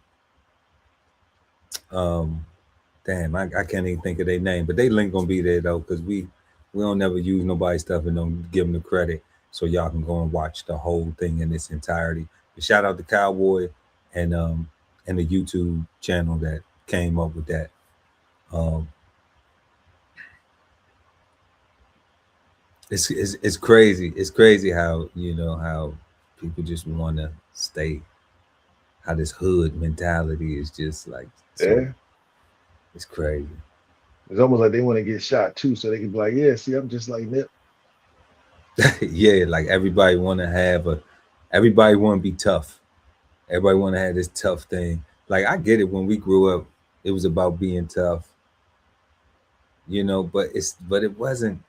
damn, I can't even think of their name, but they link gonna be there though, because we don't never use nobody's stuff and don't give them the credit, so y'all can go and watch the whole thing in its entirety. But shout out to Cowboy and the YouTube channel that came up with that. It's crazy. It's crazy how, you know, how people just want to stay, how this hood mentality is just like, so, it's crazy. It's almost like they want to get shot too, so they can be like, yeah, see, I'm just like Nip. Yeah, like everybody want to be tough. Everybody want to have this tough thing. Like, I get it. When we grew up, it was about being tough, you know, but it wasn't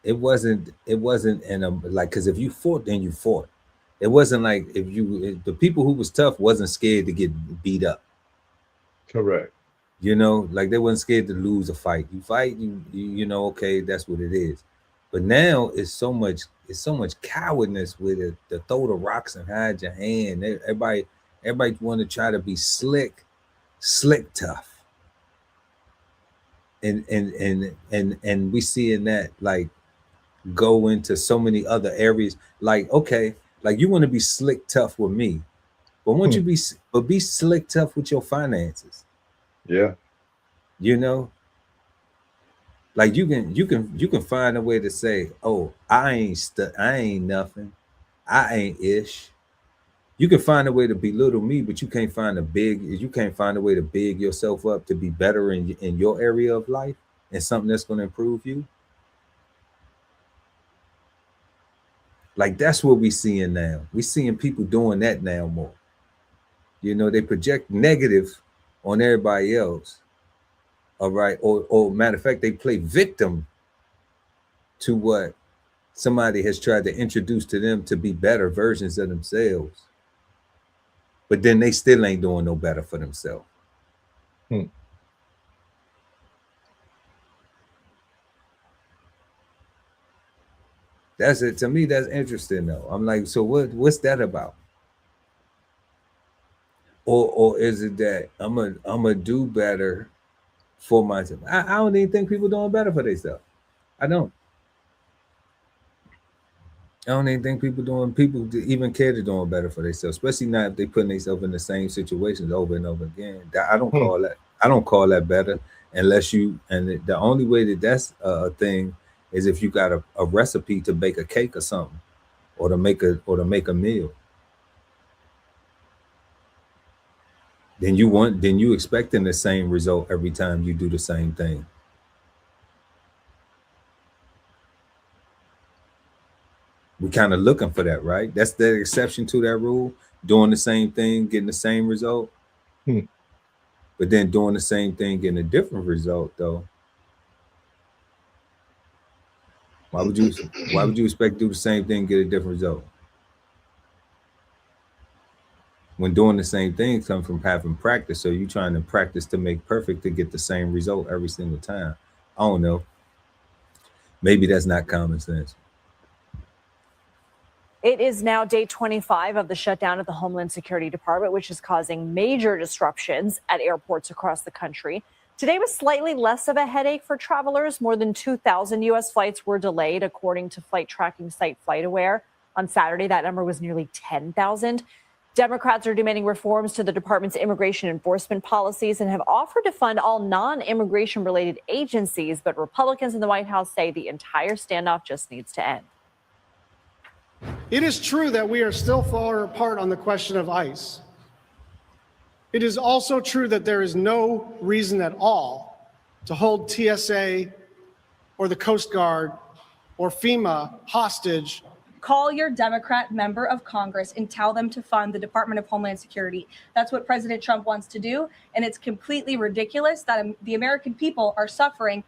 in a, like, because if you fought, then you fought. It wasn't like the people who was tough wasn't scared to get beat up. Correct. You know, like they wasn't scared to lose a fight. You fight, you know, okay, that's what it is. But now it's so much cowardness with it, to throw the rocks and hide your hand. Everybody want to try to be slick tough. And we seeing that like go into so many other areas. Like, okay, like you want to be slick tough with me, but won't you be slick tough with your finances? Yeah. You know, like you can find a way to say, oh, I ain't nothing, I ain't ish. You can find a way to belittle me, but you can't find a way to big yourself up to be better in your area of life and something that's going to improve you. Like, that's what we seeing now. We seeing people doing that now more. You know, they project negative on everybody else. All right. Or matter of fact, they play victim to what somebody has tried to introduce to them to be better versions of themselves. But then they still ain't doing no better for themselves. That's it. To me, that's interesting though. I'm like, so what's that about? Or is it that I'm gonna do better for myself? I don't even think people doing better for themselves. I don't even think people even care to doing better for themselves, especially not if they putting themselves in the same situations over and over again. I don't call that better, unless you, and the only way that's a thing is if you got a recipe to bake a cake or something, or to make a meal. Then you expecting the same result every time you do the same thing. We're kind of looking for that, right? That's the exception to that rule. Doing the same thing, getting the same result. But then doing the same thing, getting a different result, though. Why would you expect to do the same thing and get a different result? When doing the same thing comes from having practice. So you're trying to practice to make perfect to get the same result every single time. I don't know. Maybe that's not common sense. It is now day 25 of the shutdown at the Homeland Security Department, which is causing major disruptions at airports across the country. Today was slightly less of a headache for travelers. More than 2,000 U.S. flights were delayed, according to flight tracking site FlightAware. On Saturday, that number was nearly 10,000. Democrats are demanding reforms to the department's immigration enforcement policies and have offered to fund all non-immigration related agencies. But Republicans in the White House say the entire standoff just needs to end. It is true that we are still far apart on the question of ICE. It is also true that there is no reason at all to hold TSA or the Coast Guard or FEMA hostage. Call your Democrat member of Congress and tell them to fund the Department of Homeland Security. That's what President Trump wants to do, and it's completely ridiculous that the American people are suffering.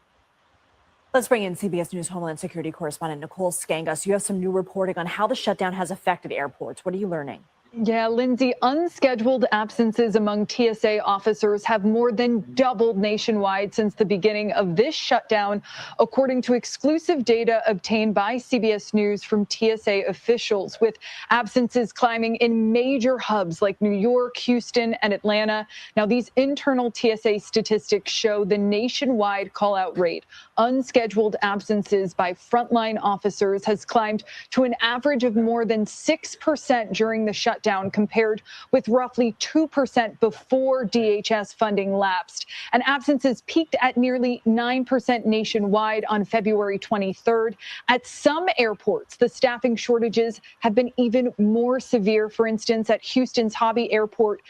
Let's bring in CBS News Homeland Security correspondent Nicole Skangas. You have some new reporting on how the shutdown has affected airports. What are you learning? Yeah, Lindsay, unscheduled absences among TSA officers have more than doubled nationwide since the beginning of this shutdown, according to exclusive data obtained by CBS News from TSA officials, with absences climbing in major hubs like New York, Houston, and Atlanta. Now, these internal TSA statistics show the nationwide call-out rate. Unscheduled absences by frontline officers has climbed to an average of more than 6% during the shutdown, compared with roughly 2% before DHS funding lapsed. And absences peaked at nearly 9% nationwide on February 23rd. At some airports, the staffing shortages have been even more severe. For instance, at Houston's Hobby Airport,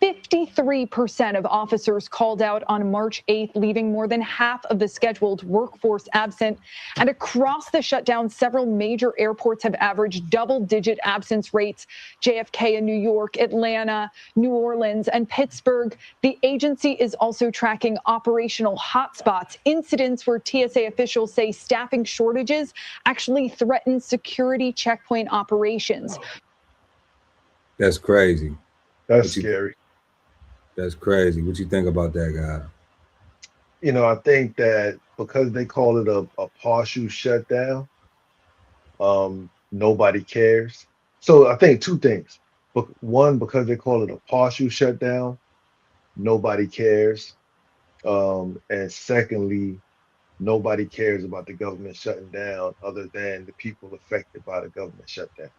53% of officers called out on March 8th, leaving more than half of the scheduled workforce absent. And across the shutdown, several major airports have averaged double-digit absence rates. JFK in New York, Atlanta, New Orleans, and Pittsburgh. The agency is also tracking operational hotspots, incidents where TSA officials say staffing shortages actually threaten security checkpoint operations. That's crazy. That's scary. That's crazy. What you think about that, guy? You know, I think that because they call it a partial shutdown, nobody cares. So I think two things. One, because they call it a partial shutdown, nobody cares. And secondly, nobody cares about the government shutting down other than the people affected by the government shutdown.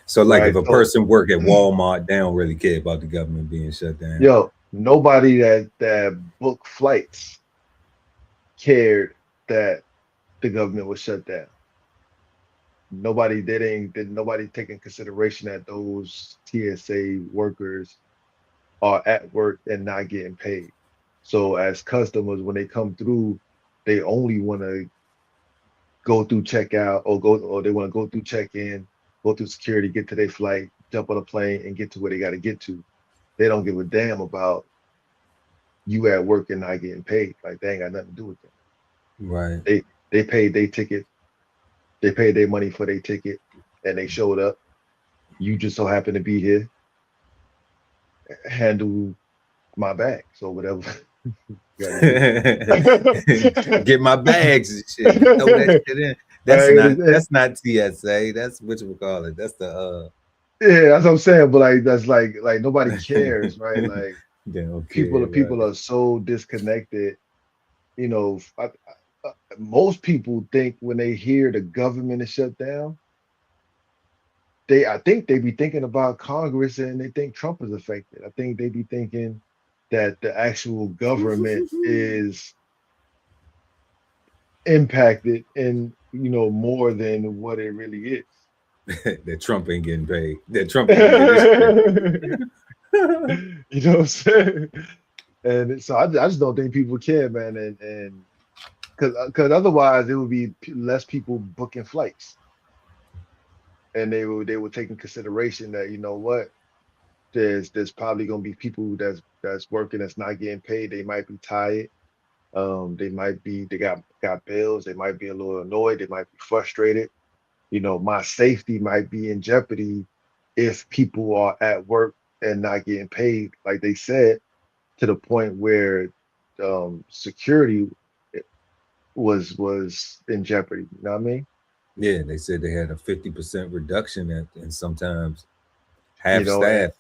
So like if a person work at Walmart, they don't really care about the government being shut down. Yo, nobody that booked flights cared that the government was shut down. Nobody nobody taking consideration that those TSA workers are at work and not getting paid. So as customers, when they come through, they only want to go through checkout or they want to go through check-in, go through security, get to their flight, jump on a plane, and get to where they got to get to. They don't give a damn about you at work and not getting paid. Like, they ain't got nothing to do with them. Right. They paid their ticket. They paid their money for their ticket, and they showed up. You just so happen to be here. Handle my bag. So whatever. Get my bags and shit. Throw that shit in. That's not TSA. That's what we call it. That's the yeah, that's what I'm saying. But like, that's like nobody cares, right? Like, people are so disconnected. You know, most people think when they hear the government is shut down, I think they be thinking about Congress and they think Trump is affected. I think they be thinking that the actual government is impacted in, you know, more than what it really is. That Trump ain't getting paid. That Trump ain't getting paid. You know what I'm saying? And so I just don't think people care, man. And because otherwise it would be less people booking flights, and they would take in consideration that, you know what, there's probably gonna be people that's working that's not getting paid. They might be tired. They got bills. They might be a little annoyed. They might be frustrated. You know, my safety might be in jeopardy if people are at work and not getting paid, like they said, to the point where security was in jeopardy. You know what I mean? Yeah, they said they had a 50% reduction and sometimes half You know, staff,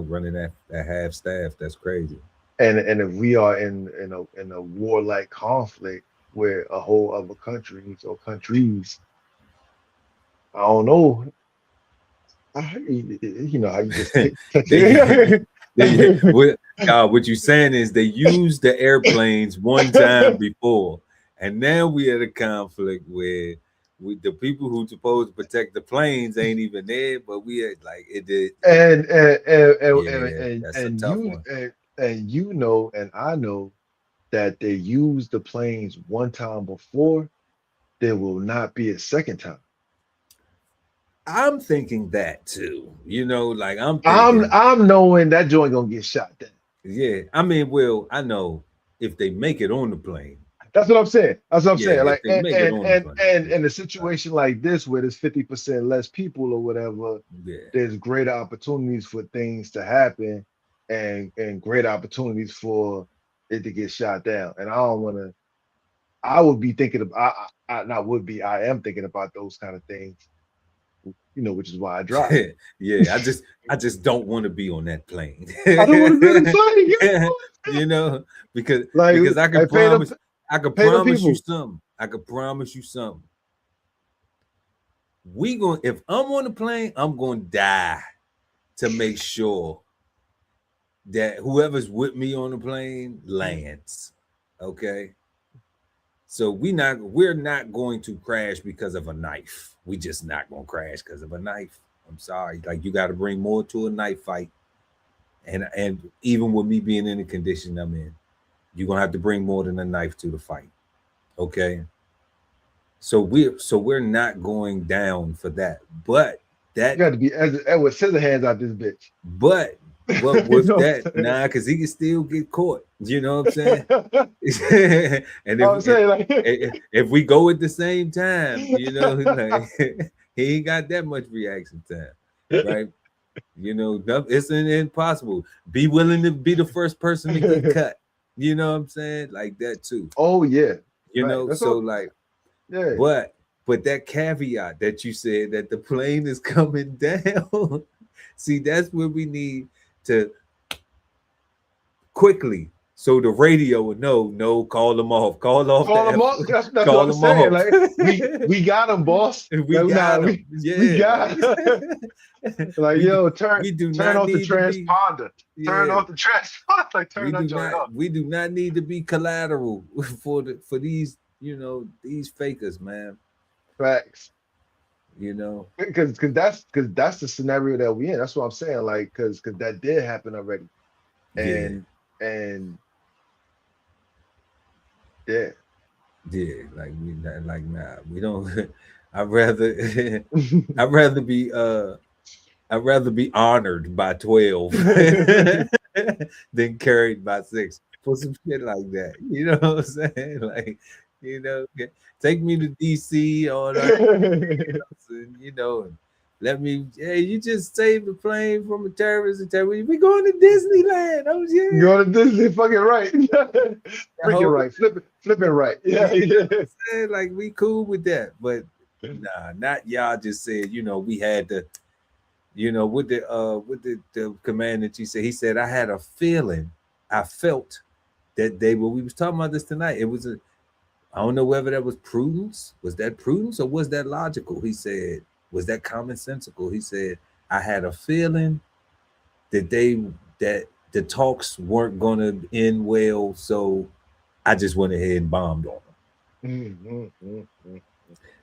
running at half staff. That's crazy. and if we are in a warlike conflict where a whole other countries or countries, I don't know, you know how you just touch it. What you're saying is they used the airplanes one time before, and now we at a conflict where the people who supposed to protect the planes ain't even there, but we had like it did. And That's a tough one. and you know, and I know that they used the planes one time before. There will not be a second time. I'm thinking that too. Like I'm thinking, I'm knowing that joint gonna get shot down. yeah. I mean, well, I know if they make it on the plane. That's what I'm saying. That's what I'm saying. if Like, they make it on the plane. and in a situation like this where there's 50% less people or whatever, Yeah. there's greater opportunities for things to happen, and great opportunities for it to get shot down. And I don't want to. I would be thinking of. I am thinking about those kind of things. You know, which is why I drive. Yeah, I just don't want to be on that plane. I don't want to be on the plane. Because Like, I can promise you something. I can promise you something. If I'm on the plane, I'm gonna die to make sure that whoever's with me on the plane lands. Okay. So we're not going to crash because of a knife. We just not gonna crash because of a knife. I'm sorry. Like, you got to bring more to a knife fight. And even with me being in the condition I'm in, you're gonna have to bring more than a knife to the fight. Okay. So we're not going down for that. But that you got to be with scissor hands out this bitch. But with that, because he can still get caught. You know what I'm saying? And if we go at the same time, like, he ain't got that much reaction time, right? It's impossible. Be willing to be the first person to get cut. You know what I'm saying? Like that too. Oh yeah. But that caveat that you said that the plane is coming down, see, that's where we need to quickly, so the radio would know, call them off. Call them off. That's what I'm saying. Like, we got them, boss. We got them. We got like, yo, turn off the transponder. Turn off the transponder. Like, turn that joint off. We do not need to be collateral for these, these fakers, man. Facts. Because that's the scenario that we in. That's what I'm saying. Like, because that did happen already, and like we don't. I'd rather be honored by 12 than carried by 6 for some shit like that. You know what I'm saying? Like, take me to DC or let me. Hey, you just saved the plane from a terrorist attack. We going to Disneyland. Oh yeah, you going to Disney? Fucking right. Freaking right. Flipping right. Yeah. Like, we cool with that, but nah, not y'all. Just said, we had to. With the commander, he said, I had a feeling, I felt that we was talking about this tonight. It was I don't know whether that was prudence. Was that prudence or was that logical? He said, was that commonsensical? He said, I had a feeling that the talks weren't gonna end well, so I just went ahead and bombed on them.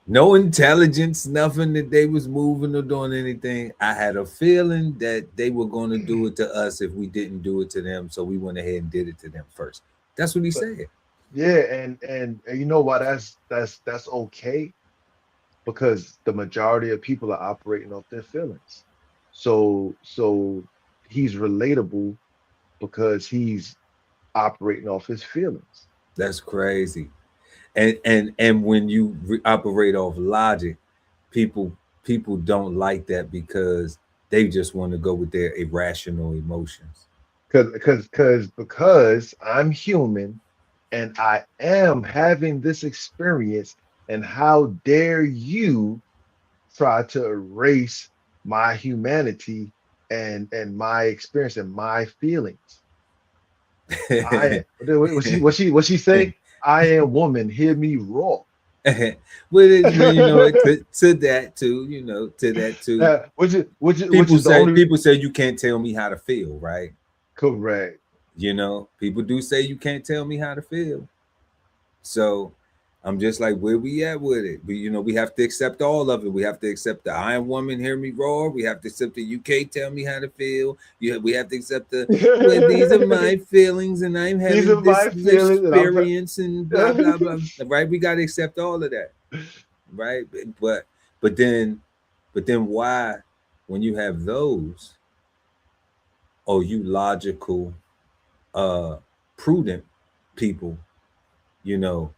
No intelligence, nothing that they was moving or doing anything. I had a feeling that they were going to do it to us if we didn't do it to them. So we went ahead and did it to them first. That's what he said. Yeah, and you know why that's okay? Because the majority of people are operating off their feelings. So he's relatable because he's operating off his feelings. That's crazy. And when you operate off logic, people people don't like that because they just want to go with their irrational emotions. Because I'm human and I am having this experience, and how dare you try to erase my humanity and my experience and my feelings. I what she say? I am woman, hear me roar. Well, you know, to that too, you know, to that too. Which is the only People say you can't tell me how to feel, right? correct. You know, people do say you can't tell me how to feel. So I'm just like, where we at with it? We have to accept all of it. We have to accept the Iron Woman, hear me roar. We have to accept the UK, tell me how to feel. We have to accept the, well, these are my feelings and I'm These having are this my feelings, and experience and blah, blah, blah. Right? We got to accept all of that. Right. But then, why, when you have those, oh, you logical, prudent people, you know,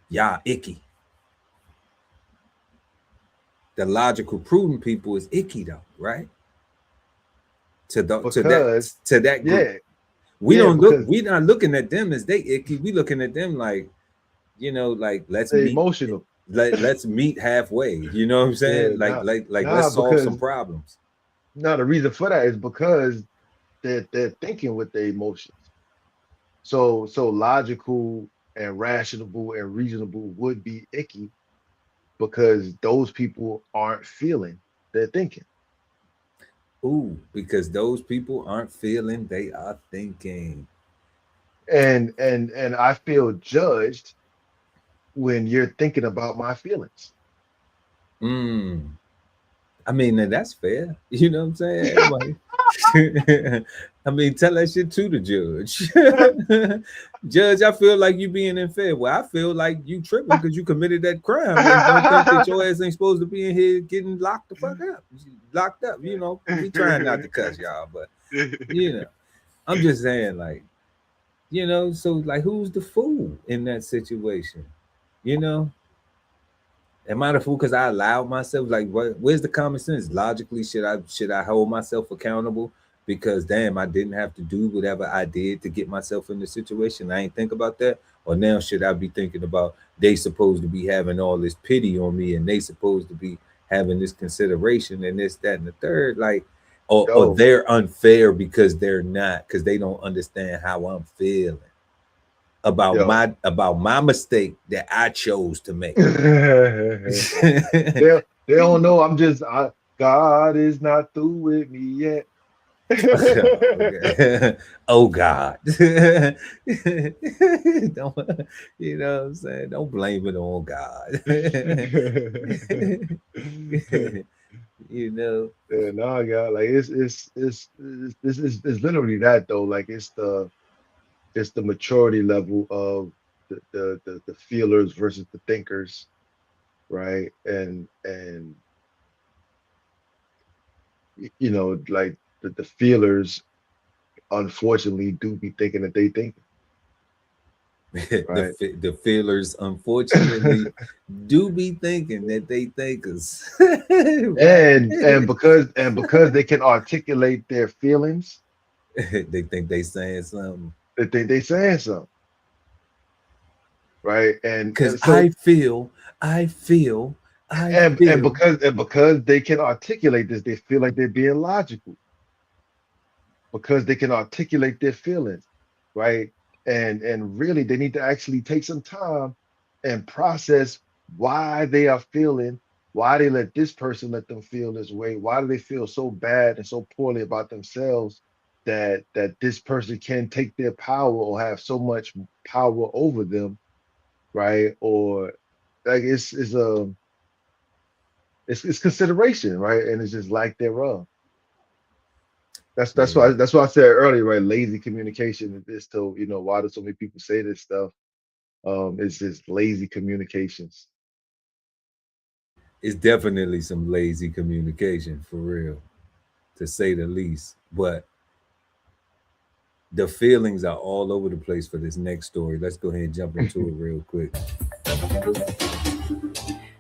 y'all icky. The logical, prudent people is icky though, right? because To that group, yeah, because we not looking at them as they icky. We looking at them like, like they're emotional. let's meet halfway. You know what I'm Yeah, saying? Like nah, let's solve because some problems. the reason for that is because they're thinking with their emotions. So logical and rational and reasonable would be icky because those people aren't feeling, they're thinking. Ooh, because those people aren't feeling, they are thinking. And I feel judged when you're thinking about my feelings. Mm. I mean, and that's fair. You know what I'm saying? Everybody. I mean, tell that shit to the judge. Judge, I feel like you being unfair. Well, I feel like you tripping because you committed that crime and don't think that your ass ain't supposed to be in here getting locked the fuck up. Locked up, you know. We trying not to cuss y'all, but I'm just saying, like, so like who's the fool in that situation? You know? Am I the fool because I allowed myself? Like, where's the common sense? Logically, should I hold myself accountable? Because damn, I didn't have to do whatever I did to get myself in the situation. I ain't think about that. Or now should I be thinking about they supposed to be having all this pity on me and they supposed to be having this consideration and this, that, and the third? Like, or Yo, they're unfair because they're not, because they don't understand how I'm feeling yo. about my mistake that I chose to make. They don't know God is not through with me yet. Okay. Oh God. Don't, you know what I'm saying? Don't blame it on God. you know. Yeah, no, God, like it's literally that though. Like it's the maturity level of the feelers versus the thinkers, right? And like the feelers unfortunately do be thinking that they think, right? The feelers unfortunately do be thinking that they think us. And because they can articulate their feelings, They think they saying something. they think they saying something, right? Because And so I feel, and because they can articulate this, they feel like they're being logical because they can articulate their feelings, right? And really they need to actually take some time and process why they are feeling, why they let this person let them feel this way, why do they feel so bad and so poorly about themselves that this person can take their power or have so much power over them, right? Or like it's consideration, right? And it's just lack thereof. That's why I said earlier, right? Lazy communication is to, why do so many people say this stuff? It's just lazy communications. It's definitely some lazy communication for real, to say the least. But the feelings are all over the place for this next story. Let's go ahead and jump into it real quick.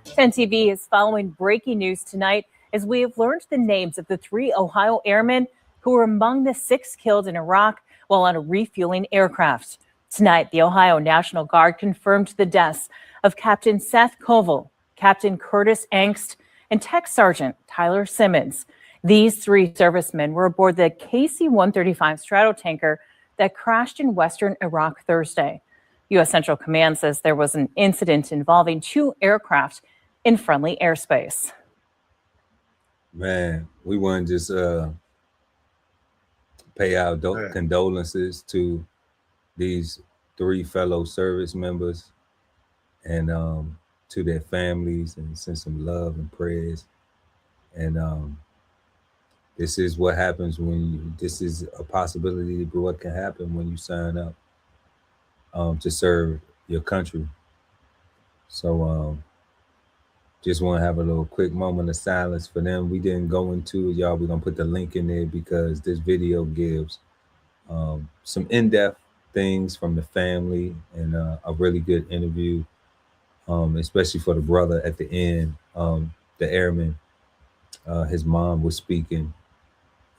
10 TV is following breaking news tonight as we have learned the names of the 3 Ohio airmen who were among the 6 killed in Iraq while on a refueling aircraft. Tonight, the Ohio National Guard confirmed the deaths of Captain Seth Koval, Captain Curtis Angst, and Tech Sergeant Tyler Simmons. These 3 servicemen were aboard the KC-135 Stratotanker that crashed in western Iraq Thursday. U.S. Central Command says there was an incident involving 2 aircraft in friendly airspace. Man, we want to just pay our condolences to these 3 fellow service members and to their families, and send some love and prayers. And this is what happens this is a possibility of what can happen when you sign up to serve your country. So just want to have a little quick moment of silence for them. We didn't go into it, y'all. We're going to put the link in there because this video gives some in-depth things from the family, and a really good interview, especially for the brother at the end, the airman. His mom was speaking,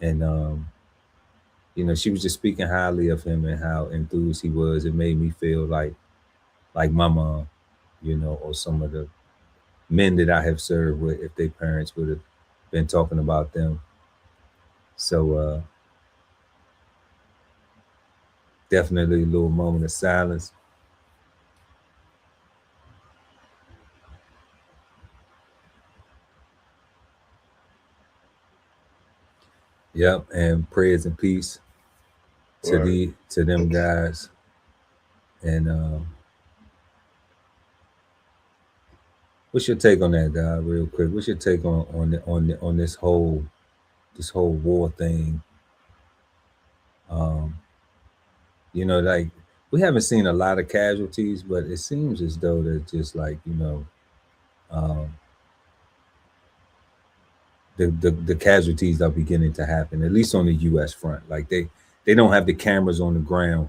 and she was just speaking highly of him and how enthused he was. It made me feel like my mom, or some of the men that I have served with, if their parents would have been talking about them. So definitely a little moment of silence. Yep, and prayers and peace to them guys. And what's your take on that, guy? Real quick, what's your take on this whole war thing? Like, we haven't seen a lot of casualties, but it seems as though they're just like, the casualties are beginning to happen, at least on the U.S. front. Like they don't have the cameras on the ground,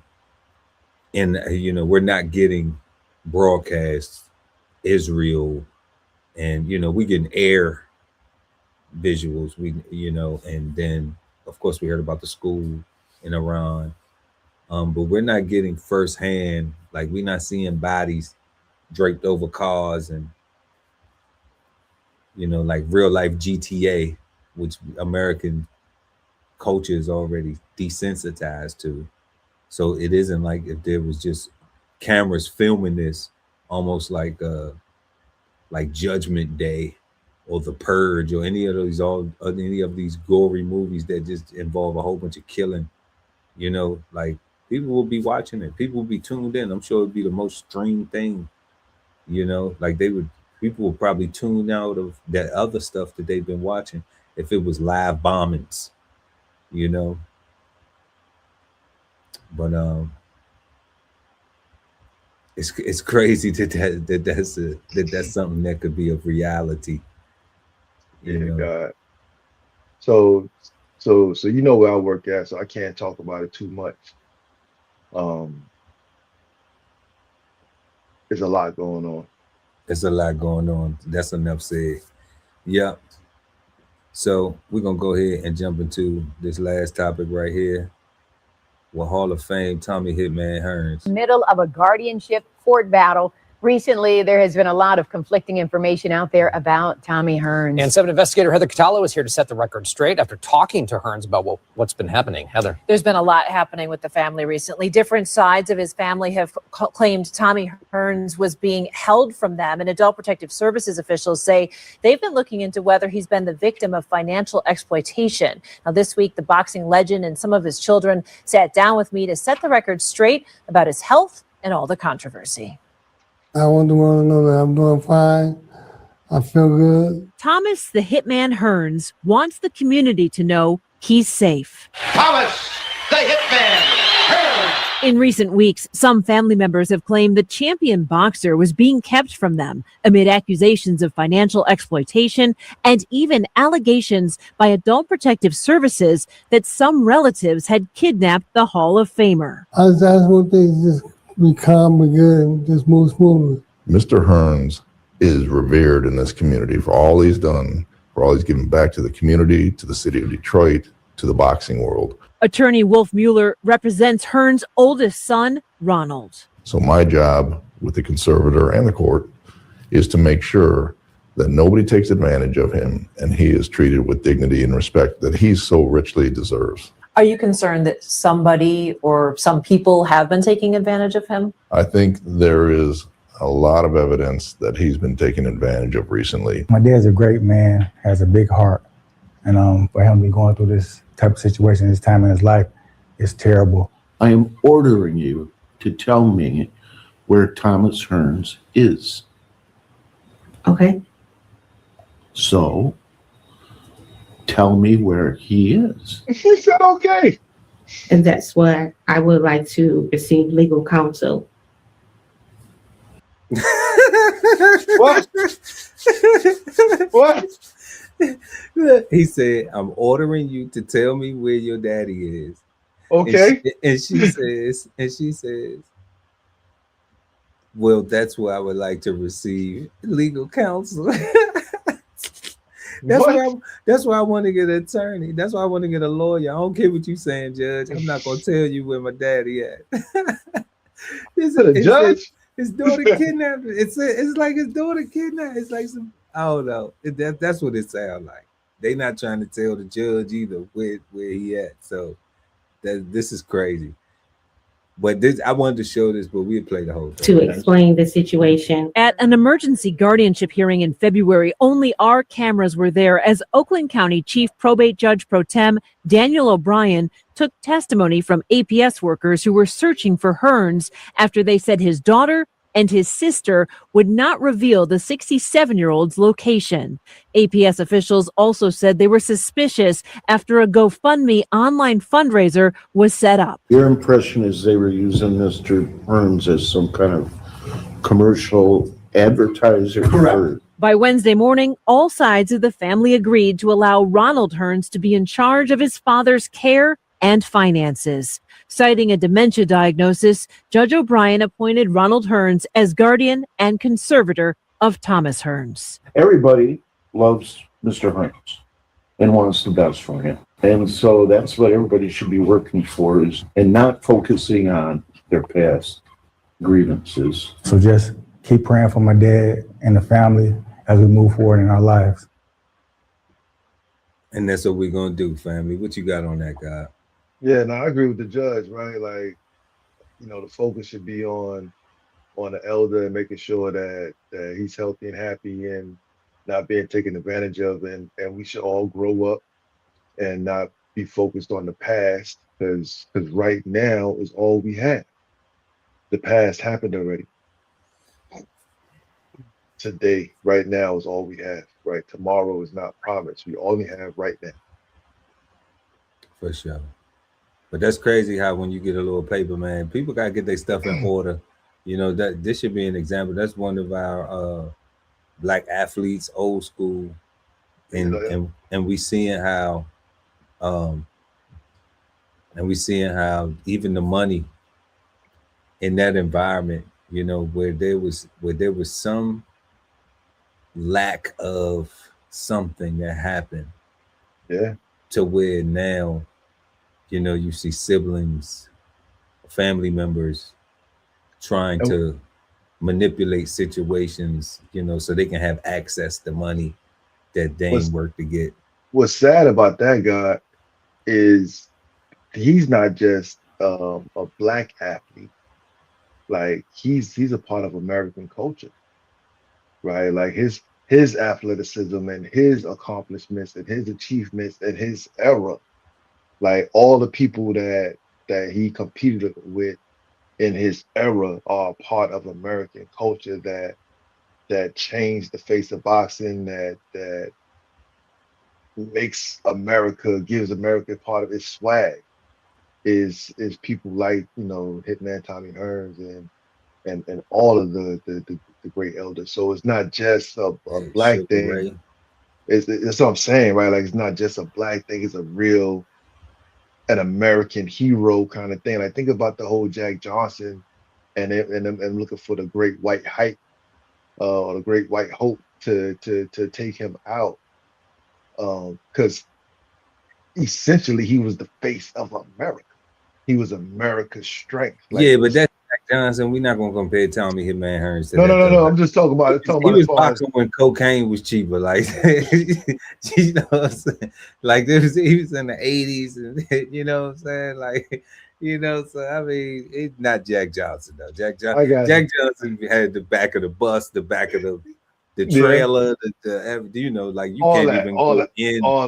and we're not getting broadcasts Israel, and we getting air visuals. And then of course we heard about the school in Iran, but we're not getting firsthand. Like, we're not seeing bodies draped over cars and like real life GTA, which American culture is already desensitized to. So it isn't like if there was just cameras filming this, almost like Judgment Day or The Purge or any of these gory movies that just involve a whole bunch of killing. Like, people will be watching it. People will be tuned in. I'm sure it'd be the most streamed thing. Like people will probably tune out of that other stuff that they've been watching if it was live bombings, But it's crazy that's something that could be of reality. God. So where I work at, so I can't talk about it too much. There's a lot going on. There's a lot going on. That's enough said. Yep. So we're gonna go ahead and jump into this last topic right here. With Hall of Fame Tommy Hitman Hearns. Middle of a guardianship court battle. Recently, there has been a lot of conflicting information out there about Tommy Hearns. And 7 investigator Heather Catallo is here to set the record straight after talking to Hearns about what's been happening. Heather. There's been a lot happening with the family recently. Different sides of his family have claimed Tommy Hearns was being held from them, and Adult Protective Services officials say they've been looking into whether he's been the victim of financial exploitation. Now, this week, the boxing legend and some of his children sat down with me to set the record straight about his health and all the controversy. I want to know that I'm doing fine. I feel good. Thomas the Hitman Hearns wants the community to know he's safe. Thomas, the hitman. In recent weeks, some family members have claimed the champion boxer was being kept from them amid accusations of financial exploitation and even allegations by Adult Protective Services that some relatives had kidnapped the Hall of Famer. I just want things just be calm and good and just move smoothly. Mr. Hearns is revered in this community for all he's done, for all he's given back to the community, to the city of Detroit, to the boxing world. Attorney Wolf Mueller represents Hearns' oldest son, Ronald. So my job with the conservator and the court is to make sure that nobody takes advantage of him and he is treated with dignity and respect that he so richly deserves. Are you concerned that somebody or some people have been taking advantage of him? I think there is a lot of evidence that he's been taken advantage of recently. My dad's a great man, has a big heart, and for him to be going through this type of situation this time in his life is terrible. I am ordering you to tell me where Thomas Hearns is. Okay. So, tell me where he is. He said okay. And that's why I would like to receive legal counsel. What? What? He said, I'm ordering you to tell me where your daddy is. Okay. And she says, well, that's where I would like to receive legal counsel. That's why I want to get an attorney. That's why I want to get a lawyer. I don't care what you saying, Judge. I'm not gonna tell you where my daddy at. Judge? His daughter kidnapped. It's like his daughter kidnapped. It's like some, I don't know. That's what it sounds like. They not trying to tell the judge either where he at. So this is crazy. But I wanted to show this, but we'll play the whole thing. To explain the situation. At an emergency guardianship hearing in February, only our cameras were there as Oakland County Chief Probate Judge Pro Tem Daniel O'Brien took testimony from APS workers who were searching for Hearns after they said his daughter and his sister would not reveal the 67-year-old's location. APS officials also said they were suspicious after a GoFundMe online fundraiser was set up. Your impression is they were using Mr. Hearns as some kind of commercial advertiser? Correct. By Wednesday morning, all sides of the family agreed to allow Ronald Hearns to be in charge of his father's care and finances. Citing a dementia diagnosis, Judge O'Brien appointed Ronald Hearns as guardian and conservator of Thomas Hearns. Everybody loves Mr. Hearns and wants the best for him. And so that's what everybody should be working for, and not focusing on their past grievances. So just keep praying for my dad and the family as we move forward in our lives. And that's what we're going to do, family. What you got on that, guy? Yeah, no, I agree with the judge, right? Like, the focus should be on the elder and making sure that he's healthy and happy and not being taken advantage of. And we should all grow up and not be focused on the past, because right now is all we have. The past happened already. Today, right now is all we have, right? Tomorrow is not promised. We only have right now. For sure. But that's crazy how when you get a little paper, man, people got to get their stuff in order. That this should be an example. That's one of our black athletes, old school. And we seeing how even the money in that environment, where there was some lack of something that happened. Yeah. To where now, you see siblings, family members trying to manipulate situations, so they can have access to money that they ain't work to get. What's sad about that guy is he's not just a black athlete. Like he's a part of American culture, right? Like his athleticism and his accomplishments and his achievements and his era, like all the people that he competed with in his era are part of American culture that changed the face of boxing, that makes America, gives America part of its swag is people like, you know, Hitman Tommy Hearns and all of the great elders. So it's not just a black Sugar thing. Ray. It's what I'm saying, right? Like it's not just a black thing, it's a real an American hero kind of thing. Like think about the whole Jack Johnson and looking for the great white hype or the great white hope to take him out. Because essentially he was the face of America. He was America's strength. Like Yeah, but that's Jack Johnson. We're not gonna compare Tommy Hitman Hearns to no, that. no, no, Though. no. I'm just talking about it. He As was far as boxing when cocaine was cheaper. Like, you know what I'm saying? Like he was in the 80s, and you know what I'm saying? Like, you know, so I mean, it's not Jack Johnson though. Jack Johnson had the back of the bus, the back of the trailer, you know, like you all can't that, even all go that, in. all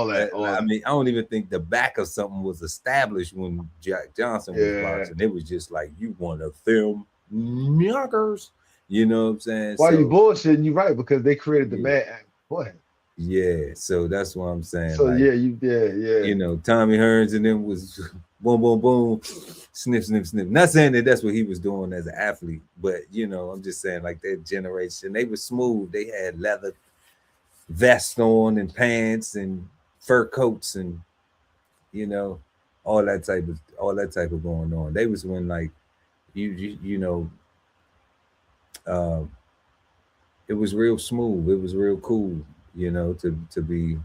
that. I mean, I don't even think the back of something was established when Jack Johnson was boxing. It was just like you want to film knockers. You know what I'm saying? Why you bullshitting? You right, because they created the man. What? Yeah, so that's what I'm saying. So like, yeah. You know, Tommy Hearns and then was boom, boom, boom, sniff, sniff, sniff. Not saying that that's what he was doing as an athlete, but you know, I'm just saying like that generation, they were smooth. They had leather vests on and pants and fur coats and you know, all that type of going on. They was when like you know, it was real smooth. It was real cool, you know, to be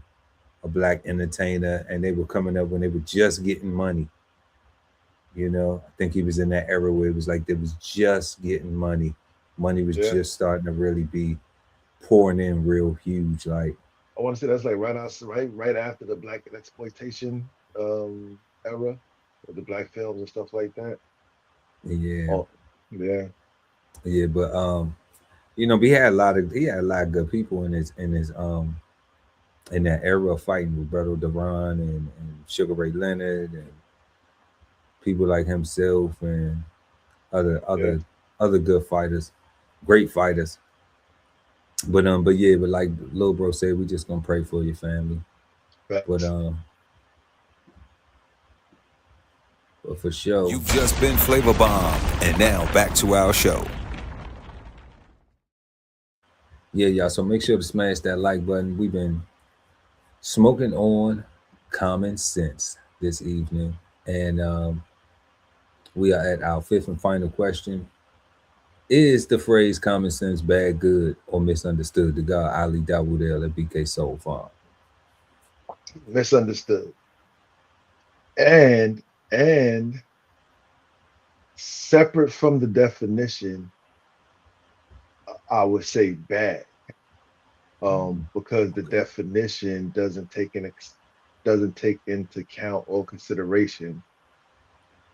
a black entertainer, and they were coming up when they were just getting money. You know, I think he was in that era where it was like they was just getting money. Money was just starting to really be pouring in real huge. Like I want to say that's like right after the black exploitation era, with the black films and stuff like that. yeah, yeah, but you know, he had a lot of good people in that era of fighting, Roberto Duran and Sugar Ray Leonard and people like himself and other good fighters, great fighters. But like Lil Bro said, we just gonna pray for your family. But for sure. You've just been Flavor Bomb, and now back to our show. Yeah, y'all. So make sure to smash that like button. We've been smoking on common sense this evening, and we are at our fifth and final question. Is the phrase common sense bad, good, or misunderstood? The guy Ali Dawood at BK Soul Farm. Misunderstood. And separate from the definition, I would say bad. Because the definition doesn't take into account or consideration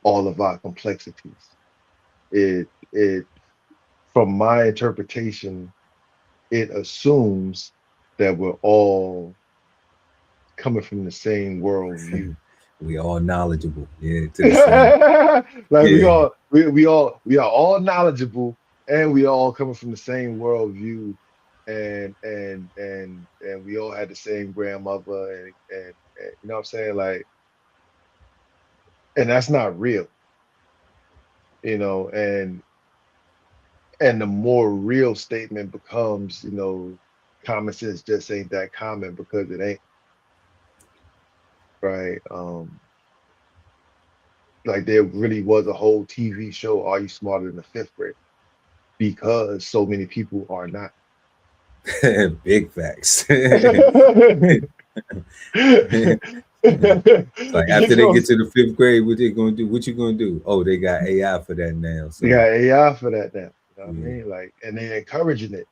all of our complexities. It from my interpretation, it assumes that we're all coming from the same worldview. We all knowledgeable, like we are all knowledgeable, and we all coming from the same worldview, and we all had the same grandmother, and you know what I'm saying, like, and that's not real, you know, and the more real statement becomes, you know, common sense just ain't that common because it ain't. Right. Like there really was a whole TV show, Are You Smarter Than the Fifth Grade? Because so many people are not. Big facts. Like after they get to the fifth grade, what they gonna do? What you gonna do? Oh, they got AI for that now. So. They got AI for that now. You know what I mean? Like, and they're encouraging it.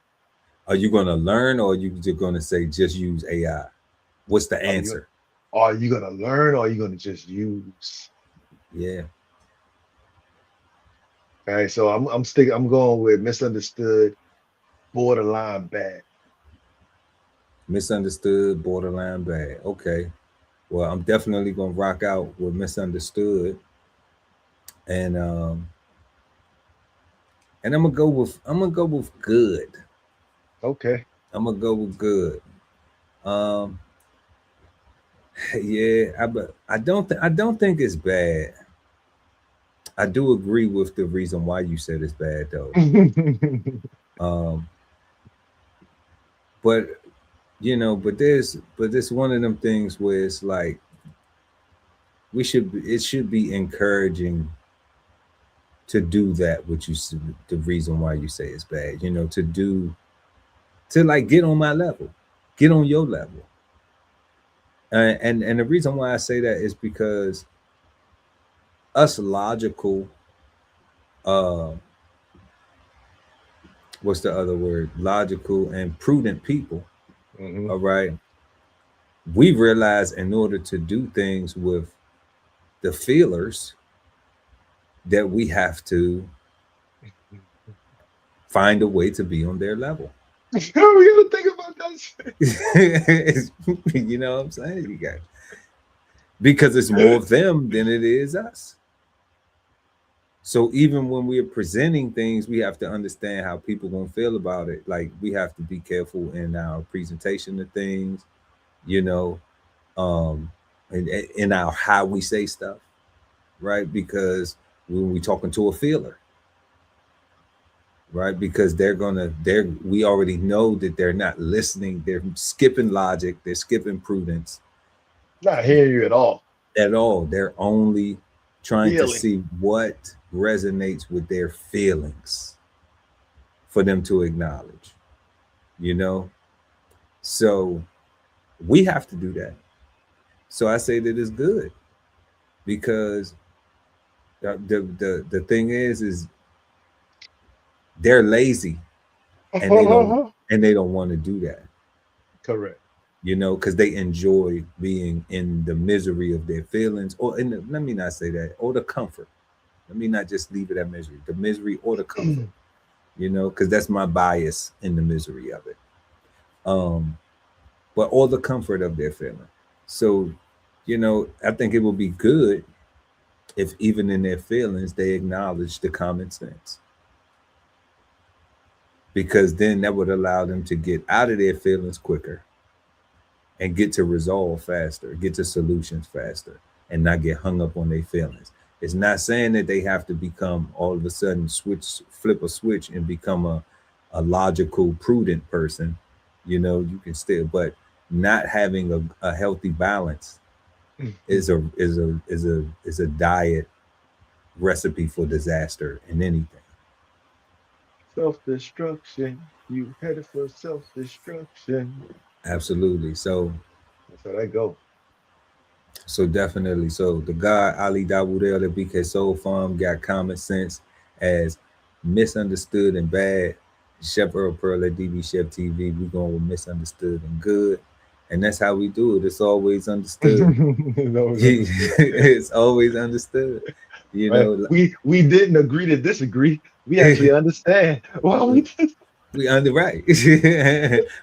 Are you gonna learn, or are you just gonna say just use AI? What's the answer? Are you gonna learn, or are you gonna just use? Yeah. All right. So I'm going with misunderstood, borderline bad. Misunderstood, borderline bad. Okay. Well, I'm definitely gonna rock out with misunderstood, and I'm gonna go with good. Okay. I'm gonna go with good. Yeah, but I don't think it's bad. I do agree with the reason why you said it's bad though. But but there's one of them things where it's like it should be encouraging to do that, which the reason why you say it's bad, to like get on my level, get on your level. And the reason why I say that is because us logical, what's the other word? Logical and prudent people, all right? We realize in order to do things with the feelers that we have to find a way to be on their level. We gotta think about that shit. You know what I'm saying? You got, because it's more of them than it is us. So even when we're presenting things, we have to understand how people gonna feel about it. Like we have to be careful in our presentation of things, and in our how we say stuff, right? Because when we talking to a feeler, right? Because we already know that they're not listening. They're skipping logic. They're skipping prudence. Not hearing you at all. At all. They're only trying to see what resonates with their feelings for them to acknowledge, So we have to do that. So I say that it's good because the thing is they're lazy and they don't want to do that. Correct. Because they enjoy being in the misery of their feelings, or let me not say that, or the comfort. Let me not just leave it at misery, the misery or the comfort, because that's my bias in the misery of it. But all the comfort of their feeling. So, I think it would be good if even in their feelings, they acknowledge the common sense. Because then that would allow them to get out of their feelings quicker and get to resolve faster, get to solutions faster, and not get hung up on their feelings. It's not saying that they have to become all of a sudden flip a switch and become a logical, prudent person. You can still, but not having a healthy balance is a diet recipe for disaster in anything. Self-destruction. You headed for self-destruction. Absolutely. So that's how that go. So definitely. So the guy Ali Dawudel at BK Soul Farm got common sense as misunderstood and bad. Chef Earl Pearl at DBCHEFTV, we going with misunderstood and good. And that's how we do it. It's always understood. It's always understood. We didn't agree to disagree. We actually understand. Well, we right.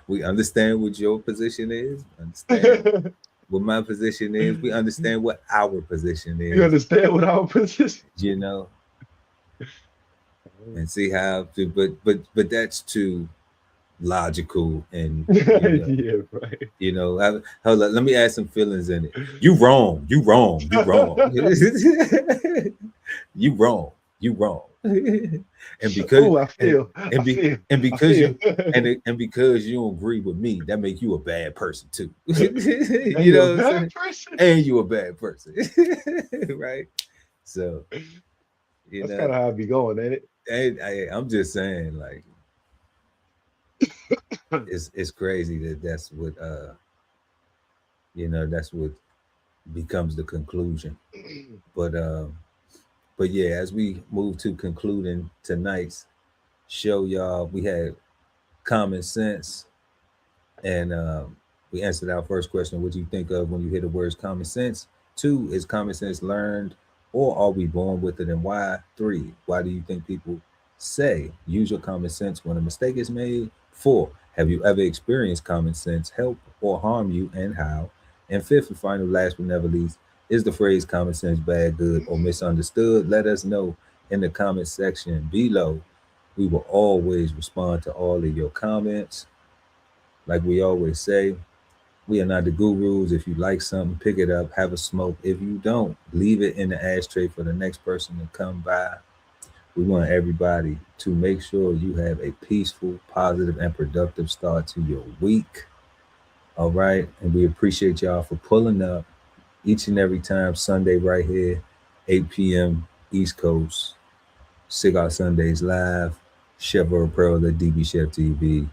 We understand what your position is. Understand what my position is. We understand what our position is. You understand what our position? And see how. But that's too logical and yeah, right. Hold on, let me add some feelings in it. You wrong. You wrong. You wrong. You wrong. You wrong. And because because you don't agree with me, that make you a bad person too. You know what I'm saying? And you a bad person. Right? So that's kind of how I be going, ain't it? I'm just saying, like, it's crazy that's what that's what becomes the conclusion. But yeah, as we move to concluding tonight's show, y'all, we had common sense, and we answered our first question: what do you think of when you hear the words common sense? 2, is common sense learned, or are we born with it, and why? 3, why do you think people say use your common sense when a mistake is made? 4, have you ever experienced common sense help or harm you, and how? And 5th and final, last but never least, is the phrase common sense bad, good, or misunderstood? Let us know in the comment section below. We will always respond to all of your comments. Like we always say, We are not the gurus. If you like something, pick it up, have a smoke. If you don't, leave it in the ashtray for the next person to come by. We want everybody to make sure you have a peaceful, positive, and productive start to your week. All right. And we appreciate y'all for pulling up each and every time, Sunday right here, 8 p.m. East Coast, Cigar Sundays Live, Chef Pearl at DBCHEFTV,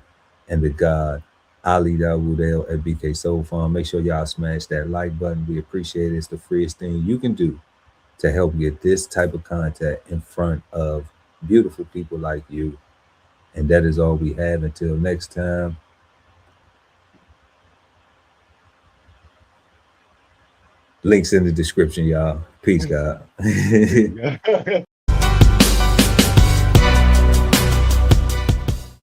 and the God, Ali Dawoodale at BK Soul Farm. Make sure y'all smash that like button. We appreciate it. It's the freest thing you can do to help get this type of content in front of beautiful people like you. And that is all we have. Until next time. Links in the description, y'all. Peace, God.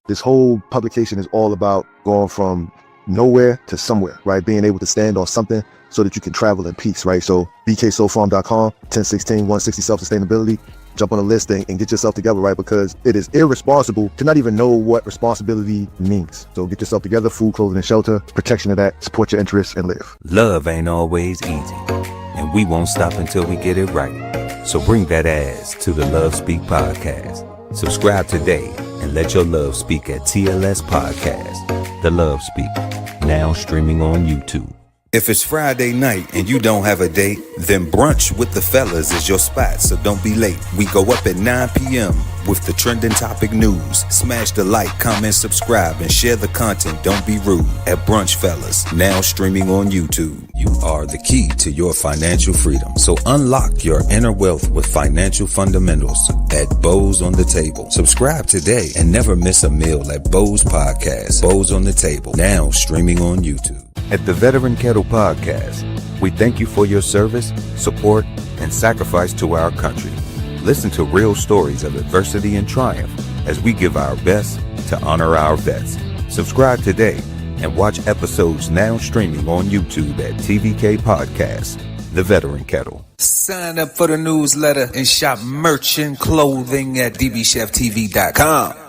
This whole publication is all about going from nowhere to somewhere, right? Being able to stand on something so that you can travel in peace, right? So bksoulfarm.com, 1016 160 self-sustainability. Jump on a list and get yourself together, right? Because it is irresponsible to not even know what responsibility means. So get yourself together, food, clothing, and shelter, protection of that, support your interests, and live. Love ain't always easy, and we won't stop until we get it right. So bring that ass to the Love Speak podcast. Subscribe today and let your love speak at TLS Podcast. The Love Speak, now streaming on YouTube. If it's Friday night and you don't have a date, then brunch with the fellas is your spot, so don't be late. We go up at 9 p.m. with the trending topic news. Smash the like, comment, subscribe, and share the content. Don't be rude. At Brunch Fellas, now streaming on YouTube. You are the key to your financial freedom, so unlock your inner wealth with financial fundamentals at Bows on the Table. Subscribe today and never miss a meal at Bows Podcast. Bows on the Table, now streaming on YouTube. At the Veteran Kettle Podcast, we thank you for your service, support, and sacrifice to our country. Listen to real stories of adversity and triumph as we give our best to honor our vets. Subscribe today and watch episodes now streaming on YouTube at TVK Podcast, The Veteran Kettle. Sign up for the newsletter and shop merch and clothing at DBCHEFTV.com.